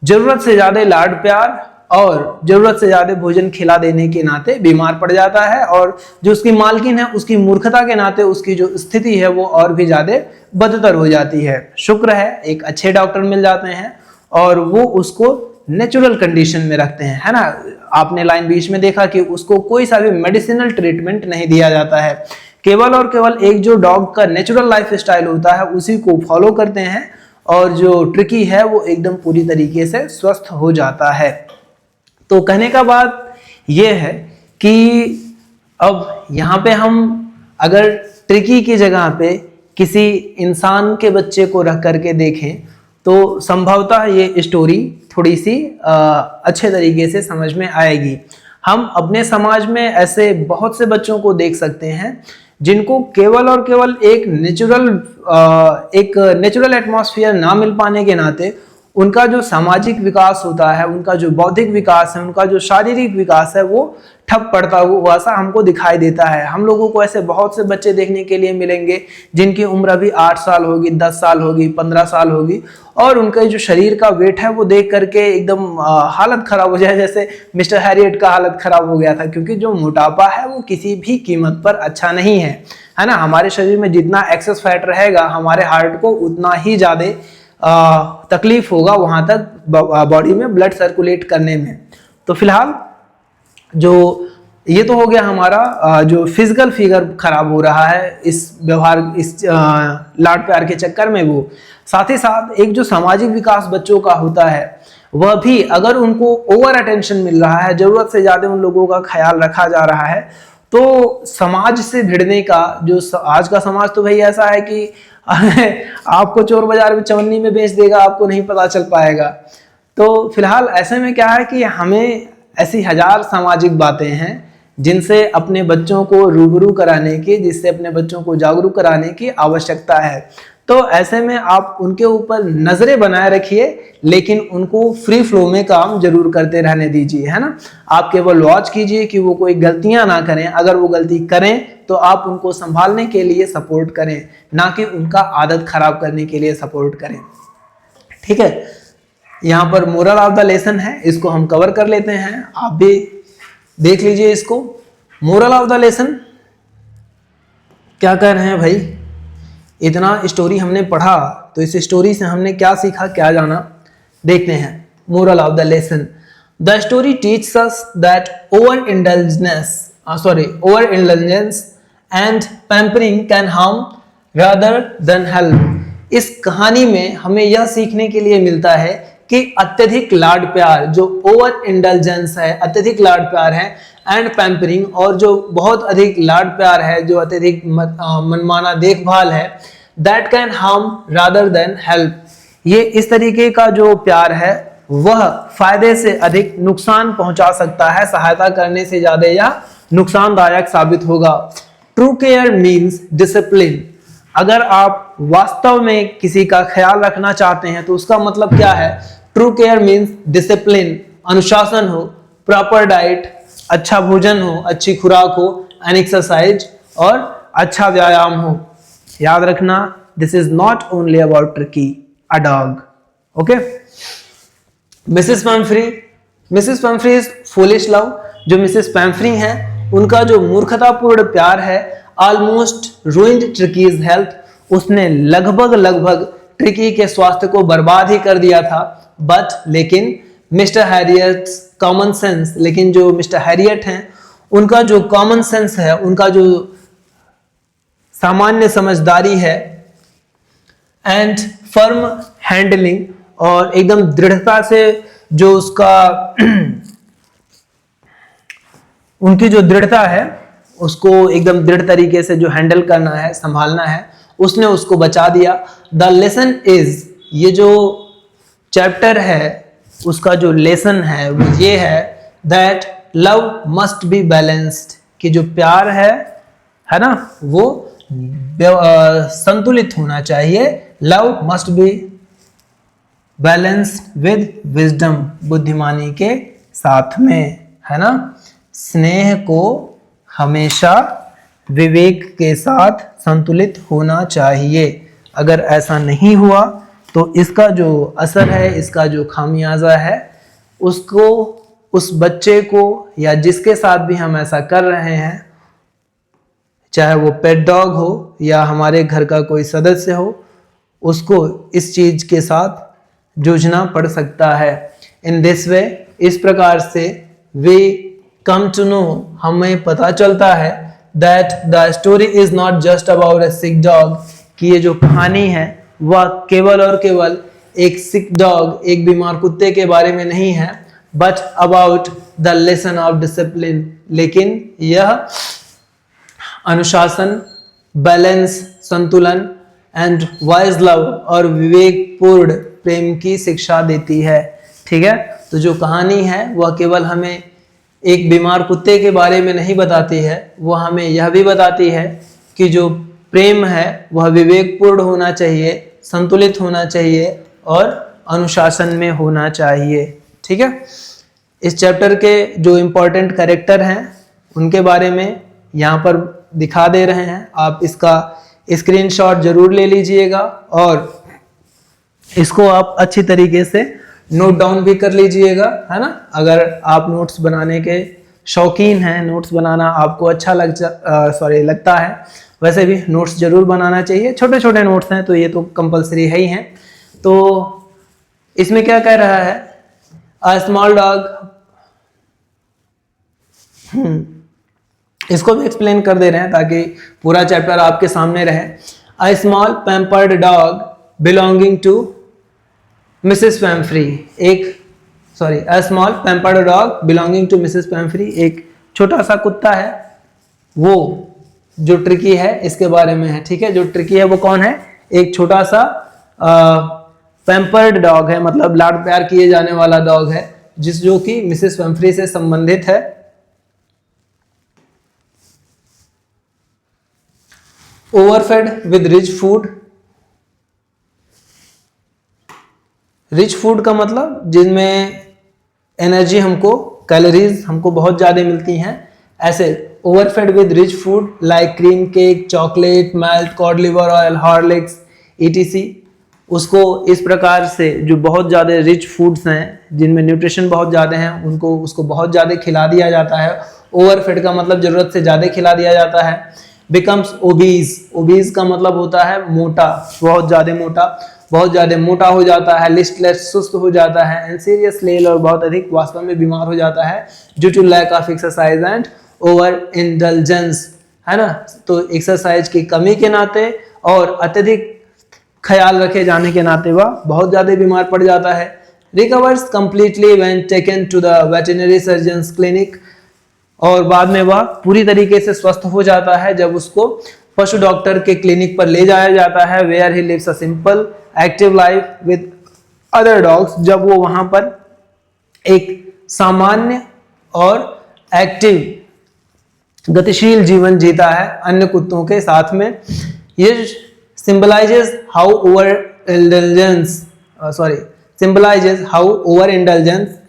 जरूरत से ज्यादा लाड प्यार और जरूरत से ज्यादा भोजन खिला देने के नाते बीमार पड़ जाता है, और जो उसकी मालकिन है उसकी मूर्खता के नाते उसकी जो स्थिति है वो और भी ज्यादा बदतर हो जाती है। शुक्र है एक अच्छे डॉक्टर मिल जाते हैं और वो उसको नेचुरल कंडीशन में रखते हैं, है ना। आपने लाइन बीच में देखा कि उसको कोई सा भी मेडिसिनल ट्रीटमेंट नहीं दिया जाता है, केवल और केवल एक जो डॉग का नेचुरल लाइफ स्टाइल होता है उसी को फॉलो करते हैं, और जो ट्रिकी है वो एकदम पूरी तरीके से स्वस्थ हो जाता है। तो कहने का बात ये है कि अब यहाँ पे हम अगर ट्रिकी की जगह पे किसी इंसान के बच्चे को रख करके देखें तो संभवतः ये स्टोरी थोड़ी सी अच्छे तरीके से समझ में आएगी। हम अपने समाज में ऐसे बहुत से बच्चों को देख सकते हैं जिनको केवल और केवल एक नेचुरल एटमॉस्फेयर ना मिल पाने के नाते उनका जो सामाजिक विकास होता है, उनका जो बौद्धिक विकास है, उनका जो शारीरिक विकास है वो ठप पड़ता हुआ ऐसा हमको दिखाई देता है। हम लोगों को ऐसे बहुत से बच्चे देखने के लिए मिलेंगे जिनकी उम्र अभी 8 साल होगी, 10 साल होगी, 15 साल होगी, और उनका जो शरीर का वेट है वो देख करके एकदम हालत खराब हो जाए, जैसे मिस्टर हैरियट का हालत खराब हो गया था। क्योंकि जो मोटापा है वो किसी भी कीमत पर अच्छा नहीं है, है ना। हमारे शरीर में जितना एक्सेस फैट रहेगा हमारे हार्ट को उतना ही ज्यादा तकलीफ होगा वहां तक बॉडी में ब्लड सर्कुलेट करने में। तो फिलहाल जो ये तो हो गया हमारा जो फिजिकल फिगर खराब हो रहा है इस व्यवहार, इस लाड प्यार के चक्कर में, वो साथ ही साथ एक जो सामाजिक विकास बच्चों का होता है वह भी अगर उनको ओवर अटेंशन मिल रहा है, जरूरत से ज्यादा उन लोगों का ख्याल रखा जा रहा है, तो समाज से भिड़ने का जो आज का समाज तो भाई ऐसा है कि आपको चोर बाजार में चवन्नी में बेच देगा, आपको नहीं पता चल पाएगा। तो फिलहाल ऐसे में क्या है कि हमें ऐसी हजार सामाजिक बातें हैं जिनसे अपने बच्चों को रूबरू कराने की, जिससे अपने बच्चों को जागरूक कराने की आवश्यकता है। तो ऐसे में आप उनके ऊपर नजरें बनाए रखिए, लेकिन उनको फ्री फ्लो में काम जरूर करते रहने दीजिए, है ना। आप केवल वॉच कीजिए कि वो कोई गलतियां ना करें, अगर वो गलती करें तो आप उनको संभालने के लिए सपोर्ट करें, ना कि उनका आदत खराब करने के लिए सपोर्ट करें, ठीक है। यहाँ पर मोरल ऑफ द लेसन है, इसको हम कवर कर लेते हैं, आप भी देख लीजिए इसको। मोरल ऑफ द लेसन क्या कह रहे हैं भाई, इतना स्टोरी हमने पढ़ा तो इस स्टोरी से हमने क्या सीखा, क्या जाना, देखते हैं। Moral of the lesson, the story teaches us that over indulgence and pampering can harm rather than help. इस कहानी में हमें यह सीखने के लिए मिलता है कि अत्यधिक लाड प्यार, जो ओवर इंडल्जेंस है, अत्यधिक लाड प्यार है, एंड पैम्परिंग, और जो बहुत अधिक लाड प्यार है, जो अत्यधिक मनमाना देखभाल है, that can harm rather than help, ये इस तरीके का जो प्यार है वह फायदे से अधिक नुकसान पहुंचा सकता है, सहायता करने से ज्यादा या नुकसानदायक साबित होगा। True care means discipline. अगर आप वास्तव में किसी का ख्याल रखना चाहते हैं तो उसका मतलब क्या है, ट्रू केयर मीन्स डिसिप्लिन, अनुशासन हो, प्रॉपर डाइट, अच्छा भोजन हो, अच्छी खुराक हो, एंड एक्सरसाइज, और अच्छा व्यायाम हो। याद रखना, this is not only about tricky a dog, okay. Mrs Pomfrey is foolish love. जो मिसेस पैम्फ्री हैं, उनका जो मूर्खतापूर्ण प्यार है, ऑलमोस्ट रूइंड ट्रिकीज हेल्थ, उसने लगभग ट्रिकी के स्वास्थ्य को बर्बाद ही कर दिया था। बट लेकिन मिस्टर हैरियट्स कॉमन सेंस, लेकिन जो मिस्टर हैरियट हैं, उनका जो कॉमन सेंस है, उनका जो सामान्य समझदारी है, एंड फर्म हैंडलिंग, और एकदम दृढ़ता से जो उसका उनकी जो दृढ़ता है, उसको एकदम दृढ़ तरीके से जो हैंडल करना है, संभालना है, उसने उसको बचा दिया। द लेसन इज, ये जो चैप्टर है उसका जो लेसन है वो ये है, that love must be balanced, कि जो प्यार है ना, वो संतुलित होना चाहिए। Love must be balanced with wisdom, बुद्धिमानी के साथ में, है ना। स्नेह को हमेशा विवेक के साथ संतुलित होना चाहिए। अगर ऐसा नहीं हुआ तो इसका जो असर है, इसका जो खामियाजा है, उसको, उस बच्चे को या जिसके साथ भी हम ऐसा कर रहे हैं, चाहे वो पेट डॉग हो या हमारे घर का कोई सदस्य हो, उसको इस चीज के साथ जूझना पड़ सकता है। इन दिस वे, इस प्रकार से वे कम टू नो, हमें पता चलता है, that the story is not just about a sick dog, कि ये जो कहानी है वह केवल और केवल एक सिक डॉग, एक बीमार कुत्ते के बारे में नहीं है, but about the lesson of discipline, लेकिन यह अनुशासन, बैलेंस, संतुलन, एंड वाइज लव, और विवेकपूर्ण प्रेम की शिक्षा देती है, ठीक है। तो जो कहानी है वह केवल हमें एक बीमार कुत्ते के बारे में नहीं बताती है, वह हमें यह भी बताती है कि जो प्रेम है वह विवेकपूर्ण होना चाहिए, संतुलित होना चाहिए, और अनुशासन में होना चाहिए, ठीक है। इस चैप्टर के जो इम्पोर्टेंट कैरेक्टर हैं उनके बारे में यहाँ पर दिखा दे रहे हैं, आप इसका स्क्रीनशॉट जरूर ले लीजिएगा, और इसको आप अच्छी तरीके से नोट डाउन भी कर लीजिएगा, है ना। अगर आप नोट्स बनाने के शौकीन हैं, नोट्स बनाना आपको अच्छा लगता है, वैसे भी नोट्स जरूर बनाना चाहिए। छोटे छोटे नोट्स हैं तो ये तो कंपलसरी है ही हैं। तो इसमें क्या कह रहा है, अ स्मॉल डॉग, इसको भी एक्सप्लेन कर दे रहे हैं ताकि पूरा चैप्टर आपके सामने रहे। A small pampered dog belonging to Mrs Pumphrey, a small pampered dog belonging to Mrs Pumphrey, एक छोटा सा कुत्ता है वो जो ट्रिकी है इसके बारे में है, ठीक है। जो ट्रिकी है वो कौन है? एक छोटा सा पैम्पर्ड डॉग है, मतलब लाड प्यार किए जाने वाला डॉग है, जो कि मिसेस पंफ्री से संबंधित है। Overfed with rich food. Rich food का मतलब जिनमें एनर्जी हमको, कैलोरीज हमको बहुत ज्यादा मिलती हैं, ऐसे overfed with rich food like cream cake, chocolate, milk, cod liver oil, Horlicks etc। उसको इस प्रकार से जो बहुत ज़्यादा रिच फूड्स हैं जिनमें न्यूट्रिशन बहुत ज़्यादा हैं उसको बहुत ज़्यादा खिला दिया जाता है। ओवरफेड का मतलब ज़रूरत से ज़्यादा खिला दिया जाता है। बिकम्स ओबीज, ओबीज का मतलब होता है मोटा, बहुत ज़्यादा मोटा हो जाता है। लिस्टलेस, सुस्त हो जाता है। एंड सीरियसली, और बहुत अधिक वास्तव में बीमार हो जाता है due to lack of exercise and over indulgence, है ना। तो एक्सरसाइज की कमी के नाते और अत्यधिक ख्याल रखे जाने के नाते वह बहुत ज्यादा बीमार पड़ जाता है। Recovers completely when taken to the veterinary surgeon's clinic, और बाद में वह पूरी तरीके से स्वस्थ हो जाता है जब उसको पशु डॉक्टर के क्लिनिक पर ले जाया जाता है। Where he lives a simple active life with other dogs, जब वो वहां पर एक सामान्य और एक्टिव गतिशील जीवन जीता है अन्य कुत्तों के साथ में। ये symbolizes how overindulgence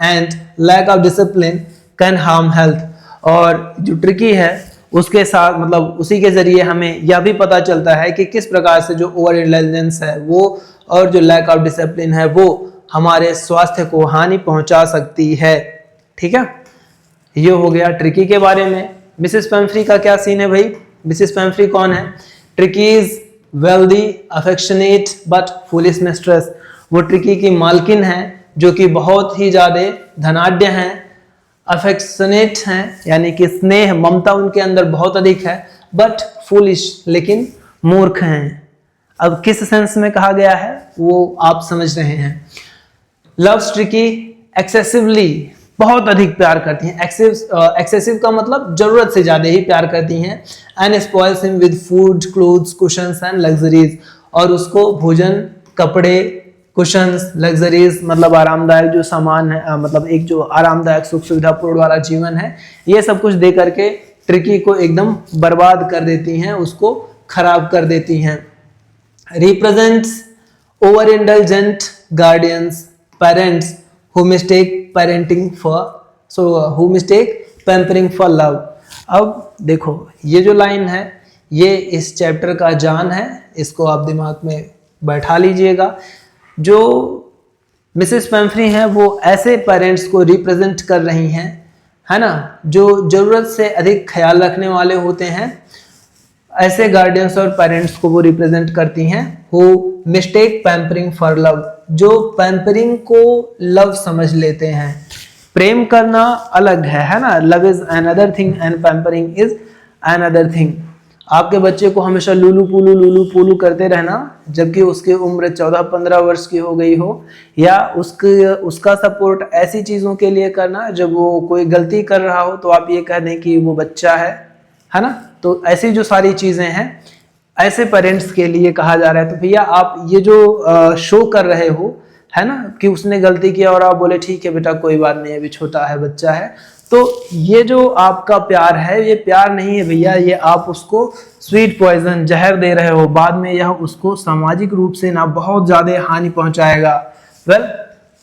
and lack of discipline can harm health। और जो ट्रिकी है उसके साथ, मतलब उसी के जरिए हमें यह भी पता चलता है कि किस प्रकार से जो ओवर इंटेलिजेंस है वो और जो लैक ऑफ डिसिप्लिन है वो हमारे स्वास्थ्य को हानि पहुंचा सकती है, ठीक है। ये हो गया ट्रिकी के बारे में। मिसेस पंफ्री का क्या सीन है भाई? मिसेस पंफ्री कौन है? ट्रिकीज wealthy, affectionate but foolish mistress. वो ट्रिकी की मालकिन है जो कि बहुत ही ज्यादा धनाढ्य हैं, अफेक्शनेट हैं, यानी कि स्नेह ममता उनके अंदर बहुत अधिक है, बट फुलिश, लेकिन मूर्ख हैं। अब किस सेंस में कहा गया है वो आप समझ रहे हैं। लव्स ट्रिकी एक्सेसिवली, बहुत अधिक प्यार करती हैं। एक्सेसिव का मतलब जरूरत से ज्यादा ही प्यार करती हैं। And spoils him with food, clothes, cushions and luxuries, और उसको भोजन, कपड़े, कुशंस, लग्जरीज मतलब आरामदायक जो सामान है, मतलब एक जो आरामदायक सुख सुविधापूर्ण वाला जीवन है, ये सब कुछ दे करके ट्रिकी को एकदम बर्बाद कर देती हैं, उसको खराब कर देती हैं। Represents over indulgent guardians, parents who mistake pampering for love। अब देखो ये जो लाइन है ये इस चैप्टर का जान है, इसको आप दिमाग में बैठा लीजिएगा। जो मिसेस पंफ्री हैं वो ऐसे पेरेंट्स को रिप्रेजेंट कर रही हैं, है ना, जो जरूरत से अधिक ख्याल रखने वाले होते हैं। ऐसे गार्डियंस और पेरेंट्स को वो रिप्रेजेंट करती हैं who mistake pampering for love, जो पैम्परिंग को लव समझ लेते हैं। प्रेम करना अलग है ना। Love is another thing and pampering is another thing. आपके बच्चे को हमेशा लूलू पुलू करते रहना जबकि उसकी उम्र 14-15 वर्ष की हो गई हो, या उसका सपोर्ट ऐसी चीजों के लिए करना जब वो कोई गलती कर रहा हो तो आप ये कह दें कि वो बच्चा है ना। तो ऐसी जो सारी चीजें हैं ऐसे पेरेंट्स के लिए कहा जा रहा है। तो भैया आप ये जो शो कर रहे हो, है ना, कि उसने गलती किया और आप बोले ठीक है बेटा कोई बात नहीं, अभी छोटा है, बच्चा है, तो ये जो आपका प्यार है ये प्यार नहीं है भैया, ये आप उसको स्वीट पॉइजन, जहर दे रहे हो। बाद में यह उसको सामाजिक रूप से ना बहुत ज्यादा हानि पहुंचाएगा।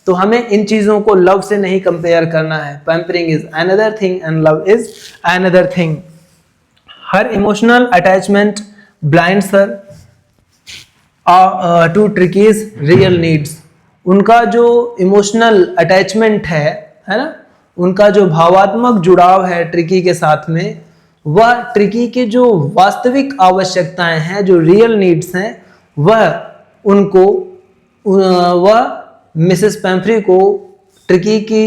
तो हमें इन चीजों को लव से नहीं कंपेयर करना है। Pampering is another thing and love is another thing. Her emotional attachment blinds her to Tricki's real needs. उनका जो इमोशनल अटैचमेंट है ना, उनका जो भावात्मक जुड़ाव है ट्रिकी के साथ में, वह ट्रिकी के जो वास्तविक आवश्यकताएं हैं, जो रियल नीड्स हैं, वह मिसेस पैम्फ्री को ट्रिकी की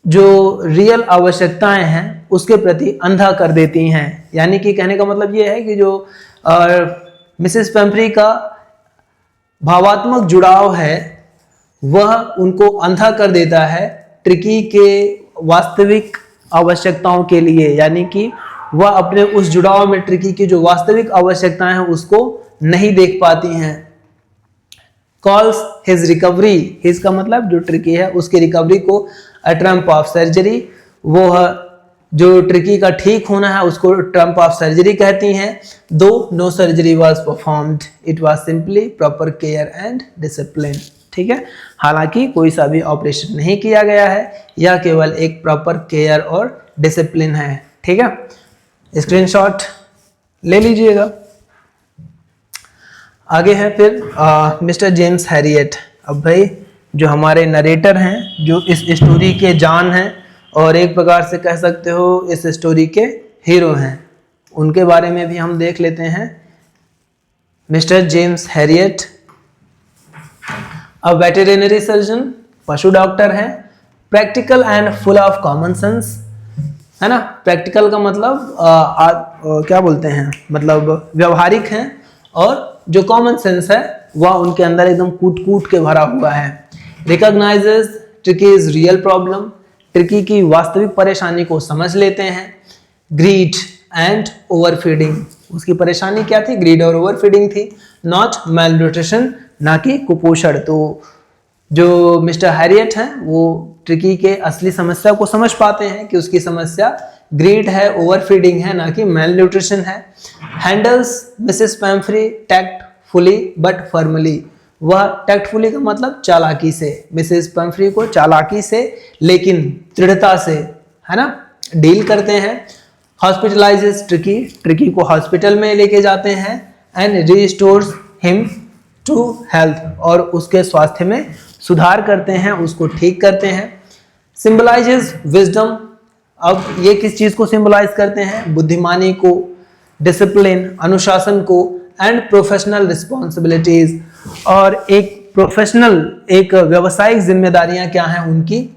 जो रियल आवश्यकताएं हैं उसके प्रति अंधा कर देती हैं। यानी कि कहने का मतलब ये है कि जो मिसेस पैम्फ्री का भावात्मक जुड़ाव है वह उनको अंधा कर देता है ट्रिकी के वास्तविक आवश्यकताओं के लिए। यानी कि वह अपने उस जुड़ाव में ट्रिकी की जो वास्तविक आवश्यकताएं हैं उसको नहीं देख पाती हैं। कॉल्स हिज रिकवरी, हिज का मतलब जो ट्रिकी है उसकी रिकवरी को अ ट्रम्प ऑफ सर्जरी, वो जो ट्रिकी का ठीक होना है उसको ट्रम्प ऑफ सर्जरी कहती हैं। Though no surgery was performed, it was simply proper care and discipline. ठीक है, हालांकि कोई सा भी ऑपरेशन नहीं किया गया है, यह केवल एक प्रॉपर केयर और डिसिप्लिन है। ठीक है, स्क्रीनशॉट ले लीजिएगा। आगे है फिर मिस्टर जेम्स हैरियट। अब भाई जो हमारे नरेटर हैं, जो इस स्टोरी के जान हैं और एक प्रकार से कह सकते हो इस स्टोरी के हीरो हैं, उनके बारे में भी हम देख लेते हैं। मिस्टर जेम्स हैरियट अ वेटरिनरी सर्जन, पशु डॉक्टर हैं, practical and full of common sense, है ना। प्रैक्टिकल का मतलब क्या बोलते हैं, मतलब व्यवहारिक हैं, और जो कॉमन सेंस है वह उनके अंदर एकदम कूट कूट के भरा हुआ है। रिकॉग्नाइजेस ट्रिकीज रियल प्रॉब्लम, ट्रिकी की वास्तविक परेशानी को समझ लेते हैं। ग्रीड एंड ओवरफीडिंग, उसकी परेशानी क्या थी, ग्रीड और ओवरफीडिंग थी, नॉट मेल न्यूट्रिशन, ना कि कुपोषण। तो जो मिस्टर हैरियट हैं वो ट्रिकी के असली समस्या को समझ पाते हैं कि उसकी समस्या ग्रीड है, ओवरफीडिंग है, ना कि मेल न्यूट्रिशन है। Handles Mrs Pomfrey tactfully but firmly, वह टैक्टफुली का मतलब चालाकी से, मिसेस पैम्फ्री को चालाकी से लेकिन दृढ़ता से, है ना, डील करते हैं। हॉस्पिटलाइजेस ट्रिकी, ट्रिकी को हॉस्पिटल में लेके जाते हैं। And restores him to health, और उसके स्वास्थ्य में सुधार करते हैं, उसको ठीक करते हैं। सिंबलाइजेस विजडम, अब ये किस चीज को सिंबलाइज करते हैं, बुद्धिमानी को, डिसिप्लिन अनुशासन को, एंड प्रोफेशनल रिस्पॉन्सिबिलिटीज, और एक प्रोफेशनल एक व्यावसायिक जिम्मेदारियां क्या हैं उनकी,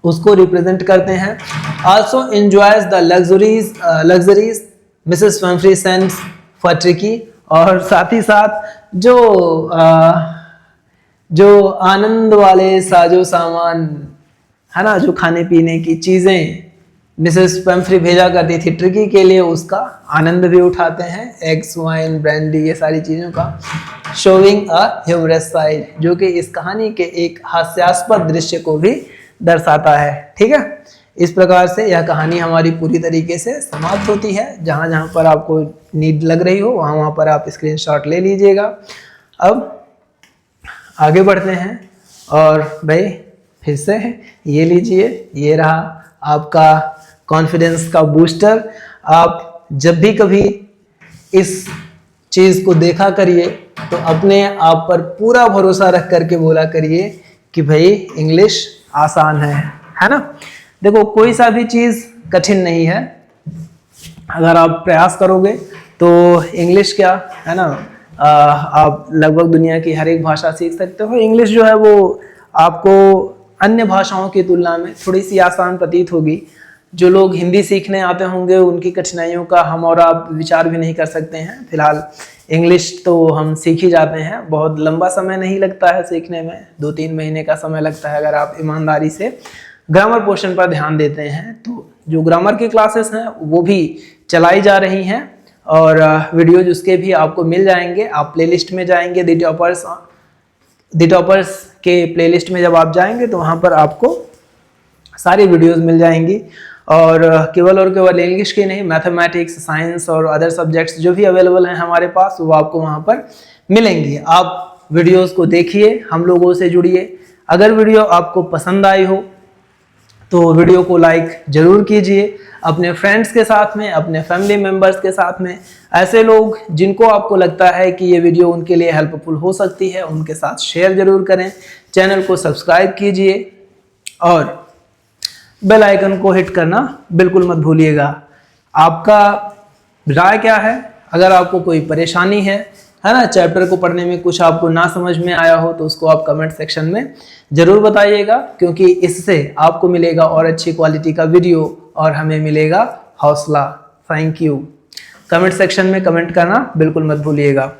उसको रिप्रेजेंट करते हैं। Also enjoys the luxuries Mrs Pomfrey sends for tricky, और साथ ही साथ जो आनंद वाले साजो सामान, है ना, जो खाने पीने की चीजें मिसेस पैम्फ्री भेजा करती थी ट्रिकी के लिए, उसका आनंद भी उठाते हैं। एग्स, वाइन, ब्रांडी, ये सारी चीज़ों का। शोइंग अ ह्यूमरस साइड, जो कि इस कहानी के एक हास्यास्पद दृश्य को भी दर्शाता है। ठीक है, इस प्रकार से यह कहानी हमारी पूरी तरीके से समाप्त होती है। जहाँ जहाँ पर आपको नीड लग रही हो वहाँ वहाँ पर आप स्क्रीनशॉट ले लीजिएगा। अब आगे बढ़ते हैं, और भाई फिर से ये लीजिए, ये रहा आपका कॉन्फिडेंस का बूस्टर। आप जब भी कभी इस चीज़ को देखा करिए तो अपने आप पर पूरा भरोसा रख करके बोला करिए कि भाई इंग्लिश आसान है ना। देखो कोई सा भी चीज़ कठिन नहीं है, अगर आप प्रयास करोगे तो इंग्लिश क्या है ना, आप लगभग दुनिया की हर एक भाषा सीख सकते हो। इंग्लिश जो है वो आपको अन्य भाषाओं की तुलना में थोड़ी सी आसान प्रतीत होगी। जो लोग हिंदी सीखने आते होंगे उनकी कठिनाइयों का हम और आप विचार भी नहीं कर सकते हैं। फिलहाल इंग्लिश तो हम सीख ही जाते हैं, बहुत लंबा समय नहीं लगता है सीखने में, 2-3 महीने का समय लगता है अगर आप ईमानदारी से ग्रामर पोर्शन पर ध्यान देते हैं। तो जो ग्रामर की क्लासेस हैं वो भी चलाई जा रही हैं और वीडियोज उसके भी आपको मिल जाएंगे। आप प्लेलिस्ट में जाएंगे, द टॉपर्स के प्लेलिस्ट में जब आप जाएंगे तो वहाँ पर आपको सारी वीडियोस मिल जाएंगी। और केवल और केवल इंग्लिश की नहीं, मैथमेटिक्स, साइंस और अदर सब्जेक्ट्स जो भी अवेलेबल हैं हमारे पास वो आपको वहाँ पर मिलेंगी। आप वीडियोस को देखिए, हम लोगों से जुड़िए। अगर वीडियो आपको पसंद आई हो तो वीडियो को लाइक जरूर कीजिए, अपने फ्रेंड्स के साथ में, अपने फैमिली मेम्बर्स के साथ में, ऐसे लोग जिनको आपको लगता है कि ये वीडियो उनके लिए हेल्पफुल हो सकती है उनके साथ शेयर जरूर करें। चैनल को सब्सक्राइब कीजिए और बेल आइकन को हिट करना बिल्कुल मत भूलिएगा। आपका राय क्या है? अगर आपको कोई परेशानी है ना, चैप्टर को पढ़ने में कुछ आपको ना समझ में आया हो तो उसको आप कमेंट सेक्शन में जरूर बताइएगा, क्योंकि इससे आपको मिलेगा और अच्छी क्वालिटी का वीडियो और हमें मिलेगा हौसला। Thank you. कमेंट सेक्शन में कमेंट करना बिल्कुल मत भूलिएगा।